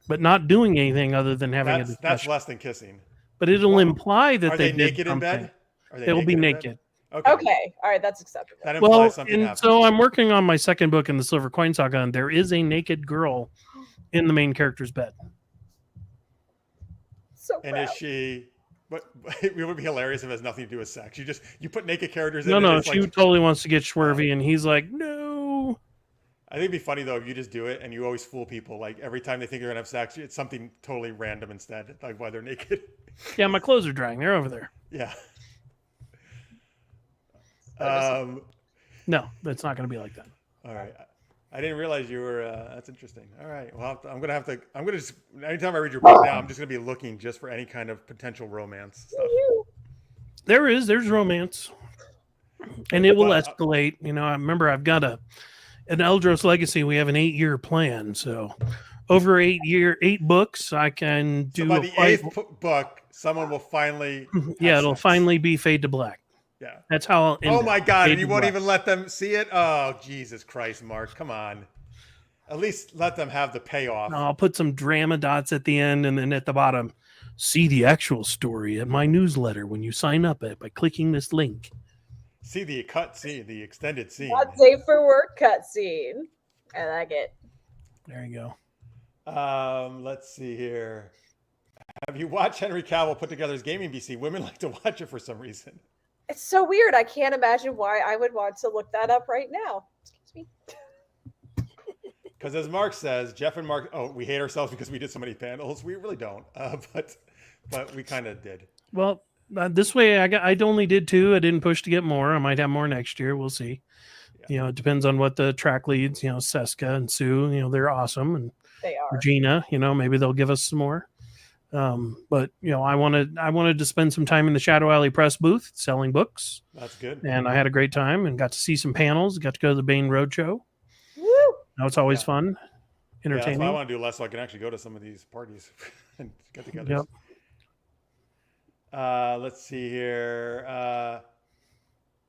Speaker 2: but not doing anything other than having a
Speaker 1: That's
Speaker 2: discussion?
Speaker 1: less than kissing.
Speaker 2: But it'll imply that
Speaker 1: Are
Speaker 2: they
Speaker 1: they
Speaker 2: did
Speaker 1: naked in
Speaker 2: something.
Speaker 1: bed? Are they
Speaker 2: They'll be
Speaker 1: in bed?
Speaker 2: naked.
Speaker 3: Okay, all right, that's acceptable.
Speaker 1: That implies
Speaker 2: Well,
Speaker 1: something
Speaker 2: and
Speaker 1: happened.
Speaker 2: so I'm working on my second book in the Silver Coin Saga, and there is a naked girl in the main character's bed.
Speaker 3: So
Speaker 1: And
Speaker 3: proud.
Speaker 1: is she? But it would be hilarious if it has nothing to do with sex. You put naked characters in.
Speaker 2: No,
Speaker 1: and
Speaker 2: no,
Speaker 1: it's
Speaker 2: she
Speaker 1: like,
Speaker 2: totally wants to get swervy, and he's like, no.
Speaker 1: I think it'd be funny though if you just do it and you always fool people. Like every time they think they're gonna have sex, it's something totally random instead. Like why they're naked.
Speaker 2: Yeah, my clothes are drying. They're over there.
Speaker 1: Yeah.
Speaker 2: No, it's not going to be like that.
Speaker 1: All right. I didn't realize you were. That's interesting. All right. Well, I'm gonna just. Anytime I read your book now, I'm just gonna be looking just for any kind of potential romance stuff.
Speaker 2: There's romance, and it will escalate. You know, I remember I've got an Eldros Legacy. We have an 8-year plan, so over 8 books, I can do.
Speaker 1: So by the 8th book, someone will finally.
Speaker 2: Yeah, it'll
Speaker 1: sex.
Speaker 2: finally be Fade to Black.
Speaker 1: Yeah.
Speaker 2: That's how I'll end
Speaker 1: Oh
Speaker 2: it.
Speaker 1: my God!
Speaker 2: Fade
Speaker 1: And you
Speaker 2: to
Speaker 1: won't
Speaker 2: Black.
Speaker 1: even let them see it. Oh Jesus Christ, Mark! Come on. At least let them have the payoff.
Speaker 2: No, I'll put some drama dots at the end, and then at the bottom, see the actual story at my newsletter when you sign up by clicking this link.
Speaker 1: See the the extended scene.
Speaker 3: Not safe for work cutscene. I like it.
Speaker 2: There you go.
Speaker 1: Let's see here. Have you watched Henry Cavill put together his gaming PC? Women like to watch it for some reason.
Speaker 3: It's so weird. I can't imagine why I would want to look that up right now. Excuse me.
Speaker 1: Because as Mark says, Jeff and Mark, we hate ourselves because we did so many panels. We really don't, but we kind of did.
Speaker 2: Well, this way I only did 2. I didn't push to get more. I might have more next year. We'll see. Yeah. You know, it depends on what the track leads. You know, Seska and Sue. You know, they're awesome, and
Speaker 3: they are.
Speaker 2: Regina. You know, maybe they'll give us some more. But you know, I wanted to spend some time in the Shadow Alley Press booth selling books.
Speaker 1: That's good.
Speaker 2: And I had a great time and got to see some panels. Got to go to the Bain Roadshow.
Speaker 3: Woo!
Speaker 2: Now it's always fun, entertaining.
Speaker 1: Yeah, that's what I want to do less so I can actually go to some of these parties and get together.
Speaker 2: Yep.
Speaker 1: Let's see here.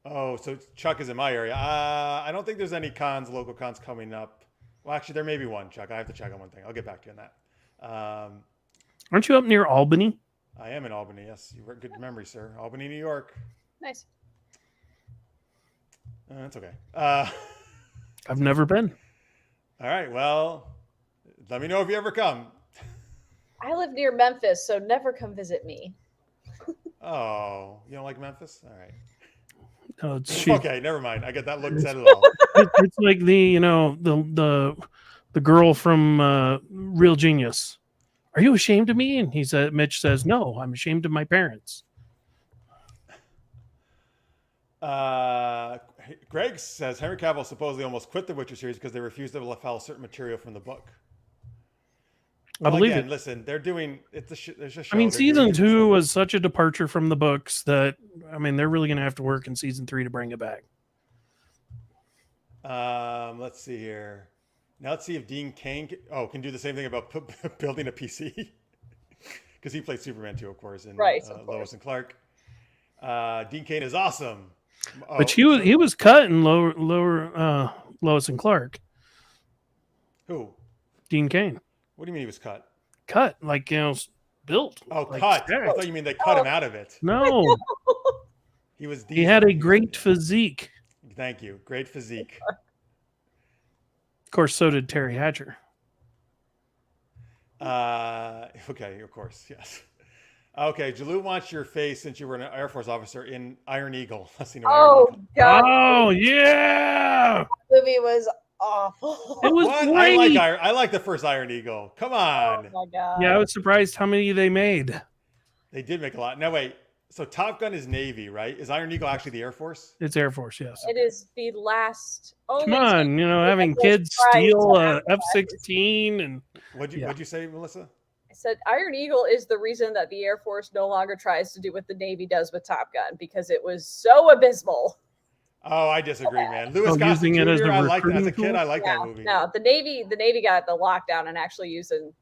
Speaker 1: So Chuck is in my area. I don't think there's any local cons coming up. Well, actually, there may be one, Chuck. I have to check on one thing. I'll get back to you on that.
Speaker 2: Aren't you up near Albany?
Speaker 1: I am in Albany. Yes, you good memory, sir. Albany, New York.
Speaker 3: Nice.
Speaker 1: That's okay.
Speaker 2: I've never been.
Speaker 1: All right. Well, let me know if you ever come.
Speaker 3: I live near Memphis, so never come visit me.
Speaker 1: Oh, you don't like Memphis? All right.
Speaker 2: No, it's
Speaker 1: okay. Never mind. I get that look said it all.
Speaker 2: It's like the girl from Real Genius. Are you ashamed of me? And Mitch says, no, I'm ashamed of my parents.
Speaker 1: Greg says Henry Cavill supposedly almost quit the Witcher series because they refused to follow certain material from the book.
Speaker 2: I believe it.
Speaker 1: Listen, they're doing it's a show.
Speaker 2: I mean, season 2 was such a departure from the books that they're really going to have to work in season 3 to bring it back.
Speaker 1: Let's see here. Now let's see if Dean Cain can do the same thing about building a PC because he played Superman 2, of course, and Lois and Clark. Dean Cain is awesome.
Speaker 2: But he was cut in lower Lois and Clark.
Speaker 1: Who?
Speaker 2: Dean Cain.
Speaker 1: What do you mean he was cut?
Speaker 2: Cut, built.
Speaker 1: Oh, cut. I thought you mean they cut him out of it.
Speaker 2: No. He had a great physique.
Speaker 1: Thank you. Great physique.
Speaker 2: Of course, so did Terry Hatcher.
Speaker 1: Okay, of course, yes. Okay, Jalou wants your face since you were an Air Force officer in Iron Eagle.
Speaker 3: God!
Speaker 2: Oh yeah,
Speaker 3: that movie was awful.
Speaker 2: It was great.
Speaker 1: I like the first Iron Eagle. Come on.
Speaker 3: Oh my God.
Speaker 2: Yeah, I was surprised how many they made.
Speaker 1: They did make a lot. Now wait, so Top Gun is Navy, right? Is Iron Eagle actually the Air Force?
Speaker 2: It's Air Force, yes.
Speaker 3: It is the last.
Speaker 2: Come on, having kids steal a F-16 and.
Speaker 1: What'd you say, Melissa?
Speaker 3: I said Iron Eagle is the reason that the Air Force no longer tries to do what the Navy does with Top Gun because it was so abysmal.
Speaker 1: Oh, I disagree, man. Louis Gossett
Speaker 2: using it as
Speaker 1: Jr.,
Speaker 2: a
Speaker 1: I liked it as a
Speaker 2: recruiting
Speaker 1: kid. I
Speaker 2: tool?
Speaker 1: liked that movie.
Speaker 3: No, the Navy got the lockdown and actually using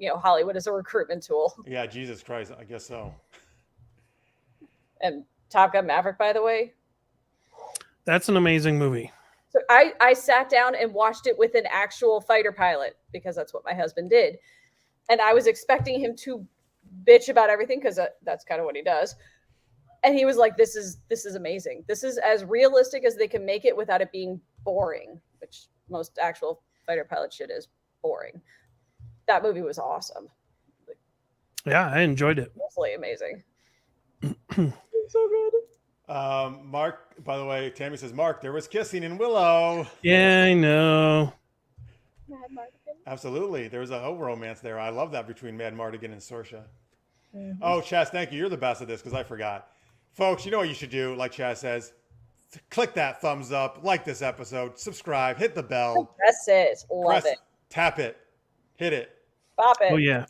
Speaker 3: Hollywood is a recruitment tool.
Speaker 1: Yeah, Jesus Christ, I guess so.
Speaker 3: And Top Gun Maverick, by the way,
Speaker 2: That's an amazing movie.
Speaker 3: so I sat down and watched it with an actual fighter pilot because that's what my husband did, and I was expecting him to bitch about everything because that's kind of what he does. And he was like, this is amazing. This is as realistic as they can make it without it being boring, which most actual fighter pilot shit is boring. That movie was awesome.
Speaker 2: Yeah, I enjoyed it.
Speaker 3: Absolutely amazing. So good.
Speaker 1: Mark, by the way, Tammy says, Mark, there was kissing in Willow.
Speaker 2: Yeah, I know.
Speaker 3: Mad Mardigan.
Speaker 1: Absolutely. There was a whole romance there. I love that between Mad Mardigan and Sorsha.
Speaker 3: Mhm.
Speaker 1: Oh, Chaz, thank you. You're the best at this because I forgot. Folks, you know what you should do, like Chaz says. Click that thumbs up, like this episode, subscribe, hit the bell,
Speaker 3: Press it. Love it.
Speaker 1: tap it, hit it,
Speaker 3: Pop it.
Speaker 2: Oh yeah,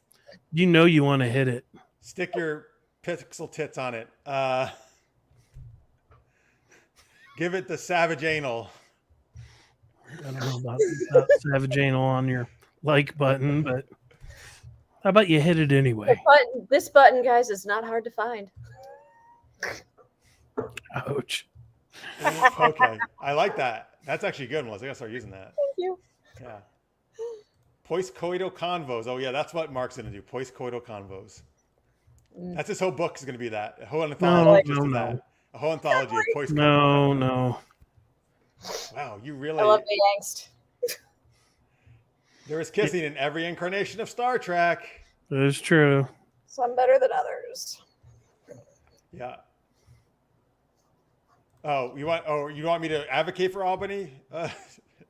Speaker 2: you want to hit it.
Speaker 1: stick your pixel tits on it. Give it the savage anal.
Speaker 2: I don't know about Savage Anal on your like button, but how about you hit it anyway?
Speaker 3: This button, guys, is not hard to find.
Speaker 2: Ouch.
Speaker 1: Okay, I like that. That's actually good, Melissa. I gotta start using that.
Speaker 3: Thank you.
Speaker 1: Yeah. Post coital convos. Oh yeah, that's what Mark's gonna do. Post coital convos. That's his whole book is gonna be that. A whole anthology just of that. A whole anthology of post coital.
Speaker 2: No.
Speaker 1: Wow, you really.
Speaker 3: I love the angst.
Speaker 1: There is kissing in every incarnation of Star Trek.
Speaker 2: That is true.
Speaker 3: Some better than others.
Speaker 1: Yeah. Oh, you want me to advocate for Albany?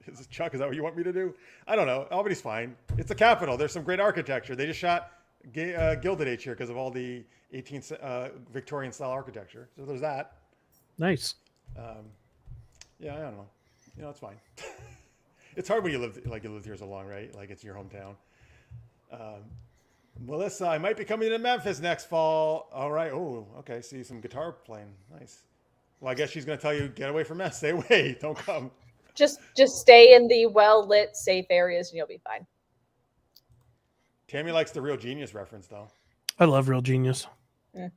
Speaker 1: Is it Chuck? Is that what you want me to do? I don't know. Albany's fine. It's a capital. There's some great architecture. They just shot Gilded Age here because of all the 18th Victorian style architecture. So there's that.
Speaker 2: Nice.
Speaker 1: Yeah, I don't know. It's fine. It's hard when you lived here so long, right? Like it's your hometown. Melissa, I might be coming to Memphis next fall. All right. Oh, okay. See some guitar playing. Nice. Well, I guess she's going to tell you, get away from us. Stay away. Don't come.
Speaker 3: Just stay in the well-lit, safe areas and you'll be fine.
Speaker 1: Tammy likes the Real Genius reference, though.
Speaker 2: I love Real Genius.
Speaker 3: Yeah.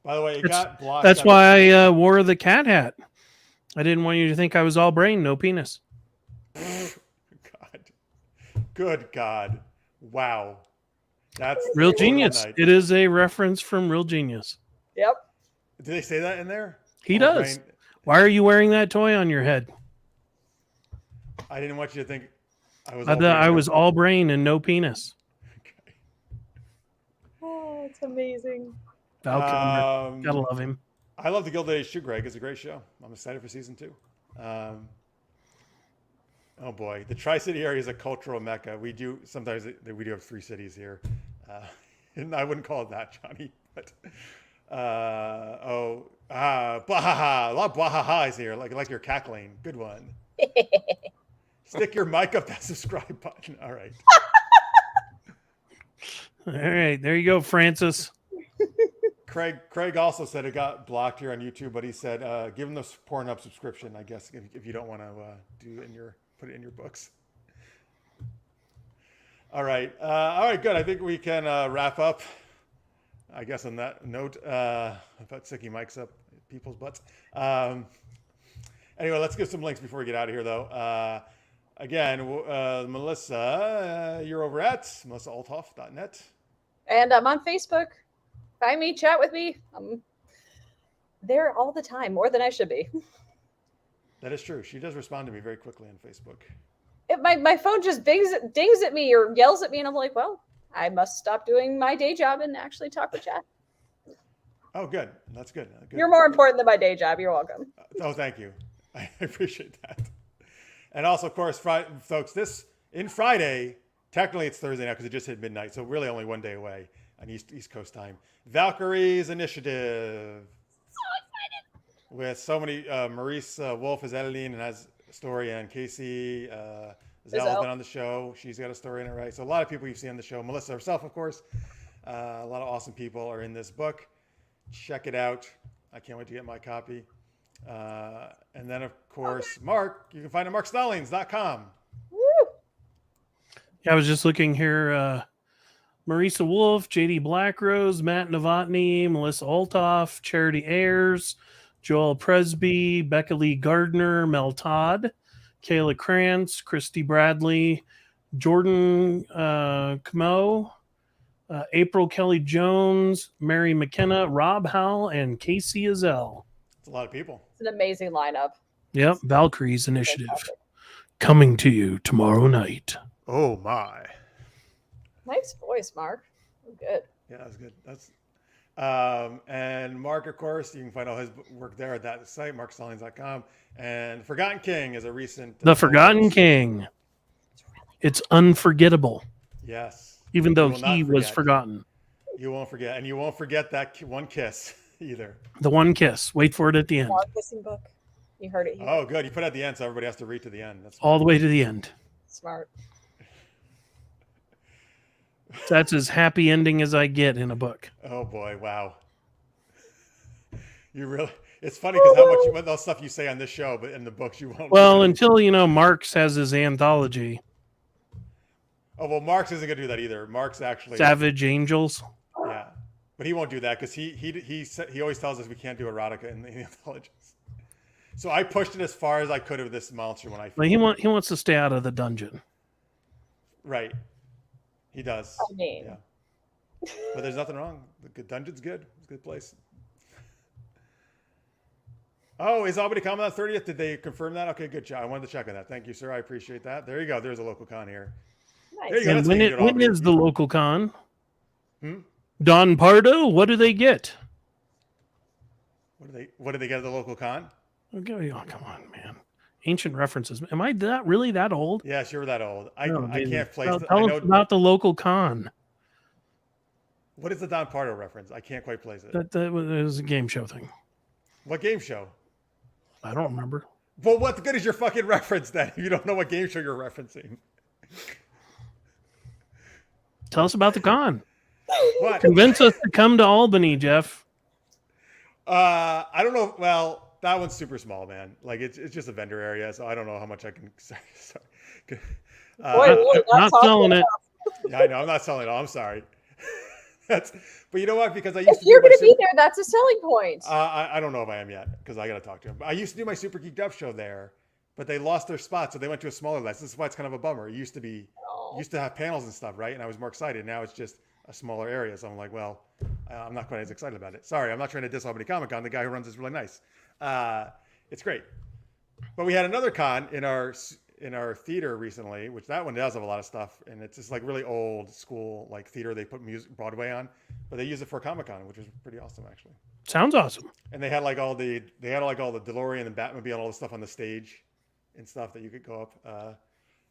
Speaker 1: By the way, it got blocked.
Speaker 2: That's why I wore the cat hat. I didn't want you to think I was all brain, no penis.
Speaker 1: God. Good God. Wow. That's
Speaker 2: Real Genius. It is a reference from Real Genius.
Speaker 3: Yep.
Speaker 1: Did they say that in there?
Speaker 2: He does. Brain. Why are you wearing that toy on your head?
Speaker 1: I didn't want you to think
Speaker 2: I was all brain and no penis.
Speaker 1: Okay.
Speaker 3: Oh, it's amazing.
Speaker 2: Val Kilmer. Gotta love him.
Speaker 1: I love the Gilded Age too, Greg. It's a great show. I'm excited for season 2. Oh boy, the Tri-City area is a cultural mecca. We do have 3 cities here, and I wouldn't call it that, Johnny. But a lot of blah-ha-ha's here, like you're cackling. Good one. Stick your mic up that subscribe button. All right.
Speaker 2: All right, there you go, Francis.
Speaker 1: Craig also said it got blocked here on YouTube, but he said give him the Pornhub subscription, I guess, if you don't want to put it in your books. All right, good. I think we can wrap up. I guess on that note about sticking mics up people's butts. Anyway, let's give some links before we get out of here, though. Again, Melissa, you're over at melissaolthoff.net.
Speaker 3: And I'm on Facebook. Find me, chat with me. I'm there all the time, more than I should be.
Speaker 1: That is true. She does respond to me very quickly on Facebook.
Speaker 3: My phone just dings at me or yells at me, and I'm like, well, I must stop doing my day job and actually talk with chat.
Speaker 1: Oh, good. That's good.
Speaker 3: You're more important than my day job. You're welcome.
Speaker 1: Oh, thank you. I appreciate that. And also, of course, folks, Friday, technically it's Thursday now because it just hit midnight, so really only one day away on East Coast time. Valkyrie's Initiative.
Speaker 3: So excited.
Speaker 1: With so many, Maurice Wolf is editing and has a story, and Casey Zell's been on the show. She's got a story in it, right? So a lot of people you've seen on the show. Melissa herself, of course. A lot of awesome people are in this book. Check it out. I can't wait to get my copy. And then, of course, Mark, you can find it at markstallings.com.
Speaker 3: Woo!
Speaker 2: Yeah, I was just looking here. Marisa Wolf, J.D. Blackrose, Matt Novotny, Melissa Olthoff, Charity Ayers, Joel Presby, Becca Lee Gardner, Mel Todd, Kayla Krantz, Christy Bradley, Jordan Camo, April Kelly Jones, Mary McKenna, Rob Howell, and Casey Azell.
Speaker 1: It's a lot of people.
Speaker 3: It's an amazing lineup.
Speaker 2: Yep, Valkyrie's Initiative. Coming to you tomorrow night.
Speaker 1: Oh my.
Speaker 3: Nice voice, Mark. Good.
Speaker 1: Yeah, that's good. That's and Mark, of course, you can find all his work there at that site, markstallings.com. And Forgotten King is a recent
Speaker 2: The Forgotten King. It's unforgettable.
Speaker 1: Yes.
Speaker 2: Even though
Speaker 1: You will not
Speaker 2: he was
Speaker 1: forget.
Speaker 2: forgotten.
Speaker 1: You won't forget, and you won't forget that one kiss either.
Speaker 2: The one kiss. Wait for it at the end.
Speaker 3: Mark kissing book. You heard it here.
Speaker 1: Oh, good. You put it at the end, so everybody has to read to the end. That's
Speaker 2: All the way to the end.
Speaker 3: Smart.
Speaker 2: That's as happy ending as I get in a book.
Speaker 1: Oh boy! Wow. You really. It's funny because how much what those stuff you say on this show, but in the books you won't.
Speaker 2: Well, until Marx has his anthology,
Speaker 1: Oh well, Marx isn't gonna do that either. Marx actually.
Speaker 2: Savage Angels.
Speaker 1: Yeah, but he won't do that because he always tells us we can't do erotica in the anthologies. So I pushed it as far as I could of this monster when I.
Speaker 2: Well, he wants to stay out of the dungeon.
Speaker 1: Right. He does.
Speaker 3: I mean.
Speaker 1: Yeah. But there's nothing wrong. The good dungeon's good. It's a good place. Oh, is Albany Common on the 30th? Did they confirm that? Okay, good job. I wanted to check on that. Thank you, sir. I appreciate that. There you go. There's a local con here.
Speaker 3: Nice.
Speaker 1: There you go.
Speaker 2: And
Speaker 1: That's
Speaker 2: when,
Speaker 1: what you do at
Speaker 2: when
Speaker 1: Albany.
Speaker 2: is the local con?
Speaker 1: Hmm?
Speaker 2: Pardo, what do they get?
Speaker 1: What do they get at the local con?
Speaker 2: Okay, oh, come on, man. Ancient references. Am I really that old?
Speaker 1: Yes, you're that old. I
Speaker 2: No,
Speaker 1: can't place.
Speaker 2: Tell us about the local con.
Speaker 1: What is the Don Pardo reference? I can't quite place it.
Speaker 2: That was a game show thing.
Speaker 1: What game show?
Speaker 2: I don't remember.
Speaker 1: Well, what good is your fucking reference then if you don't know what game show you're referencing?
Speaker 2: Tell us about the con.
Speaker 1: What?
Speaker 2: Convince us to come to Albany, Jeff.
Speaker 1: I don't know. Well, that one's super small, man. Like it's just a vendor area, so I don't know how much I can. Sorry.
Speaker 3: Boy,
Speaker 2: Not selling it.
Speaker 1: Yeah, I know. I'm not selling it all. I'm sorry. But you know what? Because I used
Speaker 3: If
Speaker 1: to.
Speaker 3: you're going to be there, that's a selling point.
Speaker 1: I don't know if I am yet because I got to talk to him. I used to do my Super Geeked Up show there, but they lost their spot, so they went to a smaller list. This is why it's kind of a bummer. It used to have panels and stuff, right? And I was more excited. Now it's just a smaller area, so I'm like, well, I'm not quite as excited about it. Sorry, I'm not trying to diss Albany Comic Con. The guy who runs is really nice. It's great. But we had another con in our theater recently, which that one does have a lot of stuff, and it's just like really old school like theater. They put music Broadway on, but they use it for Comic Con, which was pretty awesome actually.
Speaker 2: Sounds awesome.
Speaker 1: And they had like all the DeLorean and Batmobile and all the stuff on the stage and stuff that you could go up,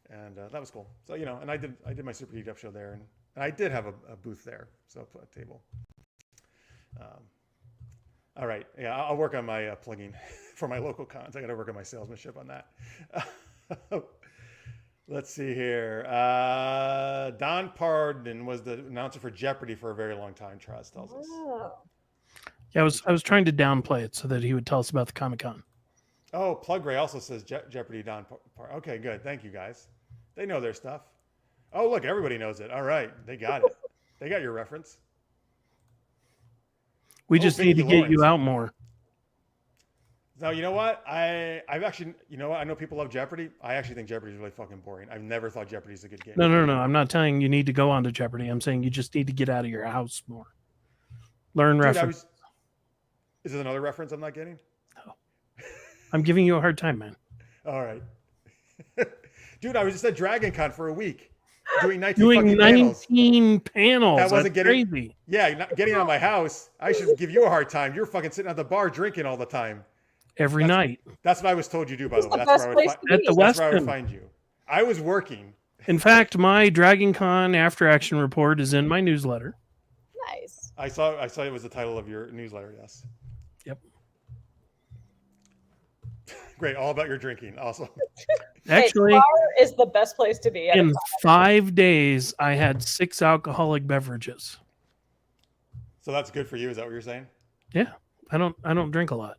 Speaker 1: and that was cool. So and I did my Super Geeked Up show there, and I did have a booth there, so a table. All right, yeah, I'll work on my plugging for my local cons. I got to work on my salesmanship on that. Let's see here. Don Pardon was the announcer for Jeopardy for a very long time. Traz tells us.
Speaker 3: Oh.
Speaker 2: Yeah, I was trying to downplay it so that he would tell us about the Comic Con.
Speaker 1: Oh, Plug Ray also says Jeopardy Don Pardon. Okay, good. Thank you guys. They know their stuff. Oh, look, everybody knows it. All right, they got it. They got your reference.
Speaker 2: We just need to get you out more.
Speaker 1: Now, you know what? I've actually, I know people love Jeopardy. I actually think Jeopardy is really fucking boring. I've never thought Jeopardy is a good game.
Speaker 2: No. I'm not telling you need to go on to Jeopardy. I'm saying you just need to get out of your house more. Learn reference.
Speaker 1: Is it another reference I'm not getting?
Speaker 2: No. I'm giving you a hard time, man.
Speaker 1: All right. Dude, I was just at Dragon Con for a week. Doing 19
Speaker 2: panels.
Speaker 1: That wasn't
Speaker 2: crazy.
Speaker 1: Yeah, not getting out of my house. I should give you a hard time. You're fucking sitting at the bar drinking all the time.
Speaker 2: Every night.
Speaker 1: That's what I was told you do, by the way.
Speaker 3: That's where
Speaker 1: I would find you. I was working.
Speaker 2: In fact, my Dragon Con after action report is in my newsletter.
Speaker 3: Nice.
Speaker 1: I saw it was the title of your newsletter, yes.
Speaker 2: Yep.
Speaker 1: Great, all about your drinking. Awesome.
Speaker 2: Actually,
Speaker 3: bar is the best place to be.
Speaker 2: In 5 days, I had 6 alcoholic beverages.
Speaker 1: So that's good for you. Is that what you're saying?
Speaker 2: Yeah, I don't drink a lot.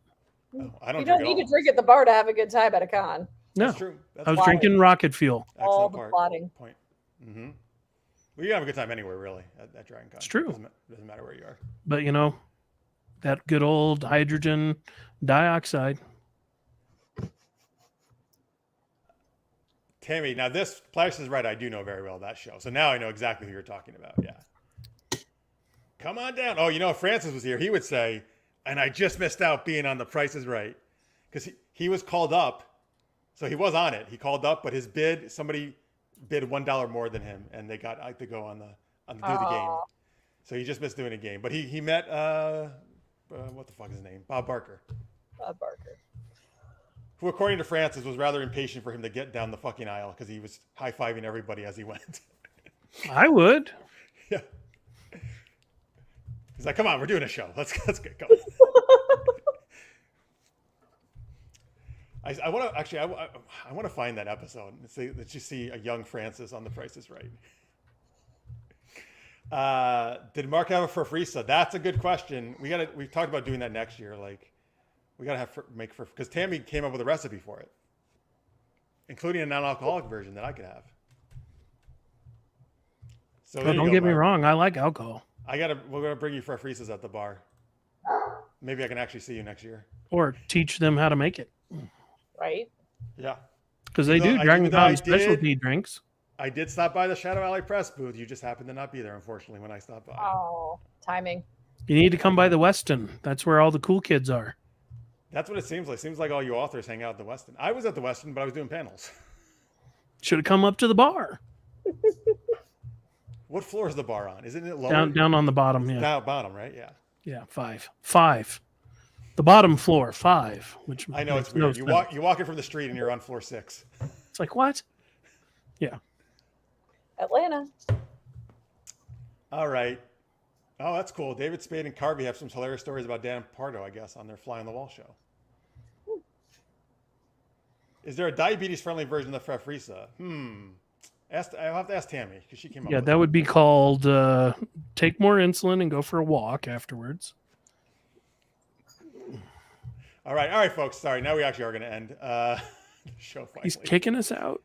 Speaker 1: Oh, I don't.
Speaker 3: You don't need to drink at the bar to have a good time at a con.
Speaker 2: No,
Speaker 1: That's true.
Speaker 2: I was drinking rocket fuel.
Speaker 1: Excellent
Speaker 3: All the plotting.
Speaker 1: Point. Mm-hmm. Well, you can have a good time anywhere, really, at Dragon Con.
Speaker 2: It's true.
Speaker 1: Doesn't matter where you are.
Speaker 2: But that good old hydrogen dioxide.
Speaker 1: Tammy, now this Price is Right, I do know very well that show. So now I know exactly who you're talking about. Yeah. Come on down. Oh, if Francis was here, he would say, and I just missed out being on The Price is Right. Because he was called up. So he was on it. He called up, but his bid, somebody bid $1 more than him, and they got to go on the do the game. So he just missed doing a game. But he met what the fuck is his name? Bob Barker.
Speaker 3: Bob Barker.
Speaker 1: Who, according to Francis, was rather impatient for him to get down the fucking aisle because he was high-fiving everybody as he went.
Speaker 2: I would.
Speaker 1: Yeah. He's like, come on, we're doing a show. Let's get going. I want to actually, I want to find that episode and see that you see a young Francis on The Price is Right. Did Mark have a Farfisa? That's a good question. We talked about doing that next year. Like, we gotta because Tammy came up with a recipe for it, including a non-alcoholic version that I could have. So
Speaker 2: don't get me wrong, I like alcohol.
Speaker 1: We're gonna bring you Farfisas at the bar. Maybe I can actually see you next year.
Speaker 2: Or teach them how to make it.
Speaker 3: Right?
Speaker 1: Yeah.
Speaker 2: Because they do Dragon Con specialty drinks.
Speaker 1: I did stop by the Shadow Alley Press booth. You just happened to not be there, unfortunately, when I stopped by.
Speaker 3: Oh, timing.
Speaker 2: You need to come by the Westin. That's where all the cool kids are.
Speaker 1: That's what it seems like. Seems like all you authors hang out at the Westin. I was at the Westin, but I was doing panels.
Speaker 2: Should have come up to the bar.
Speaker 1: What floor is the bar on? Isn't it lower?
Speaker 2: Down on the bottom, yeah.
Speaker 1: Down bottom, right? Yeah.
Speaker 2: Yeah, 5. The bottom floor, 5. Which
Speaker 1: I know it's weird. You walk in from the street and you're on floor 6.
Speaker 2: It's like, what? Yeah.
Speaker 3: Atlanta.
Speaker 1: All right. Oh, that's cool. David Spade and Carvey have some hilarious stories about Dan Pardo, I guess, on their Fly on the Wall show. Is there a diabetes-friendly version of the Farfisa? I'll have to ask Tammy because she came up with it.
Speaker 2: That would be called take more insulin and go for a walk afterwards.
Speaker 1: All right, folks. Sorry, now we actually are going to end the show finally.
Speaker 2: He's kicking us out.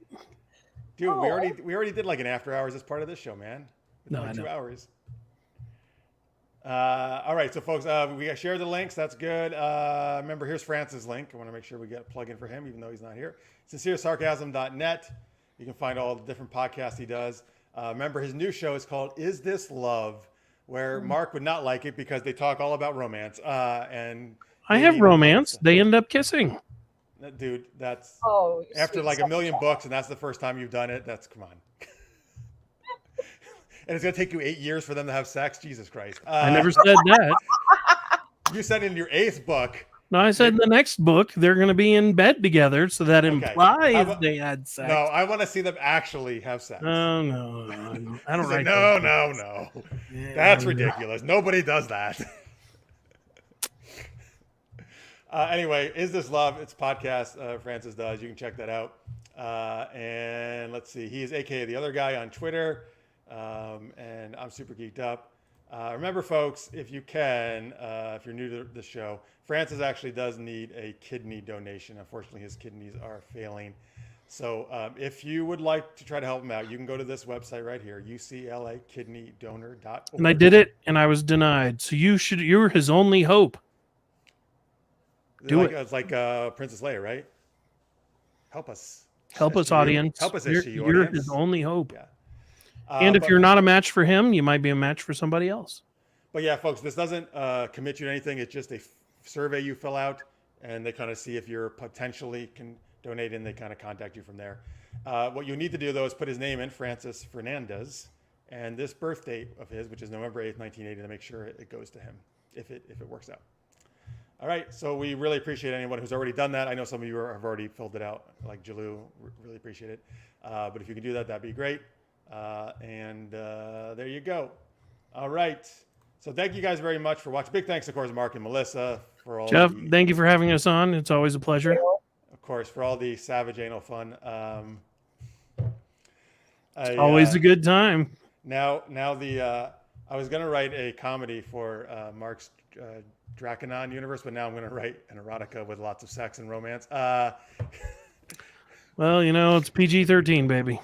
Speaker 1: Dude, we already did like an after hours as part of this show, man.
Speaker 2: No, I
Speaker 1: 2
Speaker 2: know.
Speaker 1: hours. All right, so folks, we shared the links. That's good. Remember, here's Francis' link. I want to make sure we get a plug in for him, even though he's not here. SincereSarcasm.net. You can find all the different podcasts he does. Remember, his new show is called Is This Love, where Mark would not like it because they talk all about romance. And
Speaker 2: I have romance. They end up kissing.
Speaker 1: Dude, that's
Speaker 3: sweet
Speaker 1: after like a million
Speaker 3: stuff.
Speaker 1: books, and that's the first time you've done it. Come on. And it's going to take you 8 years for them to have sex. Jesus Christ.
Speaker 2: I never said that.
Speaker 1: You said in your 8th book.
Speaker 2: No, I said in the next book, they're going to be in bed together. So that implies they had sex.
Speaker 1: No, I want to see them actually have sex.
Speaker 2: Oh, no. I don't write
Speaker 1: No.
Speaker 2: Yeah,
Speaker 1: That's ridiculous. Nobody does that. Anyway, Is This Love? It's a podcast Francis does. You can check that out. And let's see. He is AKA the other guy on Twitter. And I'm super geeked up. Remember, folks, if you can, if you're new to the show, Francis actually does need a kidney donation. Unfortunately, his kidneys are failing. So if you would like to try to help him out, you can go to this website right here, uclakidneydonor.org.
Speaker 2: And I did it, and I was denied. So you're his only hope. Do it.
Speaker 1: It's like Princess Leia, right? Help us.
Speaker 2: Help us, audience.
Speaker 1: Help us,
Speaker 2: you're his only hope.
Speaker 1: Yeah.
Speaker 2: And if you're not a match for him, you might be a match for somebody else.
Speaker 1: But yeah, folks, this doesn't commit you to anything. It's just a survey you fill out, and they kind of see if you're potentially can donate, and they kind of contact you from there. What you need to do, though, is put his name in, Francis Fernandez, and this birth date of his, which is November 8th, 1980, to make sure it goes to him, if it works out. All right, so we really appreciate anyone who's already done that. I know some of you have already filled it out, like Jalou. Really appreciate it. But if you can do that, that'd be great. And there you go. All right. So thank you guys very much for watching. Big thanks, of course, Mark and Melissa for all.
Speaker 2: Jeff, thank you for having us on. It's always a pleasure.
Speaker 1: Of course, for all the savage anal fun.
Speaker 2: Always a good time.
Speaker 1: Now I was gonna write a comedy for Mark's Draconon universe, but now I'm gonna write an erotica with lots of sex and romance.
Speaker 2: Well, it's PG-13, baby.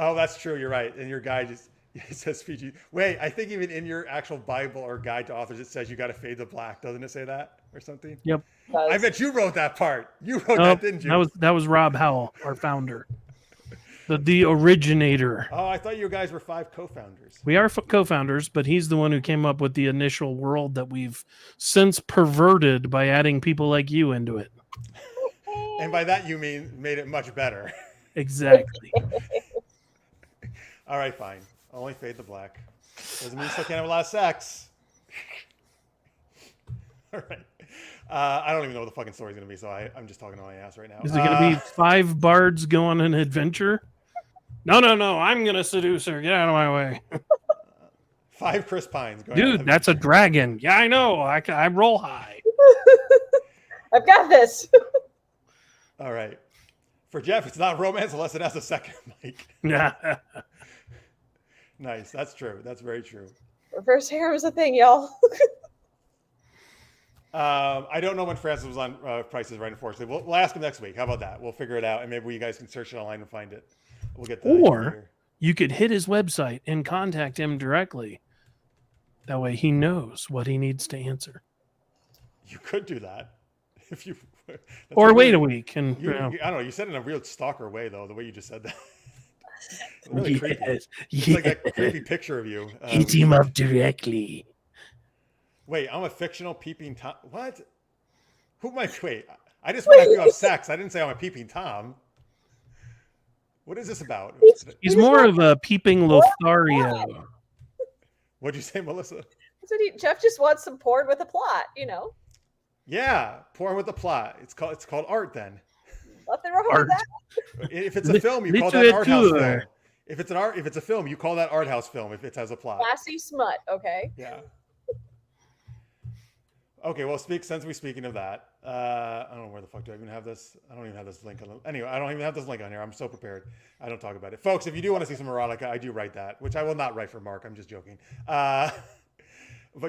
Speaker 1: Oh, that's true. You're right. And your guide just it says PG. Wait, I think even in your actual Bible or guide to authors, it says you got to fade to black. Doesn't it say that or something?
Speaker 2: Yep.
Speaker 1: I bet you wrote that part. You wrote
Speaker 2: Nope,
Speaker 1: that, didn't you?
Speaker 2: that was Rob Howell, our founder, the originator.
Speaker 1: Oh, I thought you guys were 5 co-founders.
Speaker 2: We are co-founders, but he's the one who came up with the initial world that we've since perverted by adding people like you into it.
Speaker 1: And by that you mean made it much better.
Speaker 2: Exactly.
Speaker 1: All right, fine. Only fade to black. Doesn't mean you still can't have a lot of sex. All right. I don't even know what the fucking story's going to be, so I'm just talking to my ass right now.
Speaker 2: Is it going to be 5 bards go on an adventure? No. I'm going to seduce her. Get out of my way.
Speaker 1: 5 Chris Pines.
Speaker 2: Dude, that's a dragon. Yeah, I know. I roll high.
Speaker 3: I've got this.
Speaker 1: All right. For Jeff, it's not romance unless it has a second mic.
Speaker 2: Yeah.
Speaker 1: Nice. That's true. That's very true.
Speaker 3: Reverse harem is a thing, y'all.
Speaker 1: I don't know when Francis was on Price is Right, unfortunately. We'll ask him next week. How about that? We'll figure it out, and maybe you guys can search it online and find it. We'll get that.
Speaker 2: Or you could hit his website and contact him directly. That way he knows what he needs to answer.
Speaker 1: You could do that. If you
Speaker 2: or wait a week. And
Speaker 1: I don't know. You said it in a real stalker way, though, the way you just said that. Really
Speaker 2: yes,
Speaker 1: creepy.
Speaker 2: yes.
Speaker 1: It's like that creepy picture of you.
Speaker 2: Hit him up directly.
Speaker 1: Wait, I'm a fictional peeping Tom. What? Who am I? Wait, I just want to have sex. I didn't say I'm a peeping Tom. What is this about?
Speaker 2: He's more of a peeping Lothario.
Speaker 1: What'd you say, Melissa?
Speaker 3: Jeff just wants some porn with a plot, you know.
Speaker 1: Yeah, porn with a plot. It's called art then.
Speaker 3: Nothing wrong with that.
Speaker 1: If it's a film, you call that an art house film. If it's a film, you call that art house film if it has a plot.
Speaker 3: Classy smut, okay.
Speaker 1: Yeah. Okay, well, since we're speaking of that, I don't know where the fuck do I even have this. I don't even have this link on. Anyway, I don't even have this link on here. I'm so prepared. I don't talk about it, folks. If you do want to see some erotica, I do write that, which I will not write for Mark. I'm just joking. But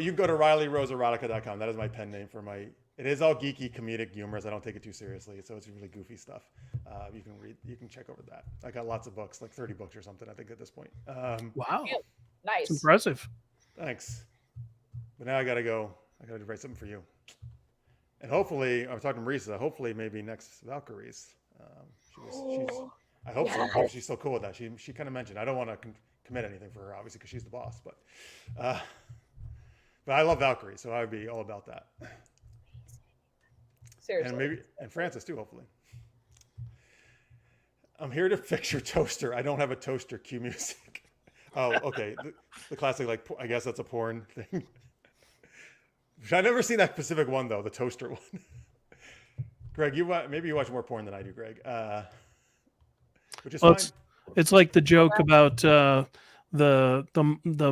Speaker 1: you can go to RileyRoseErotica.com. That is my pen name for my. It is all geeky, comedic, humorous. I don't take it too seriously, so it's really goofy stuff. You can read. You can check over that. I got lots of books, like 30 books or something. I think at this point.
Speaker 2: Wow,
Speaker 3: nice,
Speaker 2: that's impressive.
Speaker 1: Thanks. But now I gotta go. I gotta write something for you. And hopefully, I was talking to Marisa. Hopefully, maybe next Valkyries. I hope so. I hope she's so cool with that. She kind of mentioned. I don't want to commit anything for her, obviously, because she's the boss. But I love Valkyrie, so I would be all about that.
Speaker 3: Seriously.
Speaker 1: And Francis too, hopefully. I'm here to fix your toaster. I don't have a toaster. Cue music. Oh, okay. The classic, like, I guess that's a porn thing. I've never seen that specific one though, the toaster one. Greg, maybe you watch more porn than I do, Greg. Which is fine.
Speaker 2: It's like the joke about the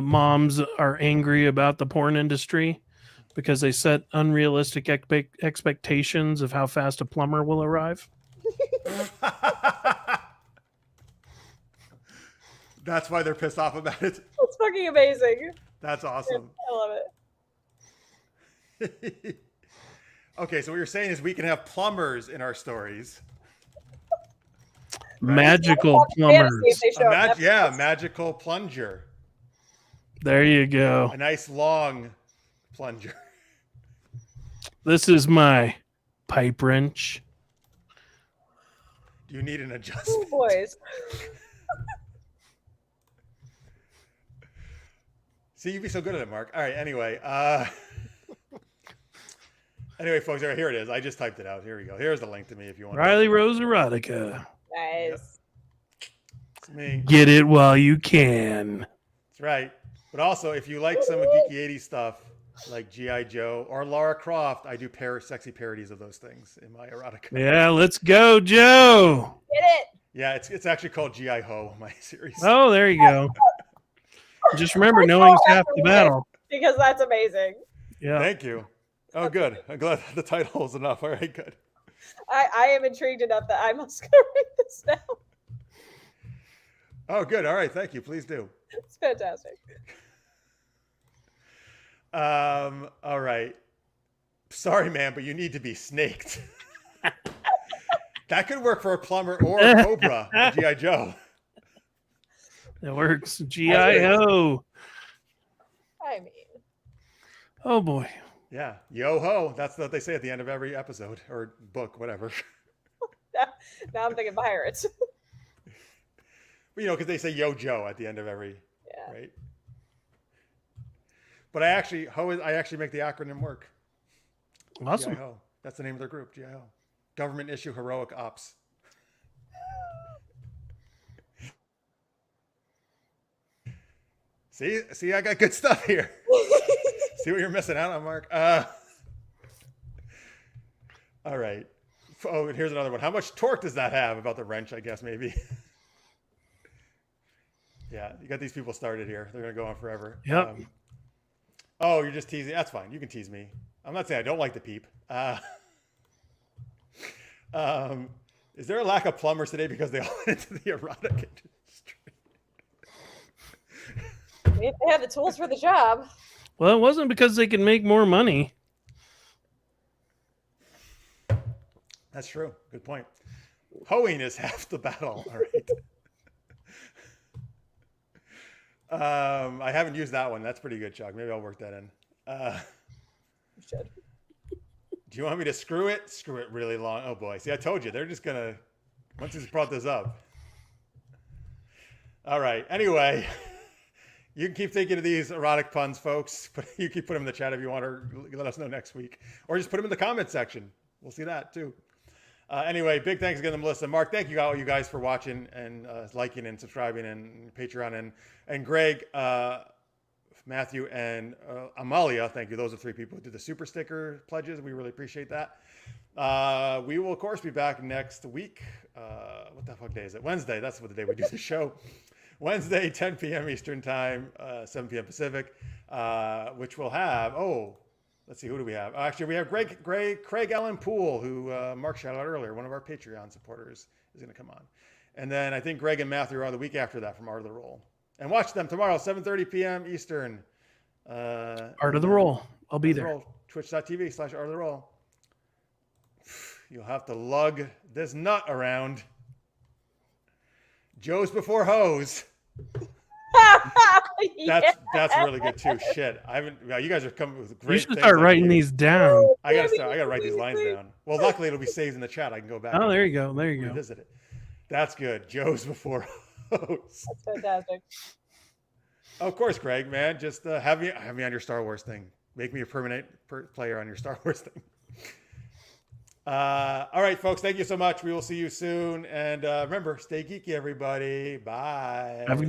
Speaker 2: moms are angry about the porn industry because they set unrealistic expectations of how fast a plumber will arrive.
Speaker 1: That's why they're pissed off about it.
Speaker 3: That's fucking amazing.
Speaker 1: That's awesome.
Speaker 3: I love it.
Speaker 1: Okay, so what you're saying is we can have plumbers in our stories.
Speaker 2: Right? Magical plumbers.
Speaker 1: Magical plunger.
Speaker 2: There you go.
Speaker 1: A nice long plunger.
Speaker 2: This is my pipe wrench.
Speaker 1: Do you need an adjustment?
Speaker 3: Oh, boys.
Speaker 1: See, you'd be so good at it, Mark. All right, anyway. Anyway, folks, here it is. I just typed it out. Here we go. Here's the link to me if you want.
Speaker 2: Riley Rose Erotica.
Speaker 3: Nice.
Speaker 1: Yep. It's me.
Speaker 2: Get it while you can.
Speaker 1: That's right. But also, if you like some geeky 80s stuff, like G.I. Joe or Lara Croft, I do sexy parodies of those things in my erotica.
Speaker 2: Yeah, let's go, Joe.
Speaker 3: Get it.
Speaker 1: Yeah, it's actually called G.I. Ho, my series.
Speaker 2: Oh, there you go. Just remember, knowing's half the battle.
Speaker 3: Because that's amazing.
Speaker 2: Yeah.
Speaker 1: Thank you. Oh, good. I'm glad the title is enough. All right, good.
Speaker 3: I am intrigued enough that I must go read this now.
Speaker 1: Oh, good. All right. Thank you. Please do.
Speaker 3: It's fantastic.
Speaker 1: All right. Sorry, man, but you need to be snaked. That could work for a plumber or a cobra, G.I. Joe.
Speaker 2: It works. GIO.
Speaker 3: I mean,
Speaker 2: Oh boy.
Speaker 1: Yeah, yo ho. That's what they say at the end of every episode or book, whatever.
Speaker 3: now I'm thinking pirates.
Speaker 1: But, because they say yo Joe at the end of every,
Speaker 3: Yeah.
Speaker 1: right? But I actually make the acronym work.
Speaker 2: Awesome.
Speaker 1: GIO. That's the name of their group, GIO. Government Issue Heroic Ops. See, I got good stuff here. See what you're missing out on, Mark. All right. Oh, and here's another one. How much torque does that have? About the wrench, I guess, maybe. Yeah, you got these people started here. They're going to go on forever.
Speaker 2: Yep.
Speaker 1: Oh, you're just teasing. That's fine. You can tease me. I'm not saying I don't like the peep. Is there a lack of plumbers today because they all went into the erotic industry?
Speaker 3: They have the tools for the job.
Speaker 2: Well, it wasn't because they could make more money.
Speaker 1: That's true. Good point. Hoeing is half the battle. All right. I haven't used that one. That's pretty good, Chuck. Maybe I'll work that in.
Speaker 3: You should.
Speaker 1: Do you want me to screw it? Screw it really long. Oh boy. See, I told you. They're just going to, once he's brought this up. All right. Anyway, you can keep thinking of these erotic puns, folks. But you keep putting them in the chat if you want, or let us know next week. Or just put them in the comment section. We'll see that too. Anyway, big thanks again to Melissa and Mark. Thank you all you guys for watching and liking and subscribing and Patreon and Greg, Matthew, and Amalia. Thank you. Those are 3 people who did the super sticker pledges. We really appreciate that. We will, of course, be back next week. What the fuck day is it? Wednesday. That's what the day we do the show. Wednesday, 10 p.m. Eastern Time, 7 p.m. Pacific, which will have, let's see, who do we have? Actually, we have Craig Allen Poole, who Mark shouted out earlier, one of our Patreon supporters, is going to come on. And then I think Greg and Matthew are on the week after that from Art of the Roll. And watch them tomorrow, 7:30 p.m. Eastern.
Speaker 2: Art of the Roll. I'll be there.
Speaker 1: Twitch.tv/Art of the Roll. You'll have to lug this nut around. Joe's before hoes. That's really good too. Shit, I haven't. Well, you guys are coming with great.
Speaker 2: You should
Speaker 1: things
Speaker 2: start
Speaker 1: on
Speaker 2: writing
Speaker 1: here.
Speaker 2: these down.
Speaker 1: I gotta write these lines down. Well, luckily it'll be saved in the chat. I can go back.
Speaker 2: Oh,
Speaker 1: and
Speaker 2: there you go. There you go.
Speaker 1: revisit it. That's good. Joe's before hoes.
Speaker 3: That's fantastic.
Speaker 1: Of course, Greg, man. Just have me on your Star Wars thing. Make me a permanent player on your Star Wars thing. All right, folks. Thank you so much. We will see you soon. And remember, stay geeky, everybody. Bye.
Speaker 2: Have a good night.